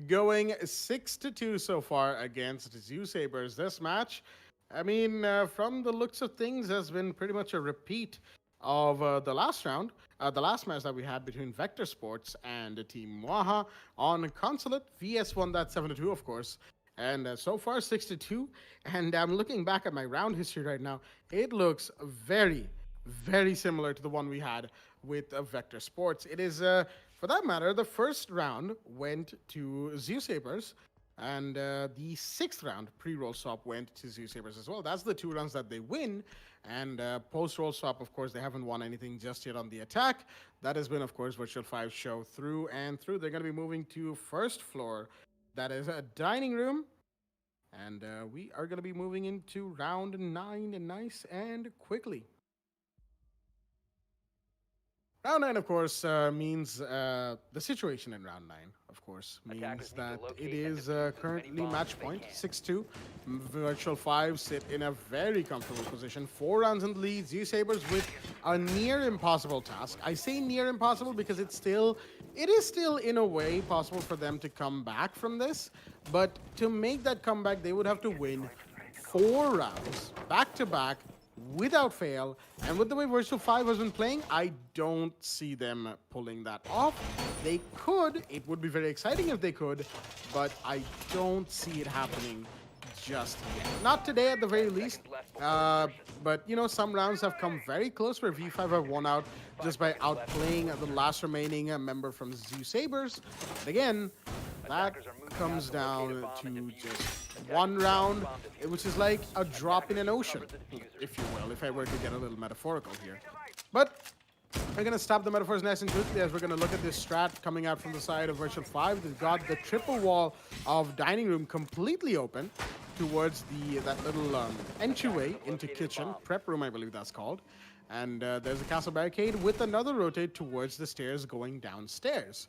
going 6-2 so far against Zeus Sabers. This match, I mean, from the looks of things, has been pretty much a repeat of the last round, the last match that we had between Vector Sports and Team Waha on Consulate. VS won that 7-2, of course. And so far, 6-2. And I'm looking back at my round history right now. It looks very, very similar to the one we had with Vector Sports. It is, for that matter, the first round went to Zeus Sabers. And the 6th round pre-roll swap went to Zoo Sabers as well. That's the 2 rounds that they win. And post-roll swap, of course, they haven't won anything just yet on the attack. That has been, of course, Virtual 5 show through and through. They're going to be moving to first floor. That is a dining room. And we are going to be moving into round 9 nice and quickly. Round 9, of course, means the situation in round 9, of course, means Attackers need to that it locate and is defuse as many currently bombs match as they point, can. 6-2. Virtual 5 sit in a very comfortable position. 4 rounds in the lead. Zoo Sabers with a near impossible task. I say near impossible because it is still in a way possible for them to come back from this. But to make that comeback, they would have to win 4 rounds back to back without fail. And with the way Virtual 5 has been playing, I don't see them pulling that off. They could. It would be very exciting if they could, but I don't see it happening just yet. Not today at the very least. But, you know, some rounds have come very close where V5 have won out just by outplaying the last remaining member from Zoo Sabers. But again, that comes down to just one round, which is like a drop in an ocean, if you will, if I were to get a little metaphorical here. But we're going to stop the metaphors nice and quickly as we're going to look at this strat coming out from the side of Virtual 5. They've got the triple wall of dining room completely open towards that little entryway into kitchen, prep room I believe that's called. And there's a castle barricade with another rotate towards the stairs going downstairs.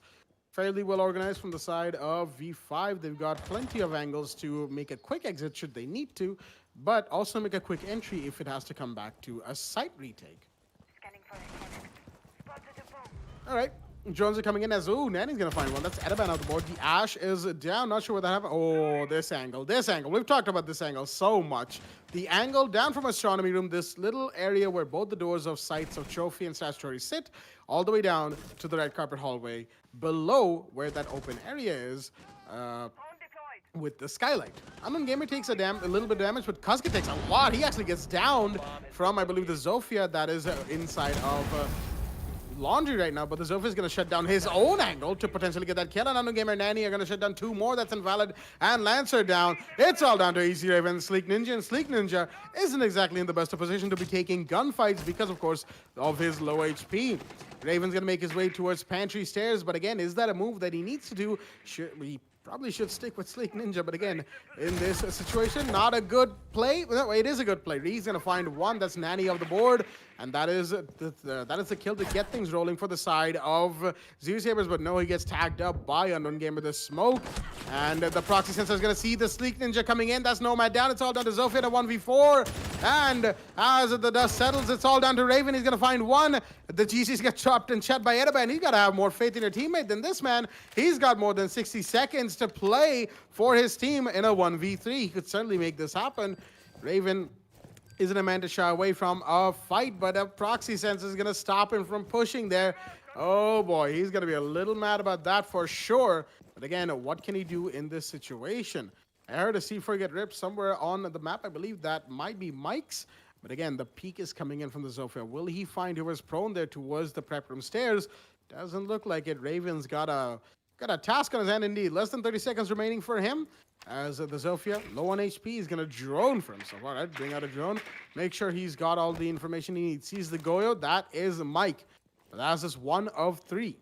Fairly well organized from the side of V5. They've got plenty of angles to make a quick exit should they need to, but also make a quick entry if it has to come back to a site retake. All right, drones are coming in as, ooh, Nanny's gonna find one. That's Edaban out the board. The Ash is down, not sure what that happened. Oh, this angle. We've talked about this angle so much. The angle down from Astronomy Room, this little area where both the doors of sites of Trophy and Statutory sit, all the way down to the red carpet hallway below where that open area is, with the skylight. Unknown Gamer takes a little bit of damage, but Kuzka takes a lot. He actually gets downed from, I believe, the Zofia that is inside of Laundry right now, but the Zofia is going to shut down his own angle to potentially get that kill, and Unknown Gamer and Nanny are going to shut down 2 more. That's invalid, and Lancer down. It's all down to Easy Raven, Sleek Ninja, and Sleek Ninja isn't exactly in the best of position to be taking gunfights because, of course, of his low HP. Raven's going to make his way towards Pantry Stairs, but again, is that a move that he needs to do? He probably should stick with Sleek Ninja, but again, in this situation, not a good play. No, it is a good play. He's going to find one. That's Nanny of the board, and that is the kill to get things rolling for the side of Zoo Sabers, but no, he gets tagged up by Unknown Gamer. The smoke, and the proxy sensor is going to see the Sleek Ninja coming in. That's Nomad down. It's all down to Zofia at a 1v4, and as the dust settles, it's all down to Raven. He's going to find one. The GCs get chopped and shot by Edaban. You got to have more faith in your teammate than this man. He's got more than 60 seconds to play for his team in a 1v3. He could certainly make this happen. Raven isn't a man to shy away from a fight, but a proxy sensor is going to stop him from pushing there. Oh boy, he's going to be a little mad about that for sure. But again, what can he do in this situation? I heard a C4 get ripped somewhere on the map. I believe that might be Mike's. But again, the peek is coming in from the Zofia. Will he find who was prone there towards the prep room stairs? Doesn't look like it. Raven's got a task on his hand indeed. Less than 30 seconds remaining for him. As the Zofia, low on HP, is going to drone for himself. All right, bring out a drone. Make sure he's got all the information he needs. Sees the Goyo. That is Mike. But that's just 1 of 3.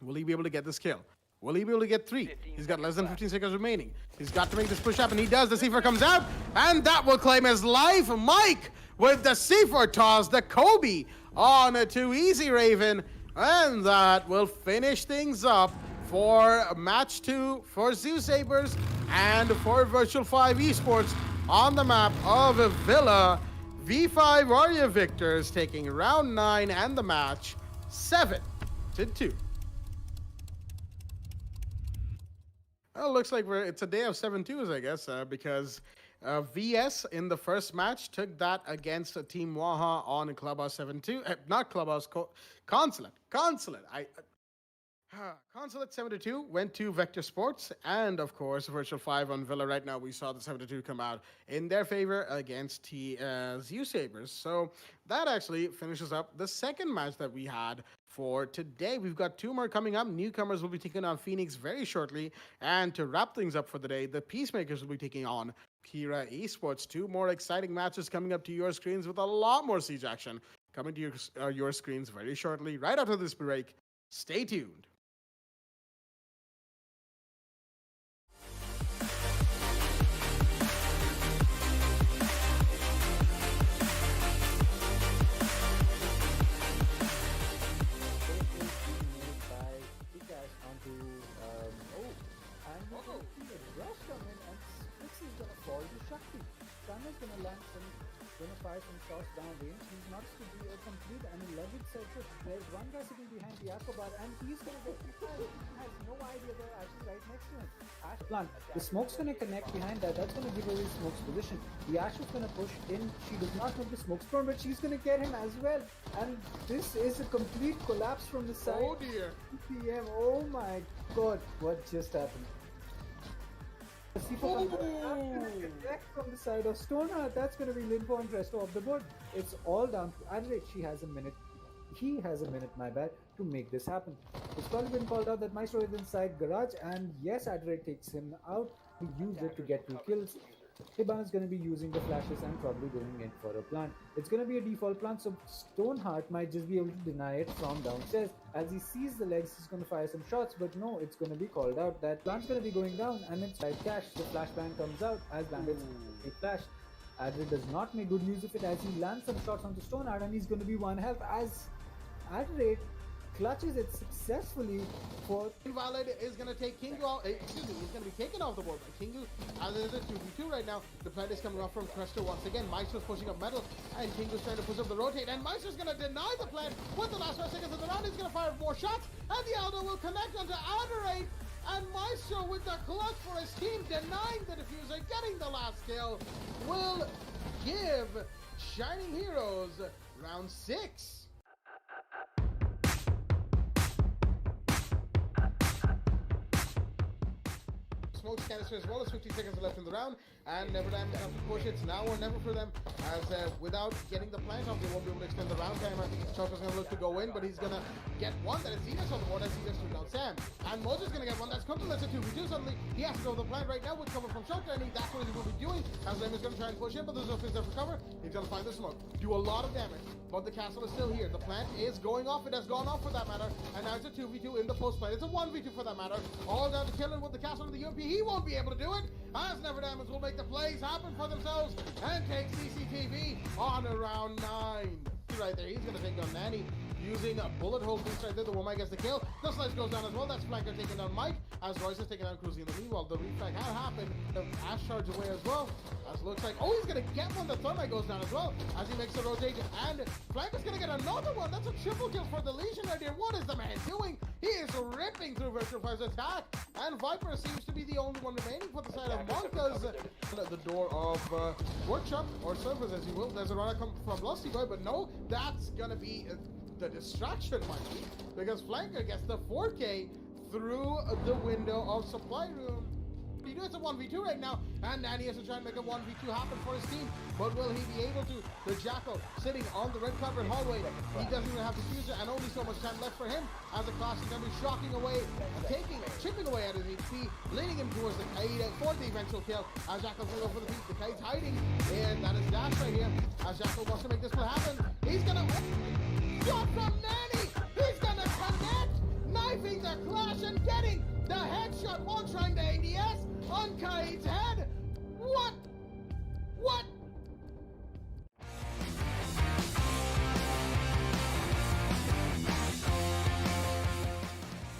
Will he be able to get this kill? Will he be able to get 3? He's got less than 15 seconds remaining. He's got to make this push happen. He does. The C4 comes out, and that will claim his life. Mike with the C4 toss, the Kobe on to Easy Raven. And that will finish things up for match 2 for Zoo Sabers and for Virtual 5 Esports on the map of Villa. V5 are your victors, taking round 9 and the match 7-2. Well, looks like it's a day of 7-2s, I guess, because VS in the first match took that against Team Waha on Clubhouse 7-2. Not Clubhouse, Consulate. Consulate 72 went to Vector Sports, and of course, Virtual 5 on Villa. Right now, we saw the 72 come out in their favor against ZU Sabres. So that actually finishes up the second match that we had for today. We've got two more coming up. Newcomers will be taking on Phoenix very shortly. And to wrap things up for the day, the Peacemakers will be taking on Kira Esports. Two more exciting matches coming up to your screens with a lot more Siege action coming to your screens very shortly. Right after this break, stay tuned. Rush come in and Spix is gonna fall to Shakti. Sana's gonna fire some shots down range. He's not to be a complete logic said so there's one guy sitting behind the Aquabar and he's gonna get fired. He has no idea they're actually right next to him. Ash plant. The smoke's gonna connect behind that. That's gonna give away Smoke's position. The Ash is gonna push in. She does not know the Smoke's front, but she's gonna get him as well. And this is a complete collapse from the side. Oh dear. PM. Oh my god, what just happened? Connect from the side of Stoneheart. That's going to be Linfo and Resto off the board. It's all down to Adelaide. She has a minute. He has a minute, my bad, to make this happen. It's probably been called out that Maestro is inside Garage, and yes, Adelaide takes him out. He used it to get 2 kills. Iban is going to be using the flashes and probably going in for a plant. It's going to be a default plant, so Stoneheart might just be able to deny it from downstairs. As he sees the legs, he's going to fire some shots, but no, it's going to be called out. That plant's going to be going down, and it's right cash. The flashbang comes out as Bandits get flashed. Adred does not make good use of it as he lands some shots onto Stoneheart, and he's going to be 1 health as Adred clutches it successfully for Invalid is going to take Kingu out. Excuse me, he's going to be taken off the board by Kingu. As it is a 2v2 right now. The plant is coming off from Cresta once again. Maestro's pushing up metal, and Kingu's trying to push up the rotate. And Maestro's going to deny the plant with the last 5 seconds of the round. He's going to fire more shots, and the Elder will connect onto Adorate. And Maestro with the clutch for his team, denying the diffuser, getting the last kill, will give Shining Heroes round 6. Smoke canister as well as 50 seconds left in the round, and Neverdime gonna have to push. It's now or never for them, as without getting the plant off, they won't be able to extend the round timer. Chopper's gonna look to go in, but he's gonna get one. That is Zenas on the board as he gets 2 down Sam. And Moses gonna get one. That's Kuntal. That's a 2v2 suddenly. He has to go to the plant right now with cover from Shota, and that's what he will be doing. As Lem is gonna try and push in, but there's no fizz there for cover. He's gonna find the smoke. Do a lot of damage, but the castle is still here. The plant is going off. It has gone off for that matter, and now it's a 2v2 in the post plant. It's a 1v2 for that matter. All down to killing with the castle and the UMP. He won't be able to do it, as Never Diamonds will make the plays happen for themselves and take CCTV on around 9. Right there, he's going to take down Nanny using a bullet hole boost right there. The woman gets the kill. The slice goes down as well. That's Flanker taking down Mike, as Royce is taking down Cruzy in the meanwhile. The reflag had happened. The Ash charge away as well, as looks like, oh, he's going to get one. The thermite goes down as well, as he makes the rotation, and Flanker's going to get another one. That's a triple kill for the Legion right here. What is the man doing? He is ripping through Virtual Fire's attack, and Viper seems to be the only one remaining for the side of Monka's at the door of Workshop, or Servers as you will. There's a runner come from Lusty Boy, but no, that's going to be the distraction, Mikey, because Flanker gets the 4K through the window of Supply Room. It's a 1v2 right now, and Nanny has to try and make a 1v2 happen for his team, but will he be able to? The Jackal sitting on the red covered hallway. He doesn't even have the fuser, and only so much time left for him, as the class is going to be shocking away, chipping away at his HP, leading him towards the Kite for the eventual kill, as Jackal's going to go for the beat. The Kite's hiding, and that is Dash right here, as Jackal wants to make this one happen. He's going to shot from Nanny. He's going to connect, knifing the Clash and getting the headshot while trying the ADS on Kaid's head. What?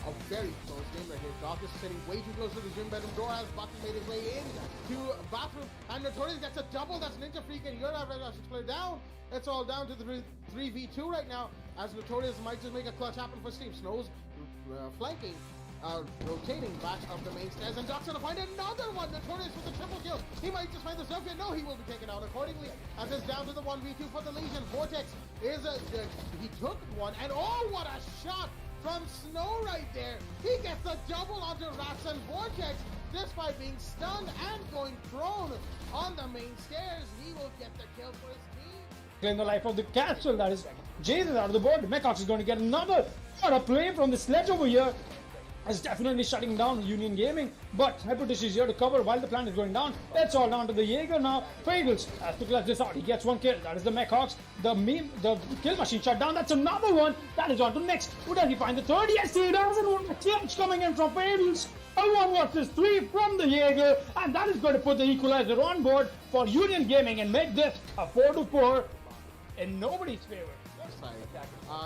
A very close game right here. Doc is sitting way too close to the gym bedroom door as Button made his way in to bathroom, and Notorious gets a double. That's Ninja Freak, and you're not ready to play down. It's all down to the 3v2 right now, as Notorious might just make a clutch happen for Steve. Snow's flanking, rotating back up the main stairs, and Doc's gonna find another one. Notorious with the triple kill. He might just find the Zofia. No, he will be taken out accordingly, as it's down to the 1v2 for the Legion. Vortex is he took one, and oh, what a shot from Snow right there. He gets a double onto Rats and Vortex, despite being stunned and going prone on the main stairs. He will get the kill for his team. Claim the life of the castle. That is, Jason out of the board. Mechox is going to get another shot of play from the sledge over here. Is definitely shutting down Union Gaming, but Hyperdish is here to cover while the plan is going down. It's all down to the Jaeger now. Fagels has to clutch this out. He gets one kill. That is the Mechox. The kill machine shut down. That's another one. That is on to next. Who does he find? The third? Yes, he does. And one clutch coming in from Fagels. A 1 versus 3 from the Jaeger, and that is going to put the equalizer on board for Union Gaming and make this a 4-4 in nobody's favor.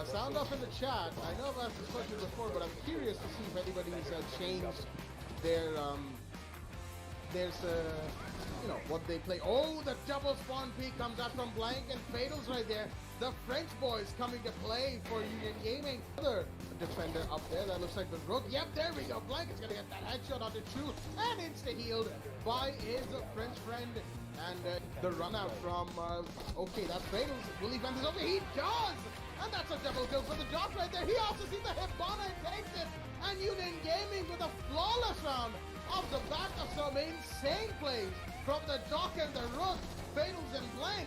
Sound off in the chat. I know I've asked this question before, but I'm curious to see if anybody's changed their what they play. Oh, the double spawn peak comes out from Blank and Fatals right there. The French boys coming to play for Union Gaming. Another defender up there. That looks like the Rook. Yep, there we go. Blank is going to get that headshot onto True and insta-healed by his French friend. And the run out from, okay, that's Fatals. Will he bend this over? He does! And that's a double kill for the Jock right there. He also sees the Hibana and takes it. And Union Gaming with a flawless round off the back of some insane plays from the Jock and the Rook, Fatals and Blank.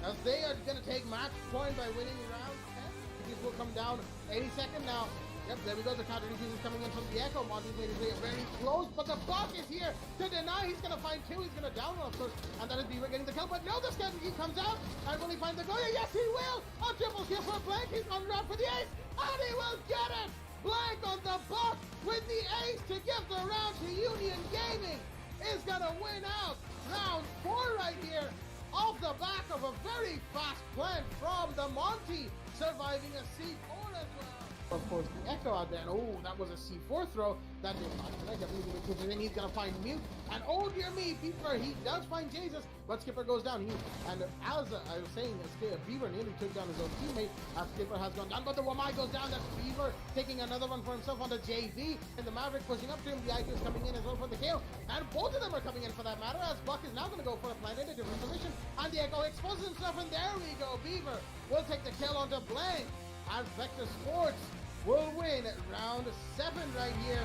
As they are going to take match point by winning round 10. These will come down 82nd now. Yep, there we go. The counter defuse is coming in from the Echo. Monty's made his way very close, but the Buck is here to deny. He's going to find two. He's going to down one, of course, and that is Beaver getting the kill. But no, the Skeleton Key comes out, and will he find the Goya? Yes, he will. A triple kill for Blank. He's on round for the ace, and he will get it. Blank on the Buck with the ace to give the round to Union Gaming. Is going to win out round 4 right here, off the back of a very fast plant from the Monty, surviving a C4 as well. Of course, the Echo out there, and oh, that was a C4 throw. That did not connect. Definitely going to push it in. He's going to find Mute, and oh dear me, Beaver, he does find Jesus, but Skipper goes down. And as I was saying, Beaver nearly took down his own teammate as Skipper has gone down, but the Wamai goes down. That's Beaver taking another one for himself on the JV, and the Maverick pushing up to him. The IQ is coming in as well for the kill, and both of them are coming in for that matter, as Buck is now going to go for a plant in a different position, and the Echo exposes himself, and there we go. Beaver will take the kill onto Blank, as Vector Sports will win round 7 right here.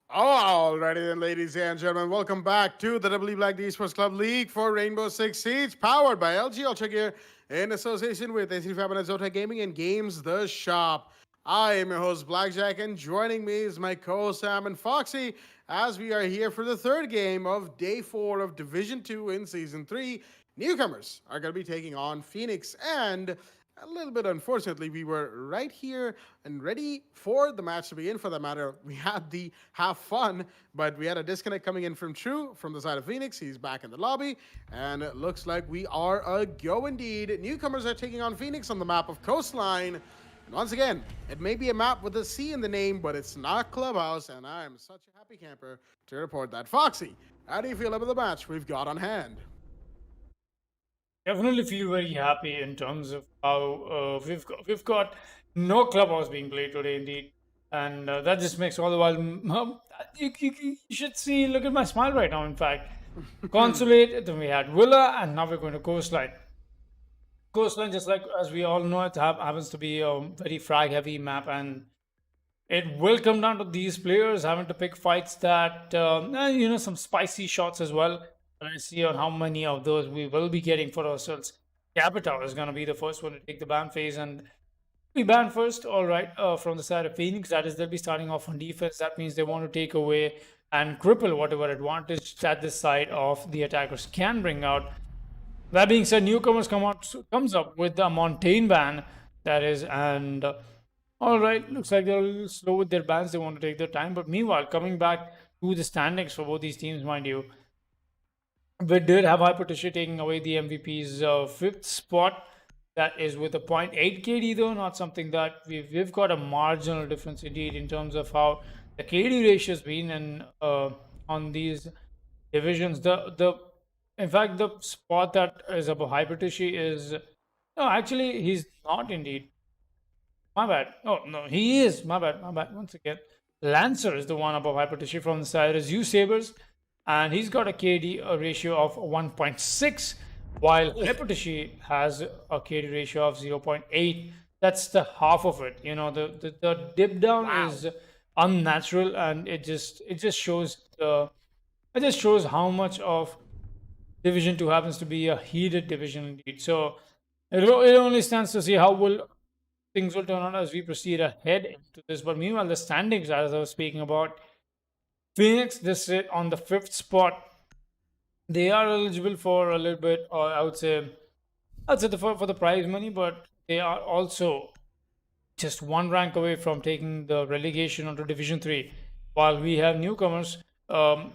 Alrighty then, ladies and gentlemen, welcome back to the WWE Black D Esports Club League for Rainbow Six Siege, powered by LG Ultragear in association with AC Fibernet, Zotac Gaming, and Games the Shop. I am your host, Blackjack, and joining me is my co-host Sam and Foxy, as we are here for the third game of Day 4 of Division 2 in Season 3. Newcomers are going to be taking on Phoenix, and a little bit unfortunately, we were right here and ready for the match to begin. For that matter, we had the have fun, but we had a disconnect coming in from True from the side of Phoenix. He's back in the lobby, and it looks like we are a go indeed. Newcomers are taking on Phoenix on the map of Coastline. And once again, it may be a map with a C in the name, but it's not Clubhouse, and I am such a happy camper to report that. Foxy, how do you feel about the match we've got on hand? Definitely feel very happy in terms of how we've got no clubhouse being played today, indeed, and that just makes all the while. You should see. Look at my smile right now. In fact, Consulate. Then we had Villa, and now we're going to Coastline. Coastline, just like as we all know, it happens to be a very frag-heavy map, and it will come down to these players having to pick fights that some spicy shots as well. And I see on how many of those we will be getting for ourselves. Capital is going to be the first one to take the ban phase, and we ban first. All right, from the side of Phoenix, that is, they'll be starting off on defense. That means they want to take away and cripple whatever advantage that this side of the attackers can bring out. That being said, Newcomers comes up with the Montaigne ban, that is, and all right, looks like they're a little slow with their bans. They want to take their time, but meanwhile, coming back to the standings for both these teams, mind you, we did have Hypertissue taking away the MVP's fifth spot. That is with a 0.8 KD, though, not something that we've got a marginal difference indeed in terms of how the KD ratio has been and on these divisions. In fact, the spot that is above Hypertissue is no, actually he's not indeed. My bad. Oh no, he is. My bad. Once again, Lancer is the one above Hypertissue from the side as you Sabers. And he's got a KD ratio of 1.6, while Hypertissue has a KD ratio of 0.8. That's the half of it. You know, the dip down is unnatural, and it just shows how much of Division 2 happens to be a heated division indeed. So it only stands to see how things will turn out as we proceed ahead into this. But meanwhile, the standings, as I was speaking about, Phoenix, they sit on the fifth spot. They are eligible for a little bit, or I would say for the prize money, but they are also just one rank away from taking the relegation onto Division 3. While we have newcomers that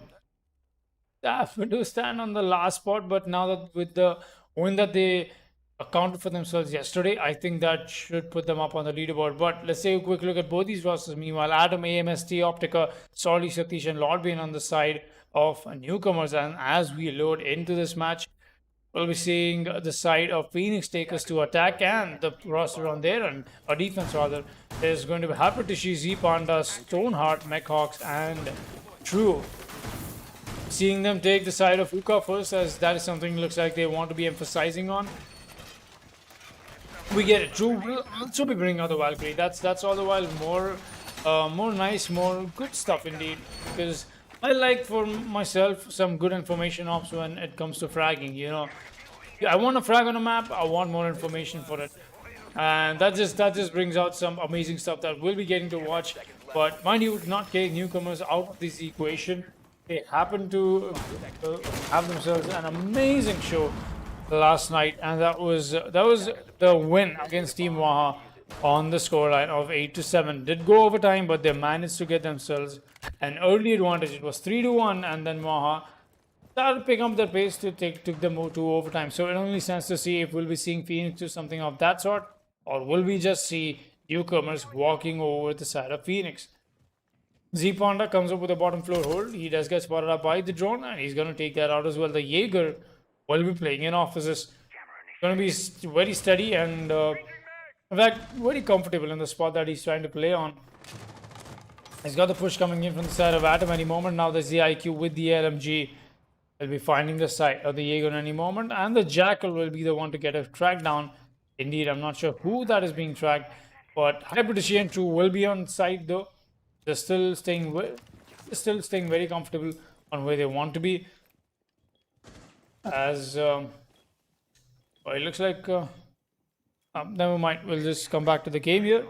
do stand on the last spot, but now that with the win that they accounted for themselves yesterday, I think that should put them up on the leaderboard. But let's take a quick look at both these rosters. Meanwhile, Adam, AMST, Optica, Solly, Satish, and Lordbane on the side of newcomers. And as we load into this match, we'll be seeing the side of Phoenix take us to attack, and the roster on there, and a defense rather, is going to be Hypertissue, Z Panda, Stoneheart, Mechhawks, and True. Seeing them take the side of Uka first, as that is something looks like they want to be emphasizing on. We get it. True will also be bringing out the Valkyrie. That's all the while more nice, more good stuff indeed. Because I like for myself some good information ops when it comes to fragging. You know, I want to frag on a map. I want more information for it, and that just brings out some amazing stuff that we'll be getting to watch. But mind you, not getting newcomers out of this equation. They happen to have themselves an amazing show last night, and that was the win against Team Waha on the scoreline of 8-7. Did go overtime, but they managed to get themselves an early advantage. It was 3-1, and then Waha started picking up their pace took them to overtime. So it only stands to see if we'll be seeing Phoenix do something of that sort, or will we just see newcomers walking over the side of Phoenix. Z Panda comes up with a bottom floor hold. He does get spotted up by the drone, and he's going to take that out as well. The Jaeger will be playing in off. This is going to be very steady and, in fact, very comfortable in the spot that he's trying to play on. He's got the push coming in from the side of Atom any moment. Now the ZIQ with the LMG will be finding the site of the Jaeger any moment, and the Jackal will be the one to get a track down. Indeed, I'm not sure who that is being tracked, but Hypertissue and True will be on site though. They're still staying still staying very comfortable on where they want to be. As well, it looks like never mind. We'll just come back to the game here.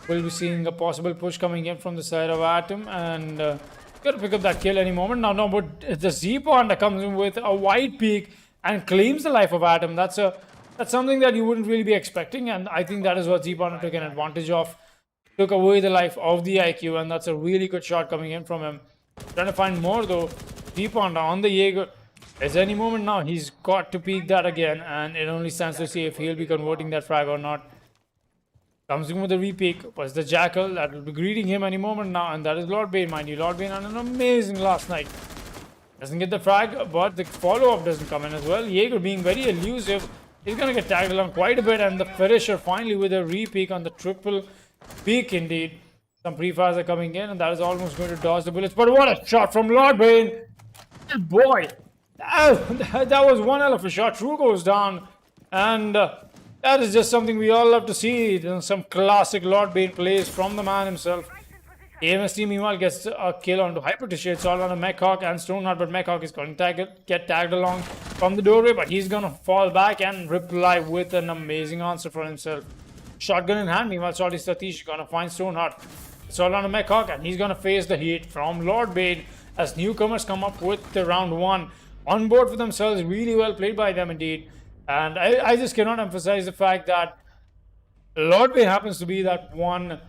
We'll be seeing a possible push coming in from the side of Atom, and got to pick up that kill any moment. Now, no, but the Z Panda comes in with a wide peak and claims the life of Atom. That's something that you wouldn't really be expecting, and I think that is what Z Panda took an advantage of. Took away the life of the IQ, and that's a really good shot coming in from him. Trying to find more though. Z Panda on the Jaeger. There's any moment now. He's got to peek that again, and it only stands to see if he'll be converting that frag or not. Comes in with a re-peek. Was the Jackal that will be greeting him any moment now, and that is Lord Bane, mind you. Lord Bane on an amazing last night. Doesn't get the frag, but the follow-up doesn't come in as well. Jaeger being very elusive. He's going to get tagged along quite a bit, and the finisher finally with a re-peek on the triple peek indeed. Some pre-fires are coming in, and that is almost going to dodge the bullets. But what a shot from Lord Bane! Good boy! That was one hell of a shot. True goes down, and that is just something we all love to see. Some classic Lord Bane plays from the man himself. AMST meanwhile gets a kill onto Hypertissue. It's all on a Mechhawk and Stoneheart, but Mechhawk is going to get tagged along from the doorway, but he's going to fall back and reply with an amazing answer for himself. Shotgun in hand, meanwhile Salty Satish is going to find Stoneheart. It's all on a Mechhawk, and he's going to face the heat from Lord Bane as newcomers come up with the round one. On board for themselves, really well played by them indeed. And I just cannot emphasize the fact that Lord Bane happens to be that one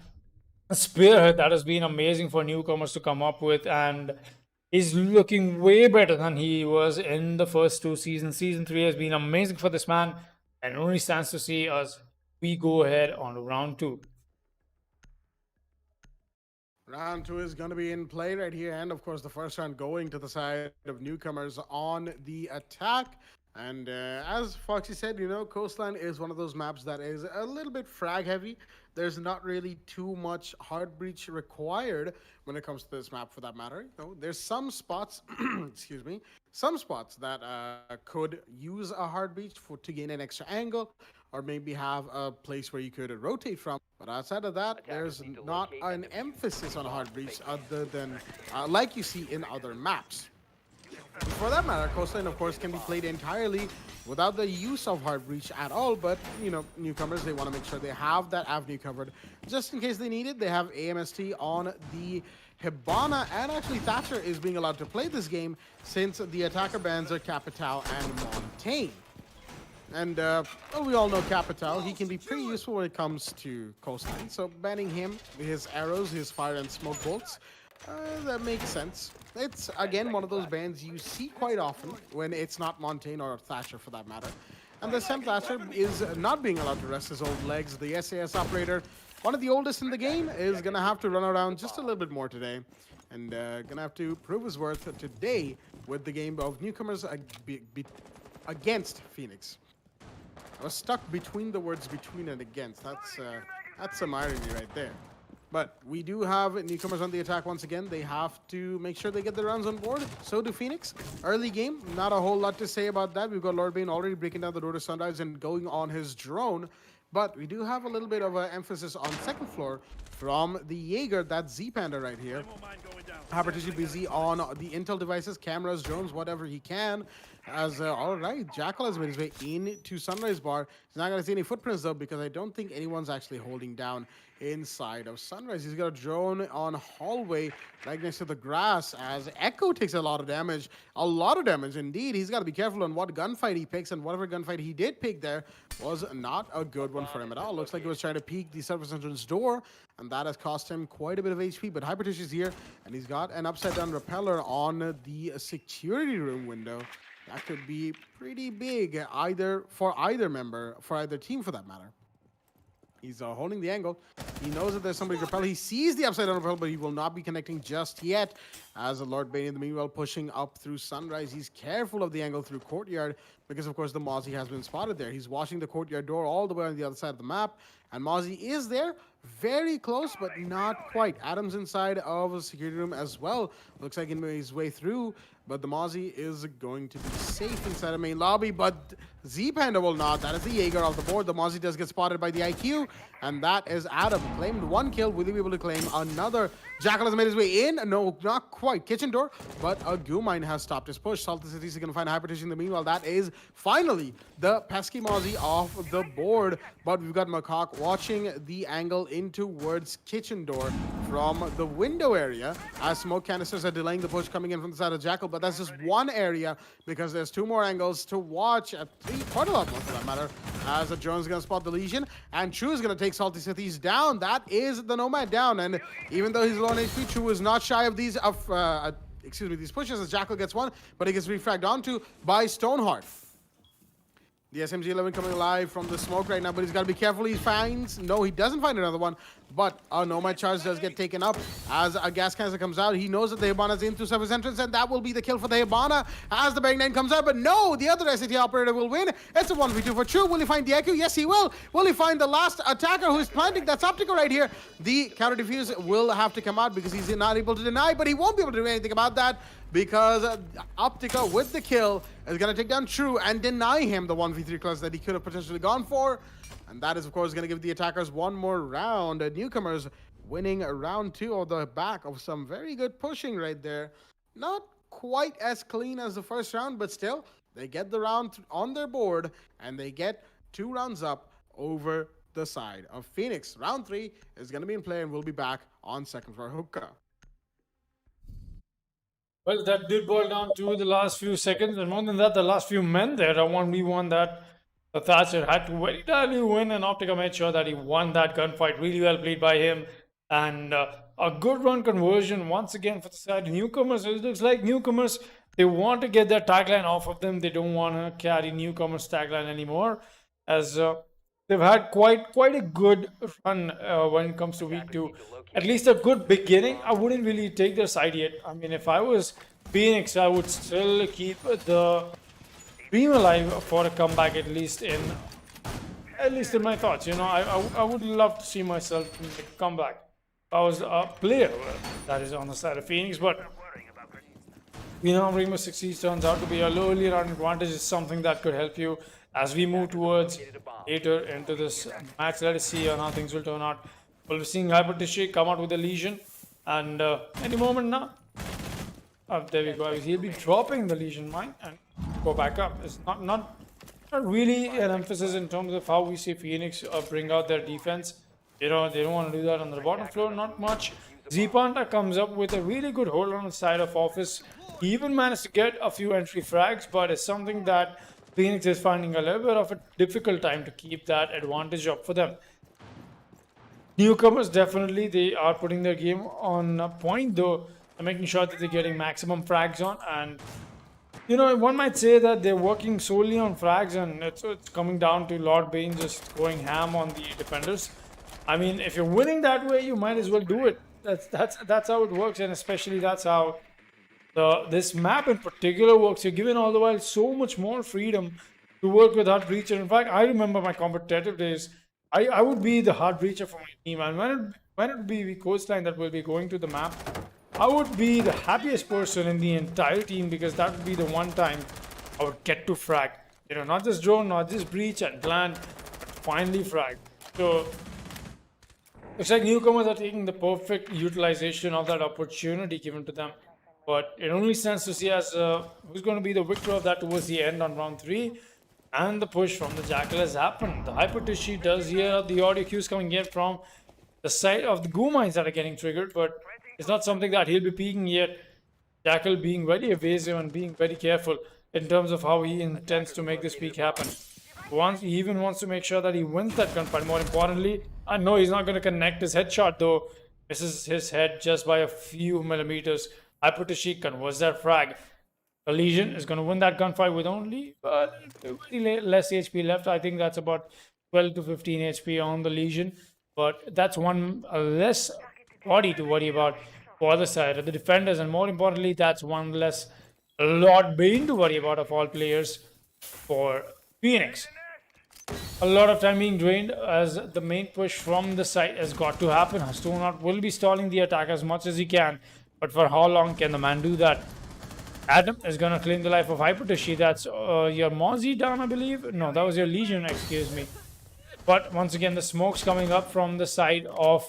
spearhead that has been amazing for newcomers to come up with, and is looking way better than he was in the first two seasons. Season 3 has been amazing for this man, and it only stands to see as we go ahead on to round 2. Round 2 is going to be in play right here, and of course the first round going to the side of newcomers on the attack. And as Foxy said, you know, Coastline is one of those maps that is a little bit frag heavy. There's not really too much hard breach required when it comes to this map, for that matter. You know, there's some spots, excuse me, some spots that could use a hard breach to gain an extra angle, or maybe have a place where you could rotate from. But outside of that, there's not an emphasis on hard breach other than like you see in other maps. For that matter, Coastline, of course, can be played entirely without the use of hard breach at all, but, you know, newcomers, they want to make sure they have that avenue covered just in case they need it. They have AMST on the Hibana, and actually Thatcher is being allowed to play this game since the attacker bans are Capital and Montaigne. And, well, we all know Capital. He can be pretty useful when it comes to Coastline, so banning him, his arrows, his fire and smoke bolts, that makes sense. It's, again, one of those bans you see quite often when it's not Montaigne or Thatcher, for that matter. And the Sam Thatcher is not being allowed to rest his old legs. The SAS operator, one of the oldest in the game, is going to have to run around just a little bit more today. And going to have to prove his worth today with the game of newcomers against Phoenix. I was stuck between the words between and against. That's some irony right there. But we do have newcomers on the attack once again. They have to make sure they get the rounds on board. So do Phoenix. Early game, not a whole lot to say about that. We've got Lord Bane already breaking down the door to Sunrise and going on his drone. But we do have a little bit of an emphasis on second floor from the Jaeger, that Z-Panda right here. Hypertissue busy on the Intel devices, cameras, drones, whatever he can. As, all right, Jackal has made his way into Sunrise Bar. He's not going to see any footprints, though, because I don't think anyone's actually holding down inside of Sunrise. He's got a drone on hallway right next to the grass, as Echo takes a lot of damage. A lot of damage, indeed. He's got to be careful on what gunfight he picks, and whatever gunfight he did pick there was not a good one for him at all. Looks like he was trying to peek the service entrance door, and that has cost him quite a bit of HP. But Hypertissue is here, and he's got an upside-down repeller on the security room window. That could be pretty big, for either team, for that matter. He's holding the angle. He knows that there's somebody repel. He sees the upside down repel, but he will not be connecting just yet. As Lord Bane in the meanwhile pushing up through Sunrise. He's careful of the angle through Courtyard, because of course the Mozzie has been spotted there. He's watching the courtyard door all the way on the other side of the map, and Mozzie is there, very close, but not quite. Adam's inside of a security room as well. Looks like he made his way through, but the Mozzie is going to be safe inside the main lobby, but Z-Panda will not. That is the Jaeger off the board. The Mozzie does get spotted by the IQ, and that is Adam. Claimed 1 kill. Will he be able to claim another? Jackal has made his way in. No, not quite. Kitchen door, but a Goo-Mine has stopped his push. Salty Cities is going to find a Hypertition in the meanwhile. That is finally the pesky Mozzie off the board, but we've got Macaque watching the angle in towards Kitchen door from the window area as smoke canisters are delaying the push coming in from the side of Jackal, but that's just one area because there's 2 more angles to watch, at 3, quite a lot more for that matter, as Jones is going to spot the Legion, and True is going to take Salty Cities down. That is the Nomad down, and even though he's low on HP, True is not shy of these these pushes as Jackal gets one, but he gets refragged onto by Stoneheart. The SMG-11 coming alive from the smoke right now, but he's got to be careful. He finds... No, he doesn't find another one, but a Nomad charge does get taken up as a gas canister comes out. He knows that the Hibana's in through surface entrance, and that will be the kill for the Hibana as the Bang 9 comes out. But no, the other SAT operator will win. It's a 1v2 for True. Will he find the IQ? Yes, he will. Will he find the last attacker who is planting? That's Optical right here. The counter defuse will have to come out because he's not able to deny, but he won't be able to do anything about that because Optica with the kill is going to take down True and deny him the 1v3 class that he could have potentially gone for. And that is, of course, going to give the attackers one more round. Newcomers winning round 2 of the back of some very good pushing right there. Not quite as clean as the first round, but still, they get the round on their board, and they get 2 rounds up over the side of Phoenix. Round 3 is going to be in play, and we'll be back on second floor hookah. Well, that did boil down to the last few seconds, and more than that, the last few men there. A 1v1 that Thatcher had to very tightly win, and Optica made sure that he won that gunfight. Really well played by him, and a good run conversion once again for the side of Newcomers. It looks like Newcomers, they want to get their tagline off of them. They don't want to carry Newcomers tagline anymore, as they've had quite a good run when it comes to week 2. At least a good beginning. I wouldn't really take their side yet. I mean, if I was Phoenix, I would still keep the dream alive for a comeback, at least in my thoughts. You know, I would love to see myself make a comeback. If I was a player that is on the side of Phoenix, but you know, Rainbow Six Siege turns out to be a low early round advantage. Is something that could help you as we move towards later into this match. Let us see how things will turn out. Well, we're seeing Hypertishi come out with a Legion, and any moment now. There we go. He'll be dropping the Legion mine and go back up. It's not really an emphasis in terms of how we see Phoenix bring out their defense. You know, they don't want to do that on the bottom floor, not much. Z-Panda comes up with a really good hold on the side of Office. He even managed to get a few entry frags, but it's something that Phoenix is finding a little bit of a difficult time to keep that advantage up for them. Newcomers, definitely, they are putting their game on point, though, and making sure that they're getting maximum frags on. And, you know, one might say that they're working solely on frags, and it's coming down to Lord Bane just going ham on the defenders. I mean, if you're winning that way, you might as well do it. That's how it works, and especially that's how this map in particular works. You're given all the while so much more freedom to work with Hard Breacher. In fact, I remember my competitive days. I would be the Hard Breacher for my team, and when it would be the Coastline that will be going to the map, I would be the happiest person in the entire team, because that would be the one time I would get to frag. You know, not just drone, not just breach and land, but finally frag. So looks like Newcomers are taking the perfect utilization of that opportunity given to them. But it only stands to see as who's going to be the victor of that towards the end on round 3. And the push from the Jackal has happened. The Hypertishi does hear the audio cues coming in from the side of the Goo mines that are getting triggered, but it's not something that he'll be peeking yet. Jackal being very evasive and being very careful in terms of how he intends to make this peek happen. He even wants to make sure that he wins that gunfight. More importantly, I know he's not going to connect his headshot, though. Misses his head just by a few millimeters. Hypertishi converts that frag. The Legion is going to win that gunfight with only very less HP left. I think that's about 12 to 15 HP on the Legion. But that's one less body to worry about for the side of the defenders. And more importantly, that's one less Lord Bane to worry about of all players. for Phoenix. A lot of time being drained as the main push from the side has got to happen. Stoneheart will be stalling the attack as much as he can, but for how long can the man do that? Adam is going to claim the life of Hypertishi. That's your Mozzie down, I believe. No, that was your Legion, excuse me. But once again, the smoke's coming up from the side of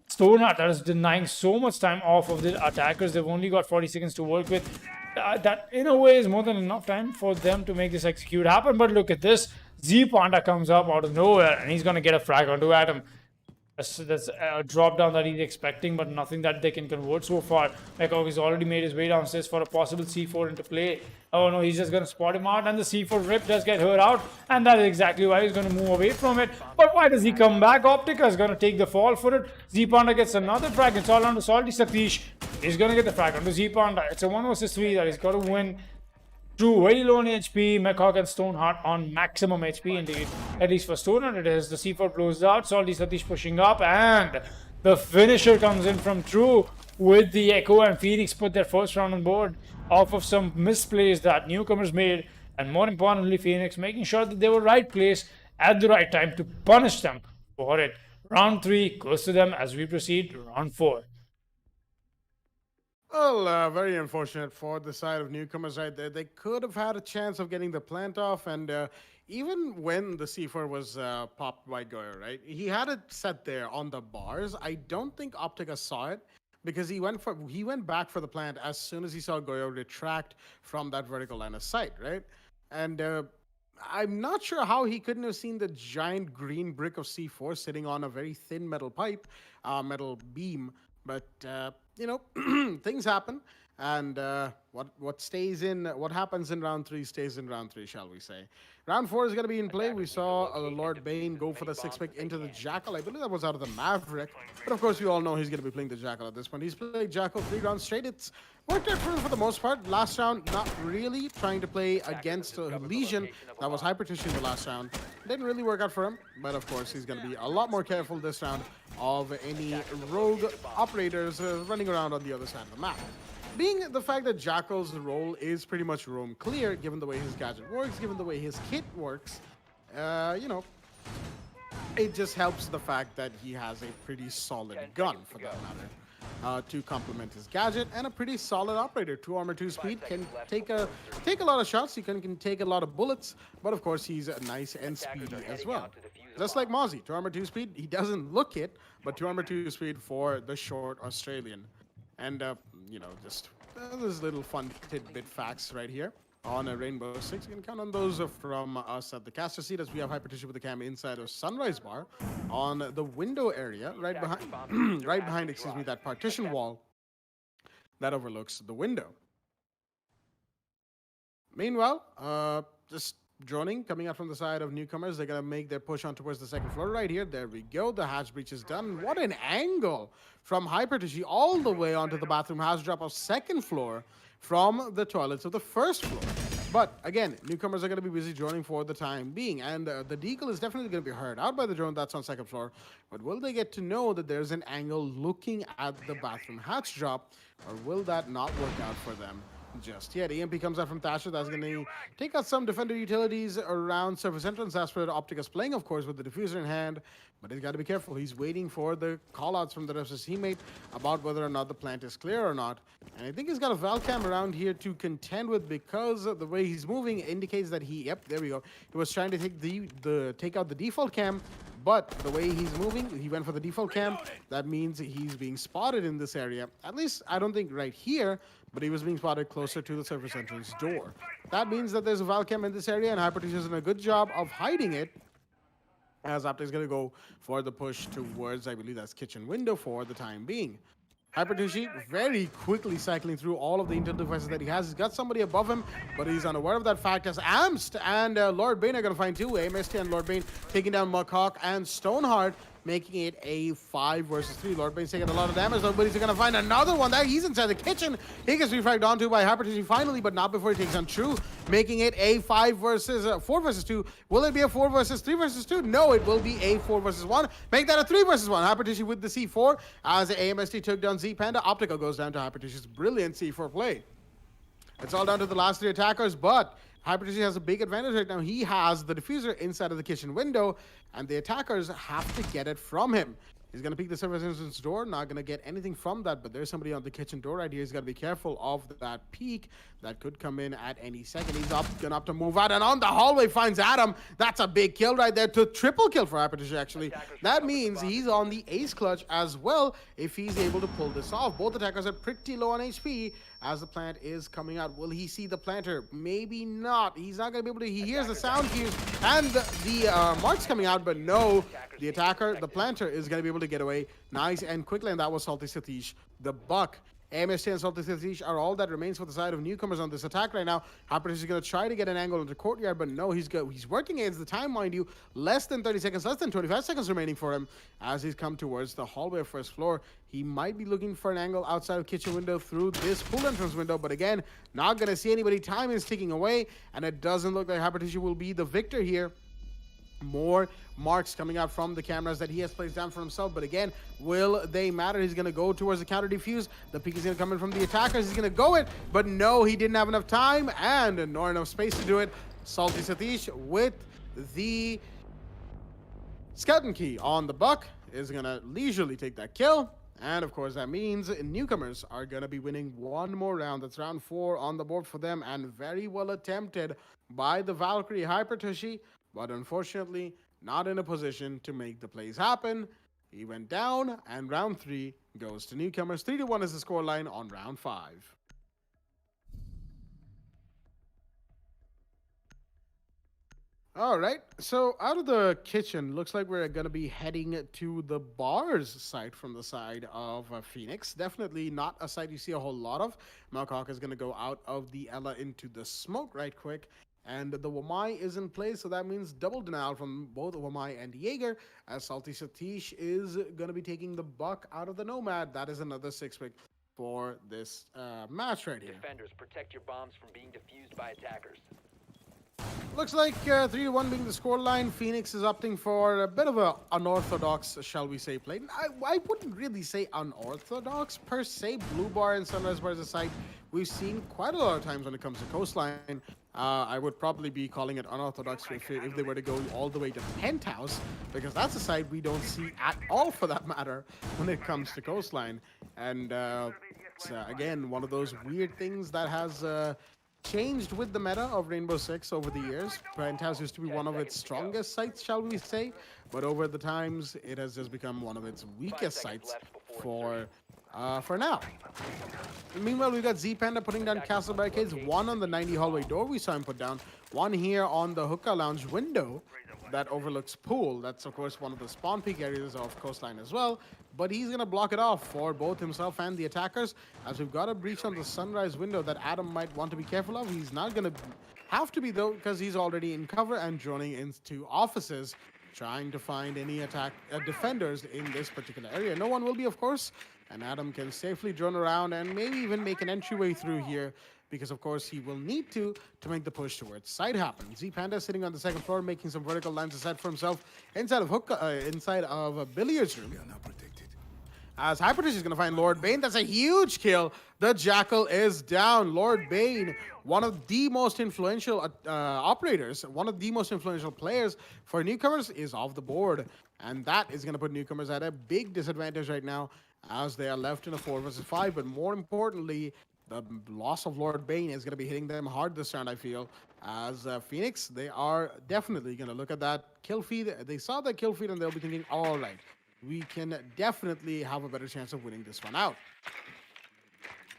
Stoneheart. That is denying so much time off of the attackers. They've only got 40 seconds to work with. That, in a way, is more than enough time for them to make this execute happen. But look at this. Z Panda comes up out of nowhere, and he's going to get a frag onto Adam. That's a drop down that he's expecting, but nothing that they can convert so far. Mekok has already made his way downstairs for a possible C4 into play. Oh no, he's just going to spot him out, and the C4 rip does get her out, and that is exactly why he's going to move away from it. But why does he come back? Optica is going to take the fall for it. Z Panda gets another frag. It's all on to Salty Satish. He's going to get the frag onto Z Panda. It's a 1 versus 3 that he's got to win. True, very low on HP. Mekok and Stoneheart on maximum HP indeed. At least for Stoneheart it is. The C4 blows out. Salty Satish pushing up. And the finisher comes in from True with the Echo, and Phoenix put their first round on board off of some misplays that newcomers made. And more importantly, Phoenix making sure that they were right place at the right time to punish them for it. Round 3 goes to them as we proceed to round 4. Well, very unfortunate for the side of newcomers right there. They could have had a chance of getting the plant off, and even when the C4 was popped by Goyo, right? He had it set there on the bars. I don't think Optica saw it because he went back for the plant as soon as he saw Goyo retract from that vertical line of sight, right? And I'm not sure how he couldn't have seen the giant green brick of C4 sitting on a very thin metal pipe, metal beam, but you know, things happen, and what happens in round 3 stays in round 3, shall we say. Round 4 is going to be in play. We saw Lord Bane go for the 6-pick into the Jackal. I believe that was out of the Maverick, but of course we all know he's going to be playing the Jackal at this point. He's played Jackal 3 rounds straight. It's worked out for him for the most part. Last round, not really trying to play against Legion. That was Hypertition in the last round. Didn't really work out for him, but of course he's going to be a lot more careful this round of any rogue operators running around on the other side of the map. Being the fact that Jackal's role is pretty much roam clear, given the way his gadget works, given the way his kit works, you know, it just helps the fact that he has a pretty solid gun, for that matter, to complement his gadget, and a pretty solid operator. 2 armor, 2 speed, can take a lot of shots, he can take a lot of bullets, but of course he's nice and speedy as well. Just like Mozzie, 2 armor, 2 speed, he doesn't look it, but 2 armor, 2 speed for the short Australian. And, you know, just those little fun tidbit facts right here on a Rainbow Six. You can count on those from us at the caster seat, as we have Hypertition with the cam inside of Sunrise Bar on the window area, right behind, excuse me, that partition wall that overlooks the window. Meanwhile, just droning coming out from the side of newcomers. They're going to make their push on towards the 2nd floor right here. There we go. The hatch breach is done. What an angle from Hypertishi all the way onto the bathroom house drop of 2nd floor from the toilets of the 1st floor. But again, newcomers are going to be busy droning for the time being, and the deagle is definitely going to be heard out by the drone that's on 2nd floor. But will they get to know that there's an angle looking at the bathroom hatch drop, or will that not work out for them just yet? EMP comes out from Thatcher. That's going to take out some defender utilities around surface entrance. That's where Optica's playing, of course, with the diffuser in hand. But he's got to be careful. He's waiting for the callouts from the rest of his teammate about whether or not the plant is clear or not. And I think he's got a Valcam around here to contend with, because the way he's moving indicates that yep, there we go. He was trying to take out the default cam, but the way he's moving, he went for the default cam. That means he's being spotted in this area. At least, I don't think right here, but he was being spotted closer to the surface entrance door. That means that there's a Valcam in this area, and Hypertition is doing a good job of hiding it, as Optic's going to go for the push towards, I believe that's kitchen window for the time being. Hypertishi very quickly cycling through all of the intel devices that he has. He's got somebody above him, but he's unaware of that fact, as Amst and Lord Bane are going to find 2. AMST and Lord Bane taking down Mekok and Stoneheart, making it a 5 versus 3. Lord Bane's taking a lot of damage, though, but he's going to find another one. He's inside the kitchen. He gets refragged onto by Hypertishi finally, but not before he takes on True, making it a 4 versus 2. Will it be a 4 versus 3 versus 2? No, it will be a 4 versus 1. Make that a 3 versus 1. Hypertishi with the C4 as AMST took down Z Panda. Optica goes down to Hypertishi's brilliant C4 play. It's all down to the last 3 attackers, but Hypertrusi has a big advantage right now. He has the diffuser inside of the kitchen window, and the attackers have to get it from him. He's going to peek the service entrance door, not going to get anything from that, but there's somebody on the kitchen door right here. He's got to be careful of that peek that could come in at any second. He's going to have to move out, and on the hallway finds Adam. That's a big kill right there, to triple kill for Hypertrusi, actually. That means he's on the ace clutch as well if he's able to pull this off. Both attackers are pretty low on HP as the plant is coming out. Will he see the planter? Maybe not. He's not going to be able to. He hears the sound cues and the marks coming out, but no, the attacker, the planter, is going to be able to get away nice and quickly, and that was Salty Satish. The Buck, AMST, and Salty Satish are all that remains for the side of newcomers on this attack right now. Hypertrusi is going to try to get an angle into courtyard, but no, he's working against the time, mind you. Less than 30 seconds, less than 25 seconds remaining for him as he's come towards the hallway first floor. He might be looking for an angle outside of kitchen window through this pool entrance window, but again, not going to see anybody. Time is ticking away, and it doesn't look like Hypertrusi will be the victor here. More marks coming out from the cameras that he has placed down for himself, but again, will they matter? He's going to go towards the counter defuse. The peek is going to come in from the attackers. He's going to go it, but no, he didn't have enough time and nor enough space to do it. Salty Satish with the skeleton key on the Buck is going to leisurely take that kill. And of course, that means newcomers are going to be winning one more round. That's round 4 on the board for them, and very well attempted by the Valkyrie Hypertrusi, but unfortunately not in a position to make the plays happen. He went down, and round 3 goes to newcomers. 3-1 is the scoreline on round 5. All right, so out of the kitchen, looks like we're going to be heading to the bars site from the side of Phoenix. Definitely not a site you see a whole lot of. Malcock is going to go out of the Ella into the smoke right quick. And the Wamai is in place, so that means double denial from both Wamai and Jaeger, as Salty Satish is going to be taking the Buck out of the Nomad. That is another 6-pick for this match right here. Defenders, protect your bombs from being defused by attackers. Looks like 3-1 being the scoreline. Phoenix is opting for a bit of a unorthodox, shall we say, play. I wouldn't really say unorthodox per se. Blue Bar and Sunrise Bar is a site we've seen quite a lot of times when it comes to Coastline. I would probably be calling it unorthodox if they were to go all the way to Penthouse, because that's a site we don't see at all, for that matter, when it comes to Coastline. And it's, again, one of those weird things that has changed with the meta of Rainbow Six over the years. Penthouse used to be one of its strongest sites, shall we say, but over the times, it has just become one of its weakest sites for now. Meanwhile, we got Z Panda putting down castle barricades, one on the 90 hallway door we saw him put down, one here on the hookah lounge window that overlooks pool. That's, of course, one of the spawn peak areas of Coastline as well, but he's going to block it off for both himself and the attackers, as we've got a breach on the sunrise window that Adam might want to be careful of. He's not going to have to be, though, because he's already in cover and droning into offices, trying to find any defenders in this particular area. No one will be, of course, and Adam can safely drone around and maybe even make an entryway through here, because of course he will need to make the push towards side happen. Z Panda sitting on the second floor, making some vertical lines of set for himself inside of a billiards room. As Hypertrusi is going to find Lord Bane. That's a huge kill. The Jackal is down. Lord Bane, one of the most influential operators, one of the most influential players for newcomers, is off the board. And that is going to put newcomers at a big disadvantage right now, as they are left in a 4 versus 5. But more importantly, the loss of Lord Bane is going to be hitting them hard this round, I feel. As Phoenix, they are definitely going to look at that kill feed. They saw that kill feed and they'll be thinking, all right, we can definitely have a better chance of winning this one out.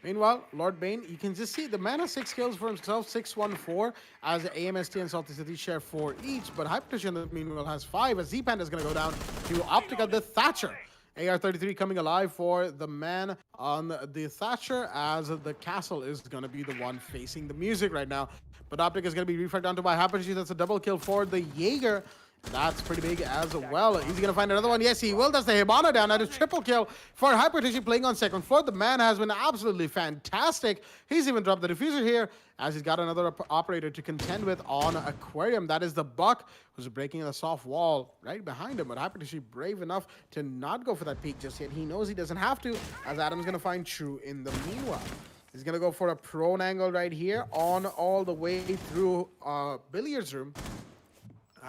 Meanwhile, Lord Bane, you can just see the man has 6 kills for himself, 6-1-4, as AMST and Salty City share 4 each, but Hypertrusi, meanwhile, has 5, as Z-Panda is going to go down to Optica the Thatcher. AR-33 coming alive for the man on the Thatcher, as the castle is going to be the one facing the music right now. But Optic is going to be refragged onto by Hypertrusi. That's a double kill for the Jaeger. That's pretty big as well. He's going to find another one. Yes, he will. That's the Hibana down. That is triple kill for Hypertrusi playing on second floor. The man has been absolutely fantastic. He's even dropped the diffuser here, as he's got another operator to contend with on Aquarium. That is the Buck, who's breaking the soft wall right behind him. But Hypertrusi brave enough to not go for that peek just yet. He knows he doesn't have to, as Adam's going to find True in the meanwhile. He's going to go for a prone angle right here on all the way through billiards room.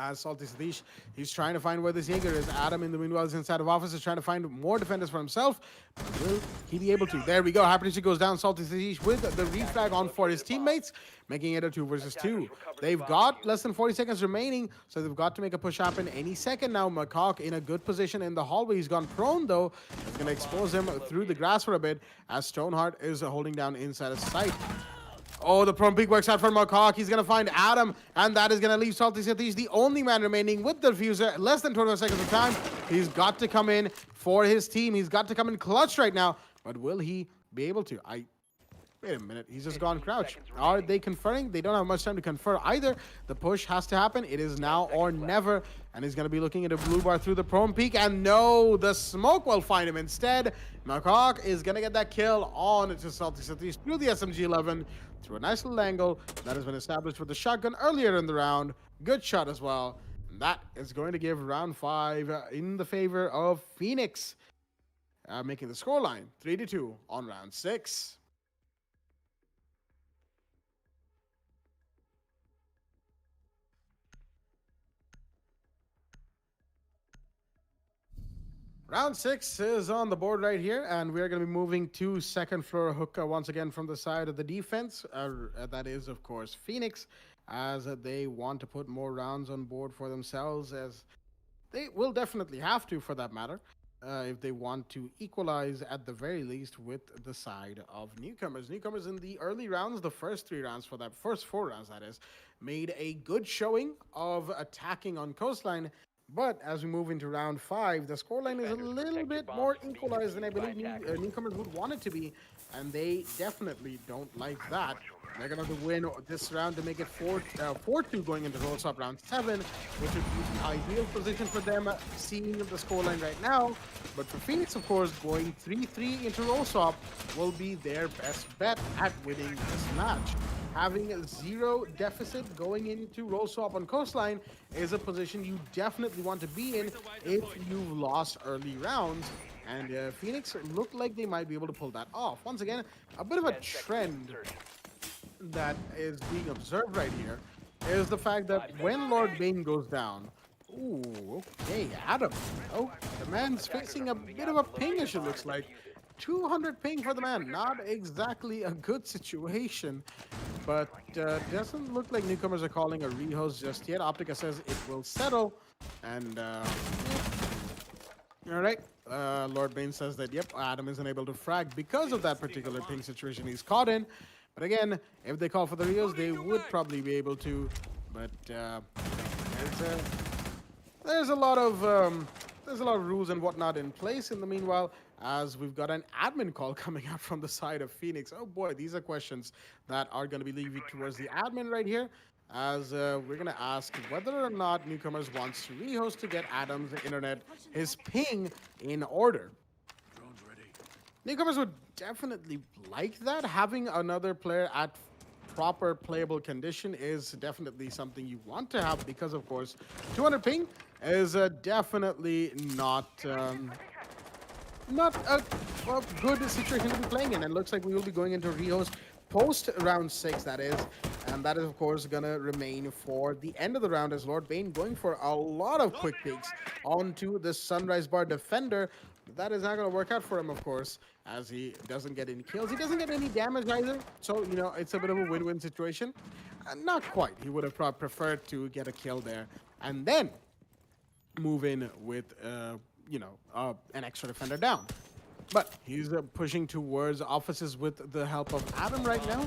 As Salty Satish, he's trying to find where this Jaeger is. Adam, in the meanwhile, is inside of office, is trying to find more defenders for himself. But will he be able to? There we go. Happiness goes down. Salty Satish with the refrag on for his teammates, making it a 2 versus 2. They've got less than 40 seconds remaining, so they've got to make a push happen any second now. McCock in a good position in the hallway. He's gone prone, though. It's going to expose him through the grass for a bit, as Stoneheart is holding down inside of sight. Oh, the prone peak works out for McCock. He's going to find Adam, and that is going to leave Salty Satish, the only man remaining with the diffuser. Less than 25 seconds of time. He's got to come in for his team. He's got to come in clutch right now. But will he be able to? Wait a minute. He's just gone crouch. Are they conferring? They don't have much time to confer either. The push has to happen. It is now or never. And he's going to be looking at a blue bar through the prone peak. And no, the smoke will find him instead. McCock is going to get that kill on to Salty Satish through the SMG-11. Through a nice little angle that has been established with the shotgun earlier in the round. Good shot as well. And that is going to give round 5 in the favor of Phoenix, making the scoreline 3-2 on round 6. Round 6 is on the board right here, and we're going to be moving to second floor hookah once again from the side of the defense. That is, of course, Phoenix, as they want to put more rounds on board for themselves, as they will definitely have to, for that matter, if they want to equalize at the very least with the side of newcomers. Newcomers in the early rounds, the first 3 rounds for that, first 4 rounds that is, made a good showing of attacking on coastline. But as we move into round 5, the scoreline is a little bit more equalized than I believe newcomers would want it to be, and they definitely don't like that. They're going to win this round to make it 4-2 going into roll up round 7, which would be the ideal position for them, seeing the scoreline right now. But for Phoenix, of course, going 3-3 into roll swap will be their best bet at winning this match. Having a 0 deficit going into roll swap on coastline is a position you definitely want to be in if you've lost early rounds. And Phoenix look like they might be able to pull that off. Once again, a bit of a trend that is being observed right here is the fact that when Lord Bane goes down, ooh, okay, Adam. Oh, the man's facing a bit of a pingish, it looks like. 200 ping for the man. Not exactly a good situation, but doesn't look like newcomers are calling a rehost just yet. Optica says it will settle, and all right. Lord Bane says that, yep, Adam isn't able to frag because of that particular ping situation he's caught in. But again, if they call for the rehost, they would probably be able to. But there's a lot of rules and whatnot in place in the meanwhile, as we've got an admin call coming out from the side of Phoenix. Oh boy, these are questions that are going to be leaving towards the admin right here, as we're going to ask whether or not newcomers wants to rehost to get Adam's internet, his ping, in order. Newcomers would definitely like that. Having another player at proper playable condition is definitely something you want to have, because of course 200 ping is definitely not a good situation to be playing in. And looks like we will be going into rehost post round 6, that is, and that is of course gonna remain for the end of the round, as Lord Bane going for a lot of quick peeks onto the Sunrise Bar defender. That is not going to work out for him, of course, as he doesn't get any kills. He doesn't get any damage either. So, you know, it's a bit of a win-win situation. Not quite. He would have preferred to get a kill there and then move in with, an extra defender down. But he's pushing towards offices with the help of Adam right now.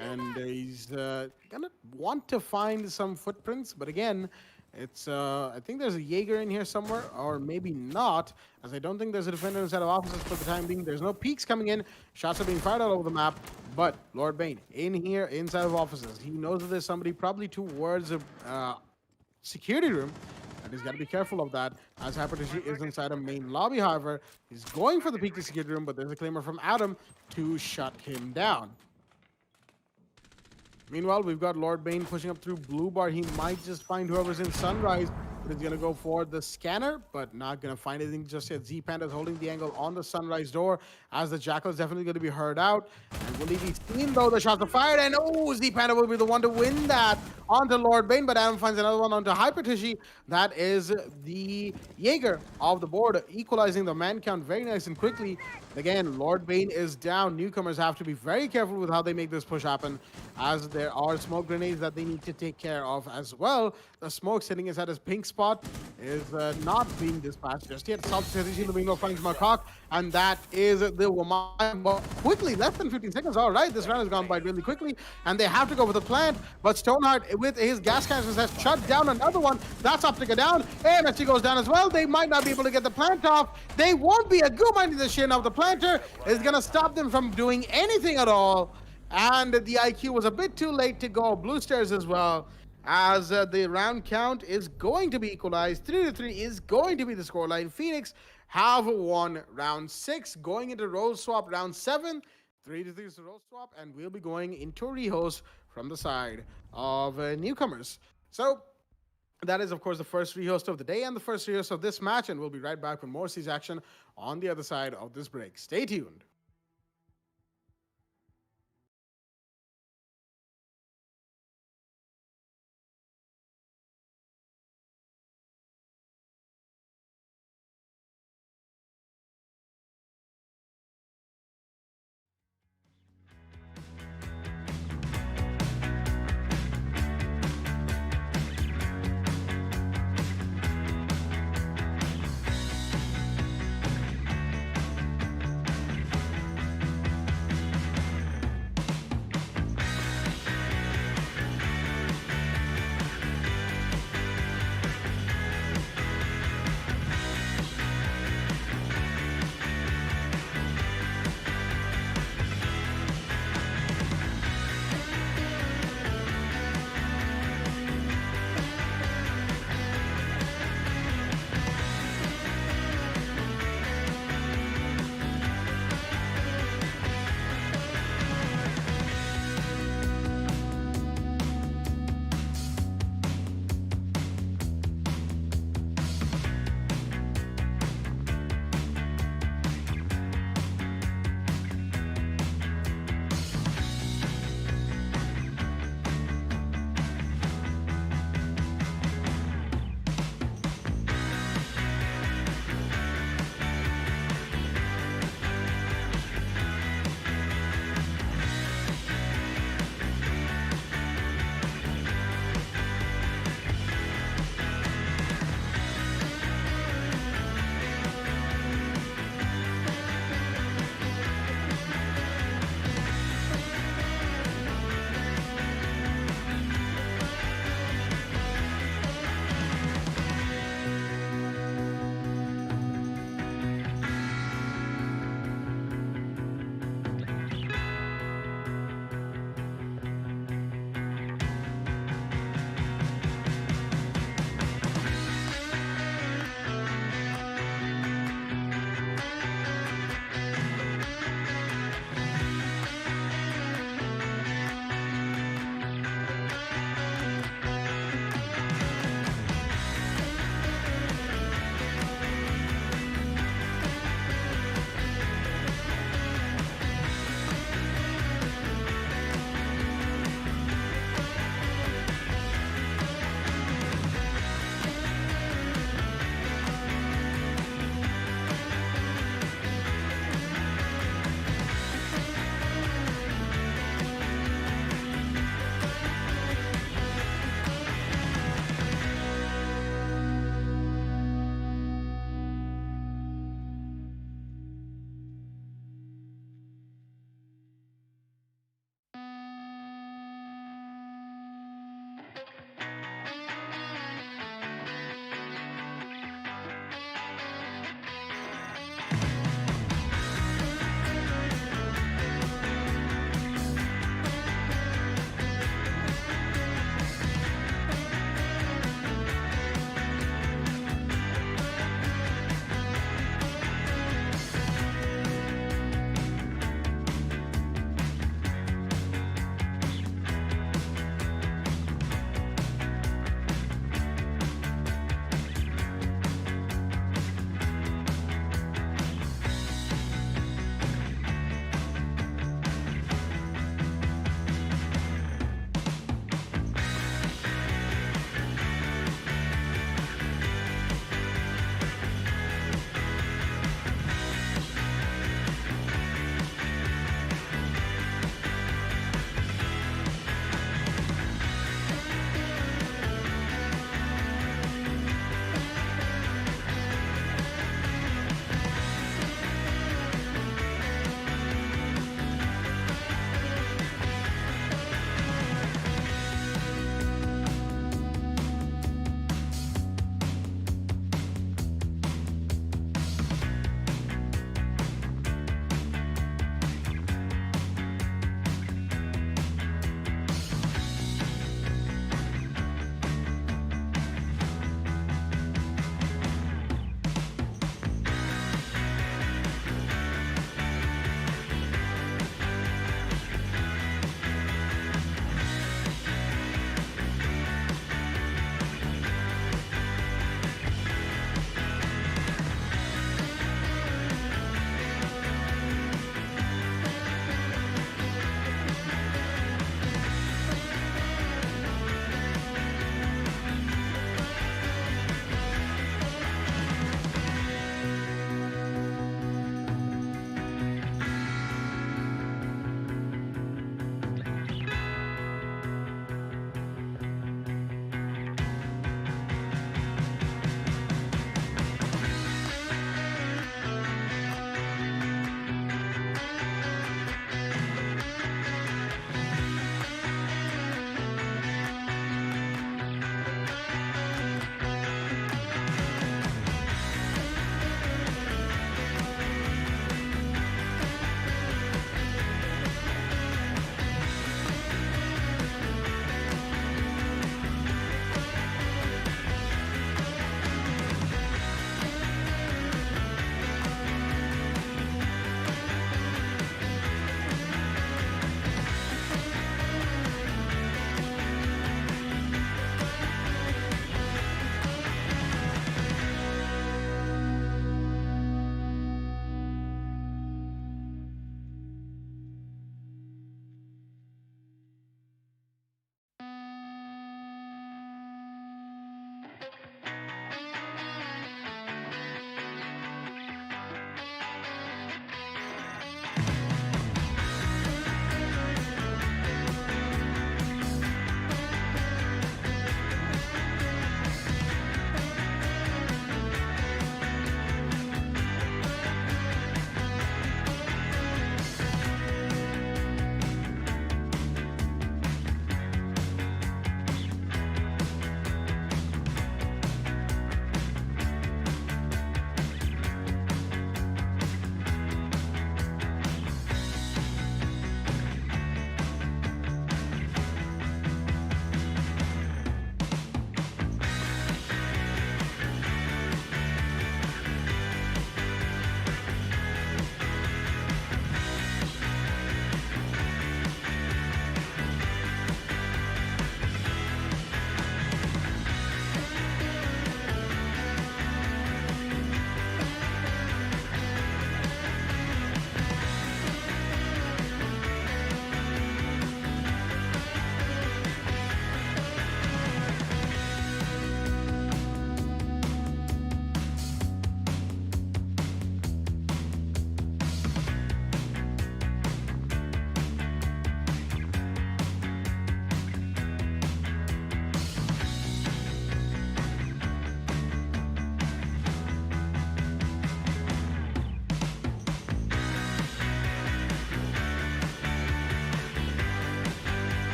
And he's going to want to find some footprints. But again, it's I think there's a Jaeger in here somewhere, or maybe not, as I don't think there's a defender inside of offices for the time being. There's no peaks coming in. Shots are being fired all over the map. But Lord Bane in here inside of offices. He knows that there's somebody probably towards a security room, and he's got to be careful of that, as Hypertishi is inside a main lobby. However, he's going for the peak to security room, but there's a claimer from Adam to shut him down. Meanwhile, we've got Lord Bane pushing up through Blue Bar. He might just find whoever's in Sunrise. is going to go for the scanner, but not going to find anything just yet. Z-Panda is holding the angle on the Sunrise door as the Jackal is definitely going to be heard out. And will he be seen though? The shots are fired, and oh, Z-Panda will be the one to win that onto Lord Bane, but Adam finds another one onto Hypertishi. That is the Jaeger of the board, equalizing the man count very nice and quickly. Again, Lord Bane is down. Newcomers have to be very careful with how they make this push happen, as there are smoke grenades that they need to take care of as well. The smoke sitting inside his pink spot is not being dispatched just yet. Substitution Lumingo finds Makak, and that is the woman. But quickly, less than 15 seconds. All right, this round has gone by really quickly, and they have to go for the plant. But Stoneheart, with his gas canisters, has shut down another one. That's up to go down. AMSG goes down as well. They might not be able to get the plant off. They won't be a good minding the shin of the planter is going to stop them from doing anything at all. And the IQ was a bit too late to go. Blue Stairs as well, as the round count is going to be equalized. 3-3 is going to be the scoreline. Phoenix have won round 6, going into role swap round 7. 3-3 is the role swap, and we'll be going into a rehost from the side of newcomers. So that is, of course, the first rehost of the day and the first rehost of this match, and we'll be right back with more Siege action on the other side of this break. Stay tuned.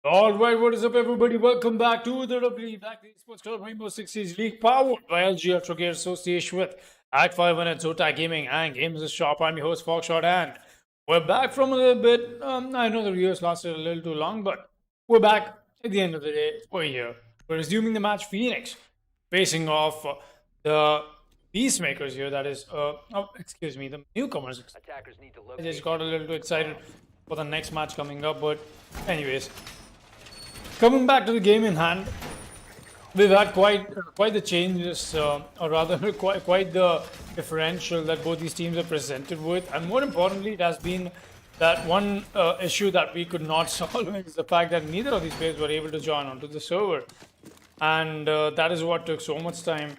All right, what is up, everybody? Welcome back to the Black Esports Club Rainbow Six Siege League, powered by LG Ultragear Association with Fibernet, Zotac Gaming, and Games Shop. I'm your host, Foxshot, and we're back from a little bit. I know the videos lasted a little too long, but we're back. At the end of the day, we're here. We're resuming the match. Phoenix facing off the Peacemakers here. That is, excuse me, the newcomers. Attackers need to I locate. just got a little too excited for the next match coming up, but anyways. Coming back to the game in hand, we've had quite the changes, or rather quite the differential that both these teams are presented with, and more importantly, it has been that one issue that we could not solve is the fact that neither of these players were able to join onto the server, and that is what took so much time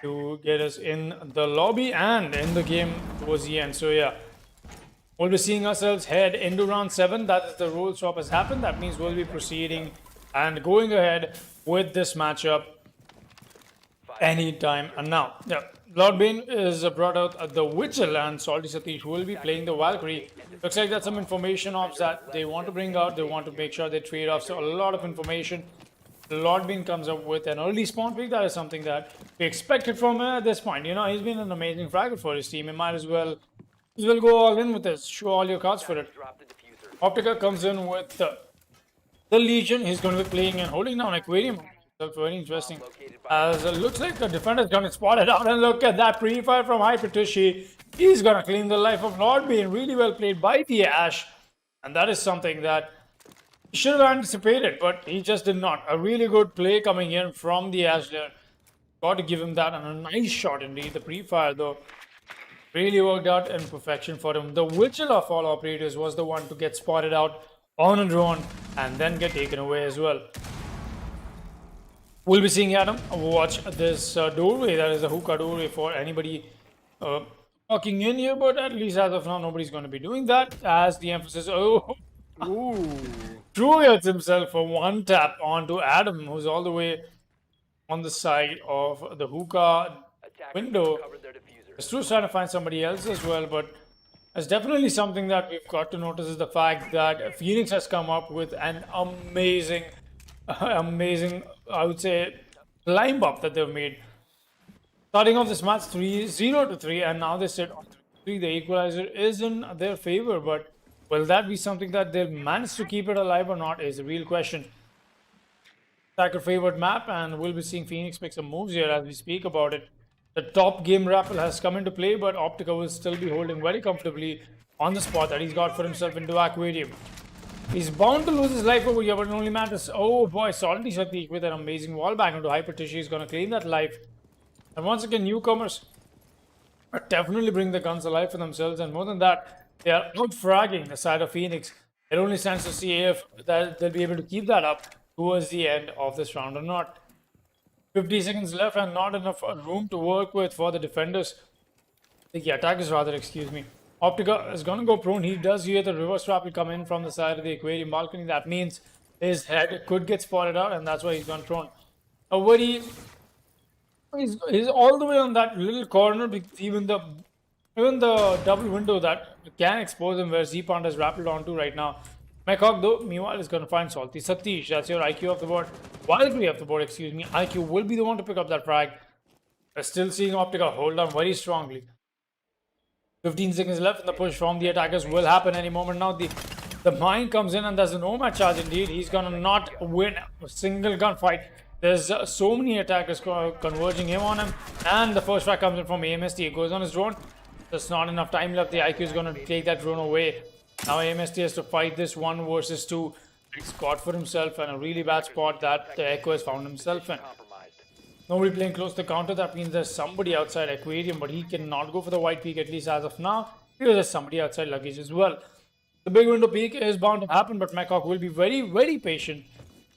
to get us in the lobby and in the game towards the end. So yeah. We'll be seeing ourselves head into round 7. That is the rule swap has happened. That means we'll be proceeding and going ahead with this matchup anytime. And now, yeah, Lord Bane is brought out the Witchel, and Salty Satish will be playing the Valkyrie. Looks like that's some information ops that they want to bring out. They want to make sure they trade off. So a lot of information. Lord Bean comes up with an early spawn pick. That is something that we expected from him at this point. You know, he's been an amazing fragger for his team. He might as well go all in with this. Show all your cards for it. Drop the diffuser. Optica comes in with the Legion. He's going to be playing and holding down Aquarium. That's very interesting. As it looks like the defender's going to spot it out. And look at that pre-fire from Hypertushi. He's going to clean the life of Lord Bean. Really well played by the Ash. And that is something that he should have anticipated, but he just did not. A really good play coming in from the Ash there. Got to give him that, and a nice shot indeed. The pre-fire though really worked out in perfection for him. The Witchel of all operators was the one to get spotted out on a drone and then get taken away as well. We'll be seeing Adam watch this doorway. That is a hookah doorway for anybody walking in here, but at least as of now, nobody's going to be doing that. As the emphasis, Drew gets himself a one tap onto Adam, who's all the way on the side of the hookah window. Cover their diffuser. Stru's trying to find somebody else as well, but it's definitely something that we've got to notice is the fact that Phoenix has come up with an amazing, I would say, climb up that they've made. Starting off this match 0-3, and now they sit on 3. The equalizer is in their favor, but will that be something that they'll manage to keep it alive or not is the real question. Attacker favored map, and we'll be seeing Phoenix make some moves here as we speak about it. The top game raffle has come into play, but Optica will still be holding very comfortably on the spot that he's got for himself into Aquarium. He's bound to lose his life over here, but it only matters. Oh boy, Salty Satish with an amazing wall bang into Hypertushi. He's going to claim that life. And once again, newcomers definitely bring the guns alive for themselves, and more than that, they are out fragging the side of Phoenix. It only stands to see if they'll be able to keep that up towards the end of this round or not. 50 seconds left and not enough room to work with for the defenders. The attackers rather, excuse me. Optica is going to go prone. He does hear the reverse trap will come in from the side of the Aquarium balcony. That means his head could get spotted out, and that's why he's gone prone. He's all the way on that little corner. Even the double window that can expose him where Z-Pond has rappelled onto right now. Mechawk though, meanwhile, is going to find Salty Satish. That's your IQ off the board. Valkyrie off the board, excuse me. IQ will be the one to pick up that frag. We're still seeing Optica hold on very strongly. 15 seconds left, and the push from the attackers will happen any moment now. The mine comes in, and there's a nomad charge indeed. He's going to not win a single gunfight. There's so many attackers converging him on him, and the first frag comes in from AMST. It goes on his drone. There's not enough time left. The IQ is going to take that drone away. Now AMST has to fight this 1 versus 2. He's caught for himself and a really bad spot that the Echo has found himself in. Compromised. Nobody playing close to the counter. That means there's somebody outside Aquarium, but he cannot go for the white peak, at least as of now, because there's somebody outside Luggage as well. The big window peak is bound to happen, but Mechawk will be very, very patient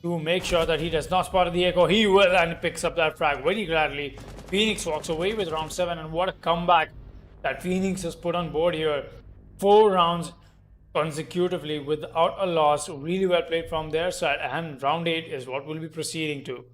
to make sure that he does not spot the Echo. He will, and picks up that frag very gladly. Phoenix walks away with round 7, and what a comeback that Phoenix has put on board here. 4 rounds consecutively without a loss. Really well played from their side, and round 8 is what we'll be proceeding to.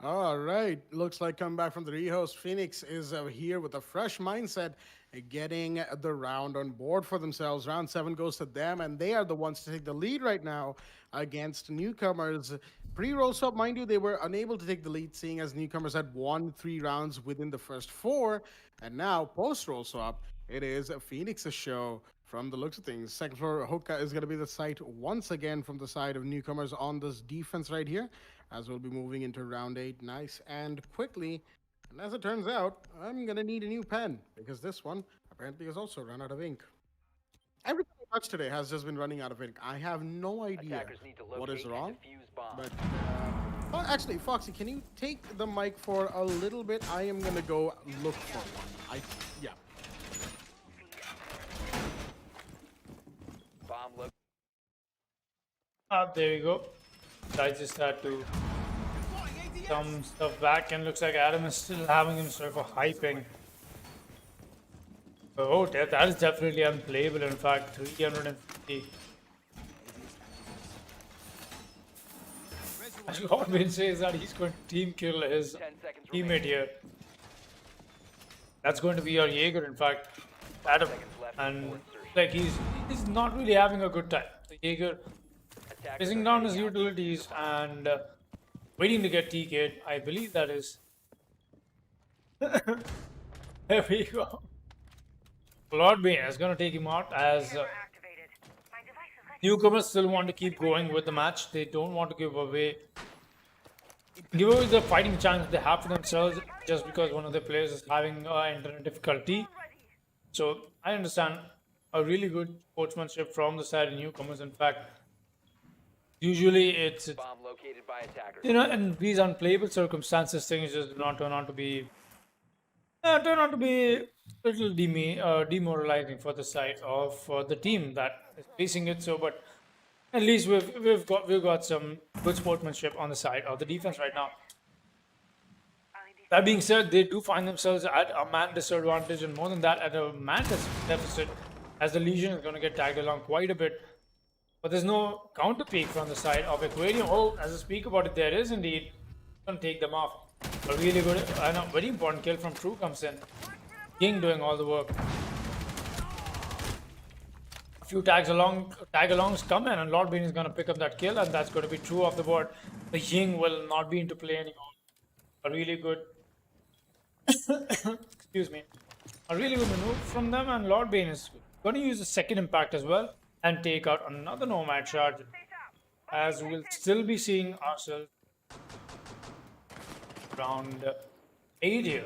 All right. Looks like coming back from the rehost. Phoenix is here with a fresh mindset getting the round on board for themselves. Round 7 goes to them, and they are the ones to take the lead right now against newcomers. Pre-roll swap, mind you, they were unable to take the lead, seeing as newcomers had won 3 rounds within the first 4. And now, post-roll swap, it is Phoenix's show from the looks of things. Second floor, Hoka is going to be the site once again from the side of newcomers on this defense right here, as we'll be moving into round 8 nice and quickly. And as it turns out, I'm going to need a new pen because this one apparently has also run out of ink. Everything I touched today has just been running out of ink. I have no idea Attackers need to what locate is and wrong. defuse bombs. But well, actually, Foxy, can you take the mic for a little bit? I am gonna go look for one. Yeah. Bomb look. There you go. I just had to some stuff back, and looks like Adam is still having himself a hyping. Oh, that is definitely unplayable. In fact, 350. As Lord Wayne says that he's going to team kill his 10 seconds teammate remaining. here. That's going to be your Jaeger, in fact, Adam, Seconds left and before insertion. like he's not really having a good time. The Jaeger Attackers pissing are down his heading out. utilities and waiting to get TK'd. I believe that is. There we go. Lord Bane is going to take him out as newcomers still want to keep going with the match. They don't want to give away the fighting chance they have for themselves just because one of their players is having internet difficulty. So I understand a really good sportsmanship from the side of newcomers. In fact, usually it's Bomb located by attackers. in these unplayable circumstances, things just do not turn out to be a little demoralizing for the side of the team that is facing it. So, but at least we've got some good sportsmanship on the side of the defense right now. That being said, they do find themselves at a man disadvantage, and more than that, at a man deficit, as the Legion is going to get tagged along quite a bit. But there's no counter peak from the side of Aquarium. Oh, as I speak about it, there is indeed. Going to take them off. A really good, and a very important kill from True comes in. King doing all the work. A few tag-alongs come in, and Lord Bean is going to pick up that kill, and that's going to be True off the board. The Ying will not be into play anymore. A really good, excuse me, a really good maneuver from them, and Lord Bane is going to use the second impact as well and take out another Nomad charge, as we'll still be seeing ourselves around 8 here.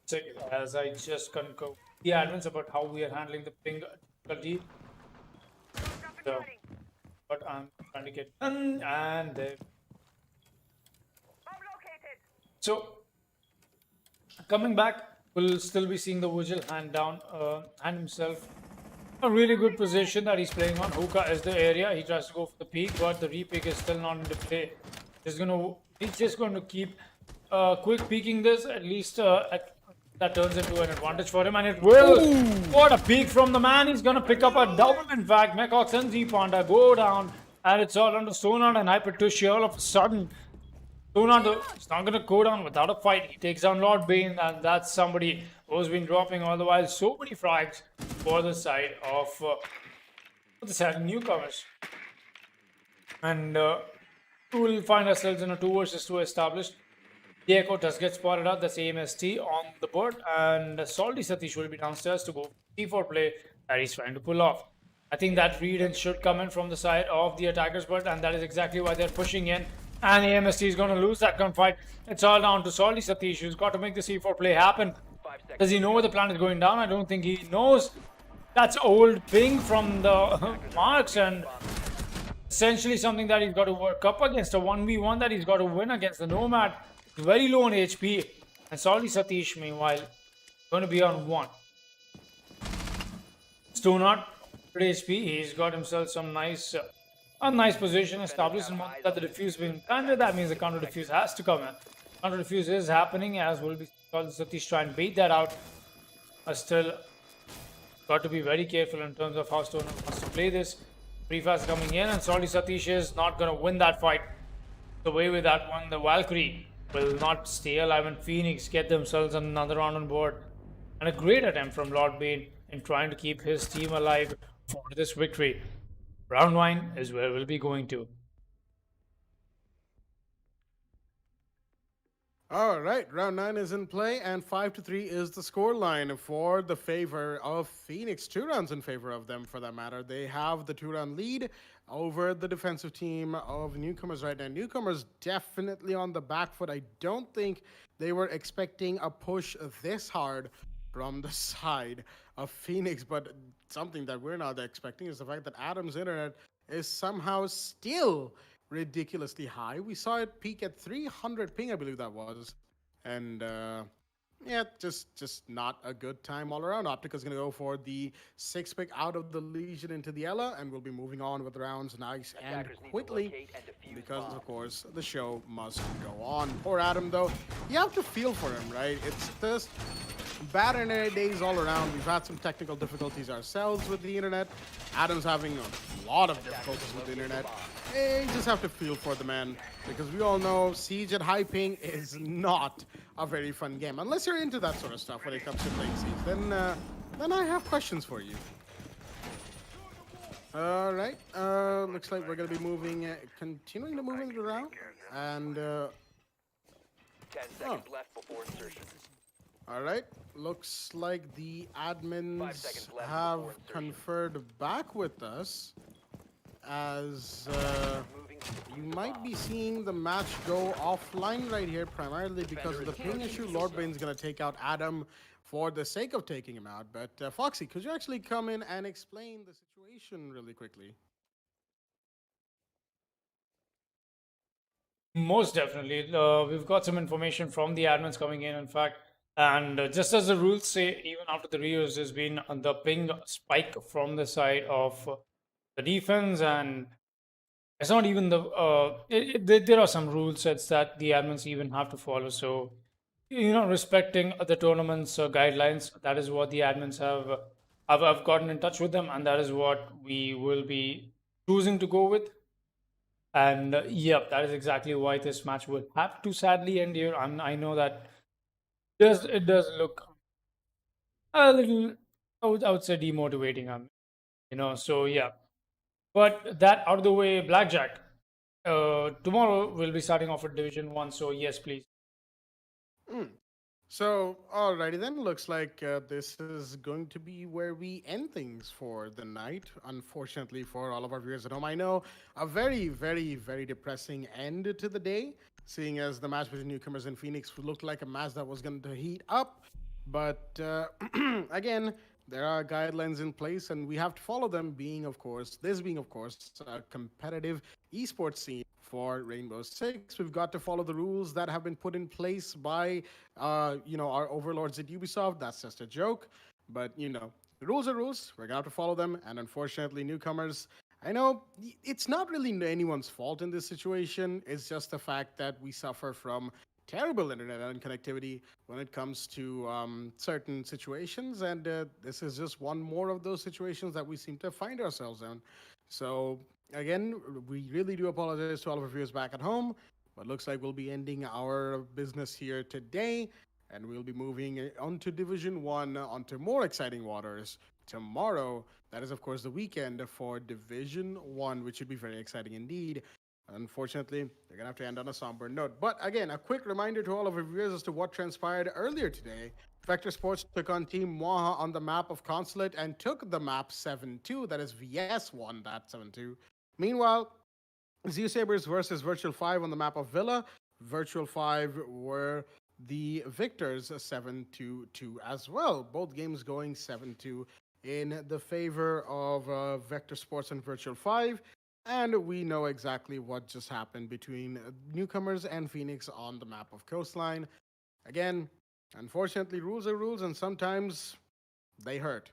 So, as I just concur the admins about how we are handling the ping difficulty. So, but I'm trying to get done, and there. So, coming back, we'll still be seeing the Vigil hand himself. A really good position that he's playing on. Hookah is the area. He tries to go for the peak, but the re-pick is still not into play. He's just going to keep quick peeking this. At least that turns into an advantage for him, and it will. Ooh. What a peek from the man. He's going to pick up a double. In fact, Mekox and Z-Panda go down, and it's all under Stonard and Hyper-Tushy all of a sudden. Stonard is not going to go down without a fight. He takes down Lord Bane, and that's somebody who's been dropping all the while so many frags for the side of newcomers. And we'll find ourselves in a 2 versus 2 established. The Echo does get spotted out. That's AMST on the board, and Salty Satish will be downstairs to go C4 play that he's trying to pull off. I think that read-in should come in from the side of the attackers, but and that is exactly why they're pushing in. And AMST is going to lose that gunfight. It's all down to Salty Satish, who's got to make the C4 play happen. Does he know where the plan is going down? I don't think he knows. That's old ping from the marks, and essentially something that he's got to work up against. A 1v1 that he's got to win against the Nomad. Very low on HP. And Salty Satish, meanwhile, going to be on 1. Stonard, good HP. He's got himself some nice... a nice position established, and that the defuse being planted. That means the counter defuse has to come in. Counter defuse is happening, as will be Satish try and bait that out. Still got to be very careful in terms of how Stoner wants to play this. Prefast coming in, and Salty Satish is not going to win that fight. Away with that one, the Valkyrie will not stay alive, and Phoenix get themselves another round on board. And a great attempt from Lord Bane in trying to keep his team alive for this victory. Round 9 is where we'll be going to. All right, round 9 is in play, and 5-3 is the scoreline for the favor of Phoenix. 2 rounds in favor of them, for that matter. They have the 2-round lead over the defensive team of Newcomers right now. Newcomers definitely on the back foot. I don't think they were expecting a push this hard from the side of Phoenix, but something that we're not expecting is the fact that Adam's internet is somehow still ridiculously high. We saw it peak at 300 ping, I believe that was, and yeah, just not a good time all around. Optica's gonna go for the 6 pick out of the Legion into the Ella, and we'll be moving on with rounds nice and Attackers need to quickly locate and defuse because bombs. of course the show must go on. Poor Adam though, you have to feel for him, right? It's just bad internet days all around. We've had some technical difficulties ourselves with the internet. Adam's having a lot of difficulties with the internet. You just have to feel for the man because we all know Siege at high ping is not a very fun game unless you're into that sort of stuff when it comes to playing Siege. Then I have questions for you. All right. Looks like we're gonna be moving, continuing to moving around, and 10 seconds left before insertion. all right. Looks like the 5 admins seconds left have before insertion. conferred back with us, as Moving to defuse you the might bomb. be seeing the match go offline right here, primarily because of the ping issue. Lord Bane's gonna take out Adam for the sake of taking him out. But Foxy, could you actually come in and explain the situation really quickly? Most definitely. We've got some information from the admins coming in fact. And just as the rules say, even after the reuse, there's been the ping spike from the side of the defense. And it's not even there are some rule sets that the admins even have to follow. So, respecting the tournament's guidelines, that is what the admins have. I've gotten in touch with them, and that is what we will be choosing to go with. And yep, that is exactly why this match will have to sadly end here. And I know that it does look a little, I would say, demotivating. So yeah. But that out of the way, Blackjack. Tomorrow we'll be starting off at Division 1. So yes, please. So, alrighty then, looks like this is going to be where we end things for the night. Unfortunately, for all of our viewers at home, I know a very, very, very depressing end to the day, seeing as the match between Newcomers and Phoenix looked like a match that was going to heat up. But again, there are guidelines in place, and we have to follow them. Being, of course, a competitive esports scene for Rainbow Six. We've got to follow the rules that have been put in place by, our overlords at Ubisoft. That's just a joke, but the rules are rules. We're gonna have to follow them. And unfortunately, Newcomers. I know it's not really anyone's fault in this situation. It's just the fact that we suffer from terrible internet and connectivity when it comes to certain situations, and this is just one more of those situations that we seem to find ourselves in. So again, we really do apologize to all of our viewers back at home, but looks like we'll be ending our business here today, and we'll be moving on to Division 1, onto more exciting waters tomorrow. That is, of course, the weekend for Division 1, which should be very exciting indeed. Unfortunately, they're going to have to end on a somber note. But again, a quick reminder to all of our viewers as to what transpired earlier today. Vector Sports took on Team Moha on the map of Consulate and took the map 7-2. That is, VS won that 7-2. Meanwhile, Zeo Sabers versus Virtual 5 on the map of Villa. Virtual 5 were the victors 7-2 as well. Both games going 7-2 in the favor of Vector Sports and Virtual 5. And we know exactly what just happened between Newcomers and Phoenix on the map of Coastline. Again, unfortunately, rules are rules, and sometimes they hurt.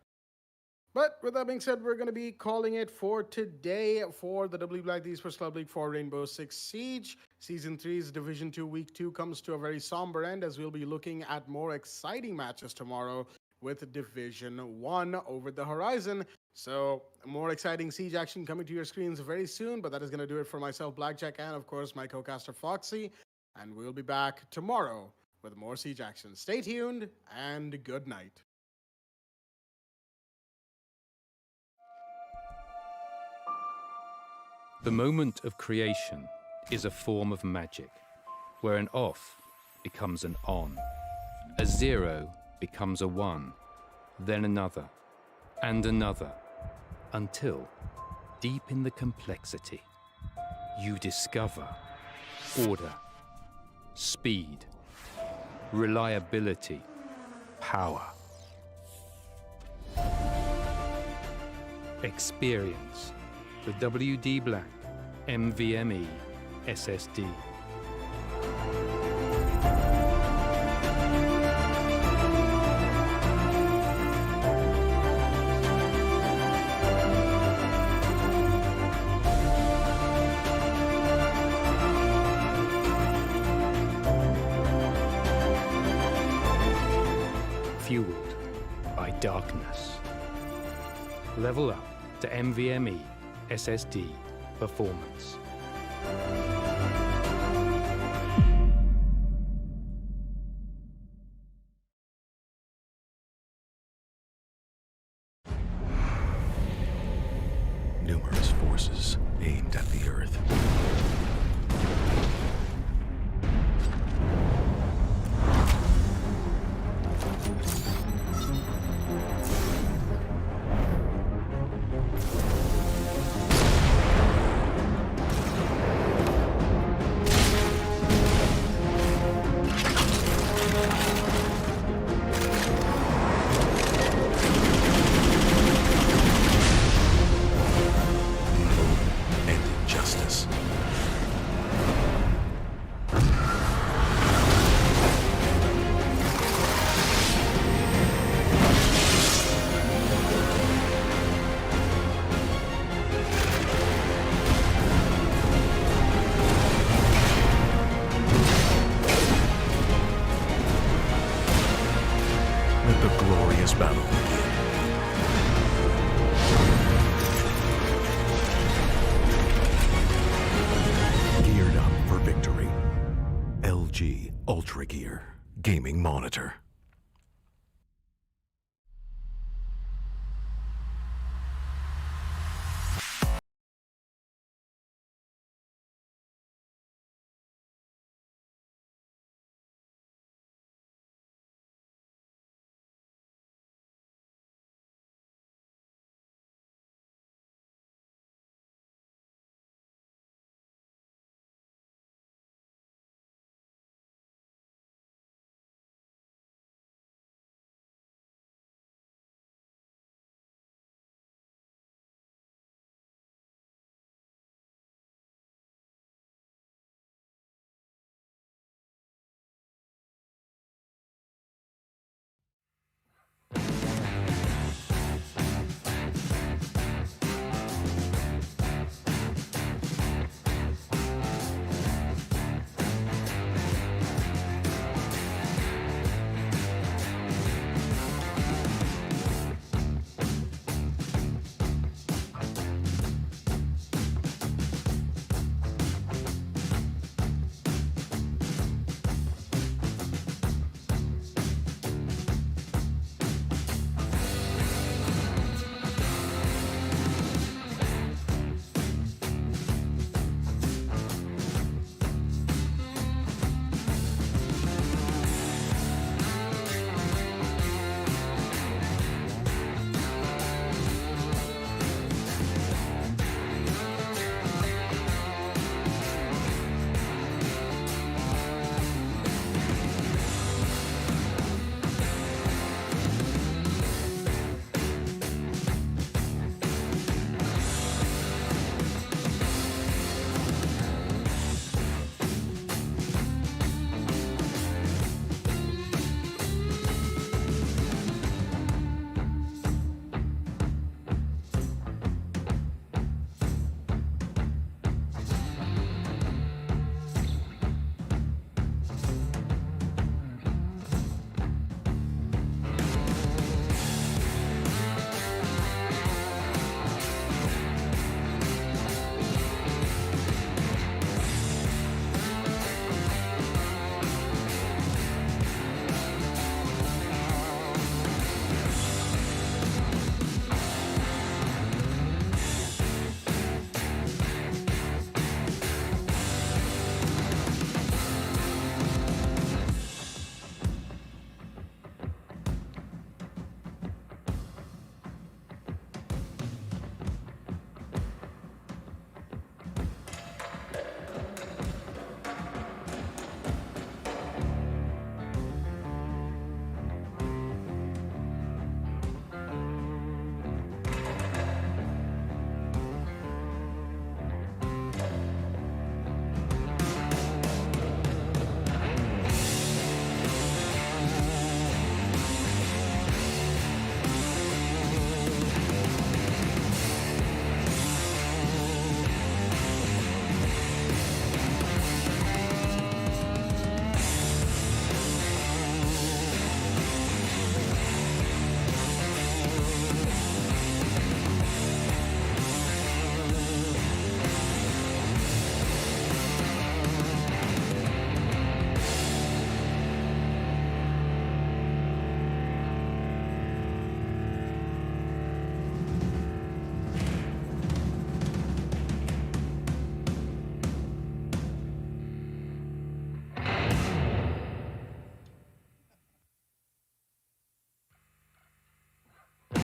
But with that being said, we're going to be calling it for today for the W Black the Esports Club League for Rainbow Six Siege. Season 3's Division 2 Week 2 comes to a very somber end, as we'll be looking at more exciting matches tomorrow with Division 1 over the horizon. So more exciting Siege action coming to your screens very soon, but that is going to do it for myself, Blackjack, and of course my co-caster Foxy. And we'll be back tomorrow with more Siege action. Stay tuned and good night. The moment of creation is a form of magic, where an off becomes an on, a 0 becomes a 1, then another, and another, until, deep in the complexity, you discover order, speed, reliability, power. Experience the WD Black NVMe SSD. Fueled by darkness. Level up to NVMe SSD performance. Numerous forces aimed at the Earth. And injustice. Let the glorious battle begin. Geared up for victory. LG Ultragear Gaming Monitor.